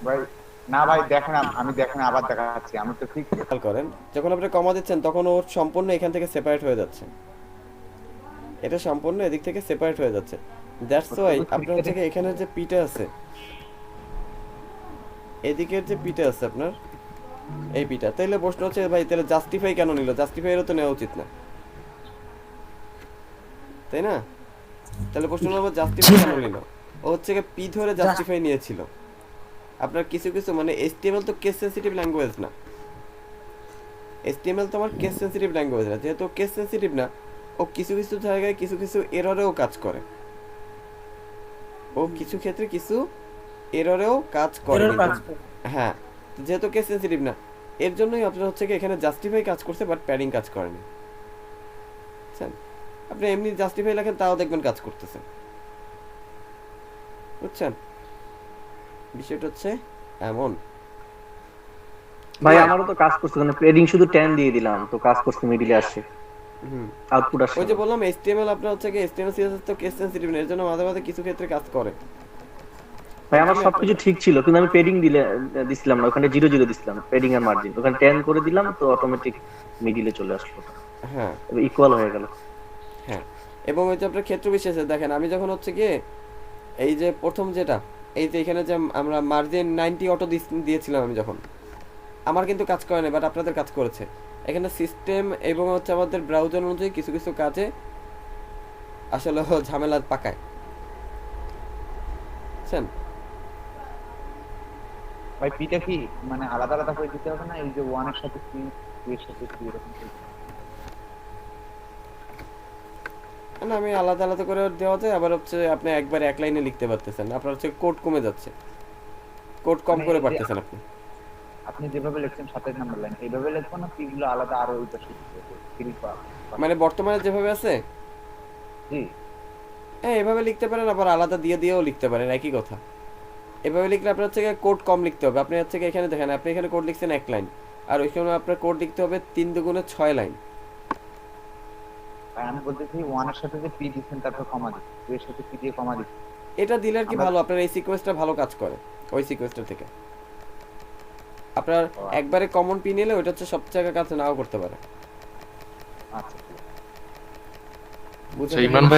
ভাই না ভাই দেখেন, আমি দেখেন আবার দেখাচ্ছি, আমি তো ঠিক খেয়াল করেন যখন আপনি কমা দিচ্ছেন তখন ও সম্পূর্ণ এখান থেকে সেপারেট হয়ে যাচ্ছে, এটা সম্পূর্ণ এদিক থেকে সেপারেট হয়ে যাচ্ছে। দ্যাটস ওয়াই আপনার হচ্ছে কি এখানে যে পিটা আছে, এদিকের যে পিটা আছে আপনার, এই পিটা, তাইলে প্রশ্ন হচ্ছে ভাই তাহলে জাস্টিফাই কেন নিল? জাস্টিফাইরও তো নেওয়া উচিত না। তাই না? তাহলে প্রশ্ন নম্বর জাস্টিফাই কেন নিল? ও হচ্ছে কি পি ধরে জাস্টিফাই নিয়েছিল। আপনার কিছু কিছু মানে HTML তো কেস সেনসিটিভ ল্যাঙ্গুয়েজ না, HTML তো আমার কেস সেনসিটিভ ল্যাঙ্গুয়েজ না, যেহেতু কেস সেনসিটিভ না, ও কিছু কিছু জায়গায় কিছু কিছু এররেও কাজ করে, ও কিছু ক্ষেত্রে কিছু এররেও কাজ করে Error কিন্তু। কাজ করে। হ্যাঁ, যেহেতু কেস সেনসিটিভ না, এর জন্যই আপনার হচ্ছে কি এখানে জাস্টিফাই কাজ করছে বাট প্যাডিং কাজ করেনি। বুঝছেন? আপনি এমনি জাস্টিফাই লেখেন তাও দেখবেন কাজ করতেছে। বুঝছেন? বিষয়টা হচ্ছে এমন। ভাই আমারও তো কাজ করছে, মানে প্যাডিং শুধু 10 দিয়ে দিলাম তো কাজ করছে, মিডিলে আসছে, আউটপুট আসছে। ওই যে বললাম HTML আপনার হচ্ছে কি HTML CSS তো কেস সেনসিটিভ না, এর জন্য মাঝে মাঝে কিছু ক্ষেত্রে কাজ করে। ভাই আমার সবকিছু ঠিক ছিল, কিন্তু আমি প্যাডিং দিছিলাম না, ওখানে 0 দিছিলাম প্যাডিং আর মার্জিন, ওখানে 10 করে দিলাম তো অটোমেটিক মিডিলে চলে আসলো, হ্যাঁ ইকুয়াল হয়ে গেল। হ্যাঁ, এবং ওই যে আপনার ক্ষেত্র বিশেষে দেখেন, আমি যখন হচ্ছে গিয়ে এই যে প্রথম যেটা এই যে এখানে যে আমরা মার্জিন 90 অটো দিয়েছিলাম, আমি যখন আমার কিন্তু কাজ করে না, বাট আপনাদের কাজ করেছে। এখানে সিস্টেম এবং হচ্ছে আমাদের ব্রাউজার অনুযায়ী কিছু কিছু কাজে আসলে ঝামেলা পাকায়। বুঝছেন? ভাই পিটা কি মানে আলাদা আলাদা করে দিতে হবে না, এই যে 1 এর সাথে 3, 2 এর সাথে 3 এরকম করে? না, আমি আলাদা আলাদা করে দেওয়া যায়, আবার হচ্ছে আপনি একবার এক লাইনে লিখতে পারতেছেন, আপনার হচ্ছে কোড কমে যাচ্ছে, কোড কম মানে করে এই যে পারতেছেন আপনি। আপনি যেভাবে লিখছেন 27 নম্বর লাইন, এইভাবে লিখবো না পিগুলো আলাদা আরো ওই পাশে দিতে হবে? মানে বর্তমানে যেভাবে আছে জি, হ্যাঁ এভাবে লিখতে পারেন, আবার আলাদা দিয়ে দিয়েও লিখতে পারেন, একই কথা। এভাবে লিখলে আপনার হচ্ছে কোড কম লিখতে হবে। আপনি হচ্ছে এখানে দেখেন, আপনি এখানে কোড লিখছেন 1 লাইন, আর ওইখানে আপনার কোড লিখতে হবে 3 দুগুণে 6 লাইন। ভাই আমি বলতেছি 1 এর সাথে যে পি দিচ্ছেন তারপর কমা দিচ্ছেন, 2 এর সাথে পি দিয়ে কমা দিচ্ছেন, এটা দিলে আর কি ভালো, আপনার এই সিকোয়েন্সটা ভালো কাজ করে ওই সিকোয়েন্সটা থেকে। আপনার একবারে কমন পি নিলে ওইটা হচ্ছে সব জায়গায় কাজ নাও করতে পারে। আচ্ছা বুঝছেন? ইমরান ভাই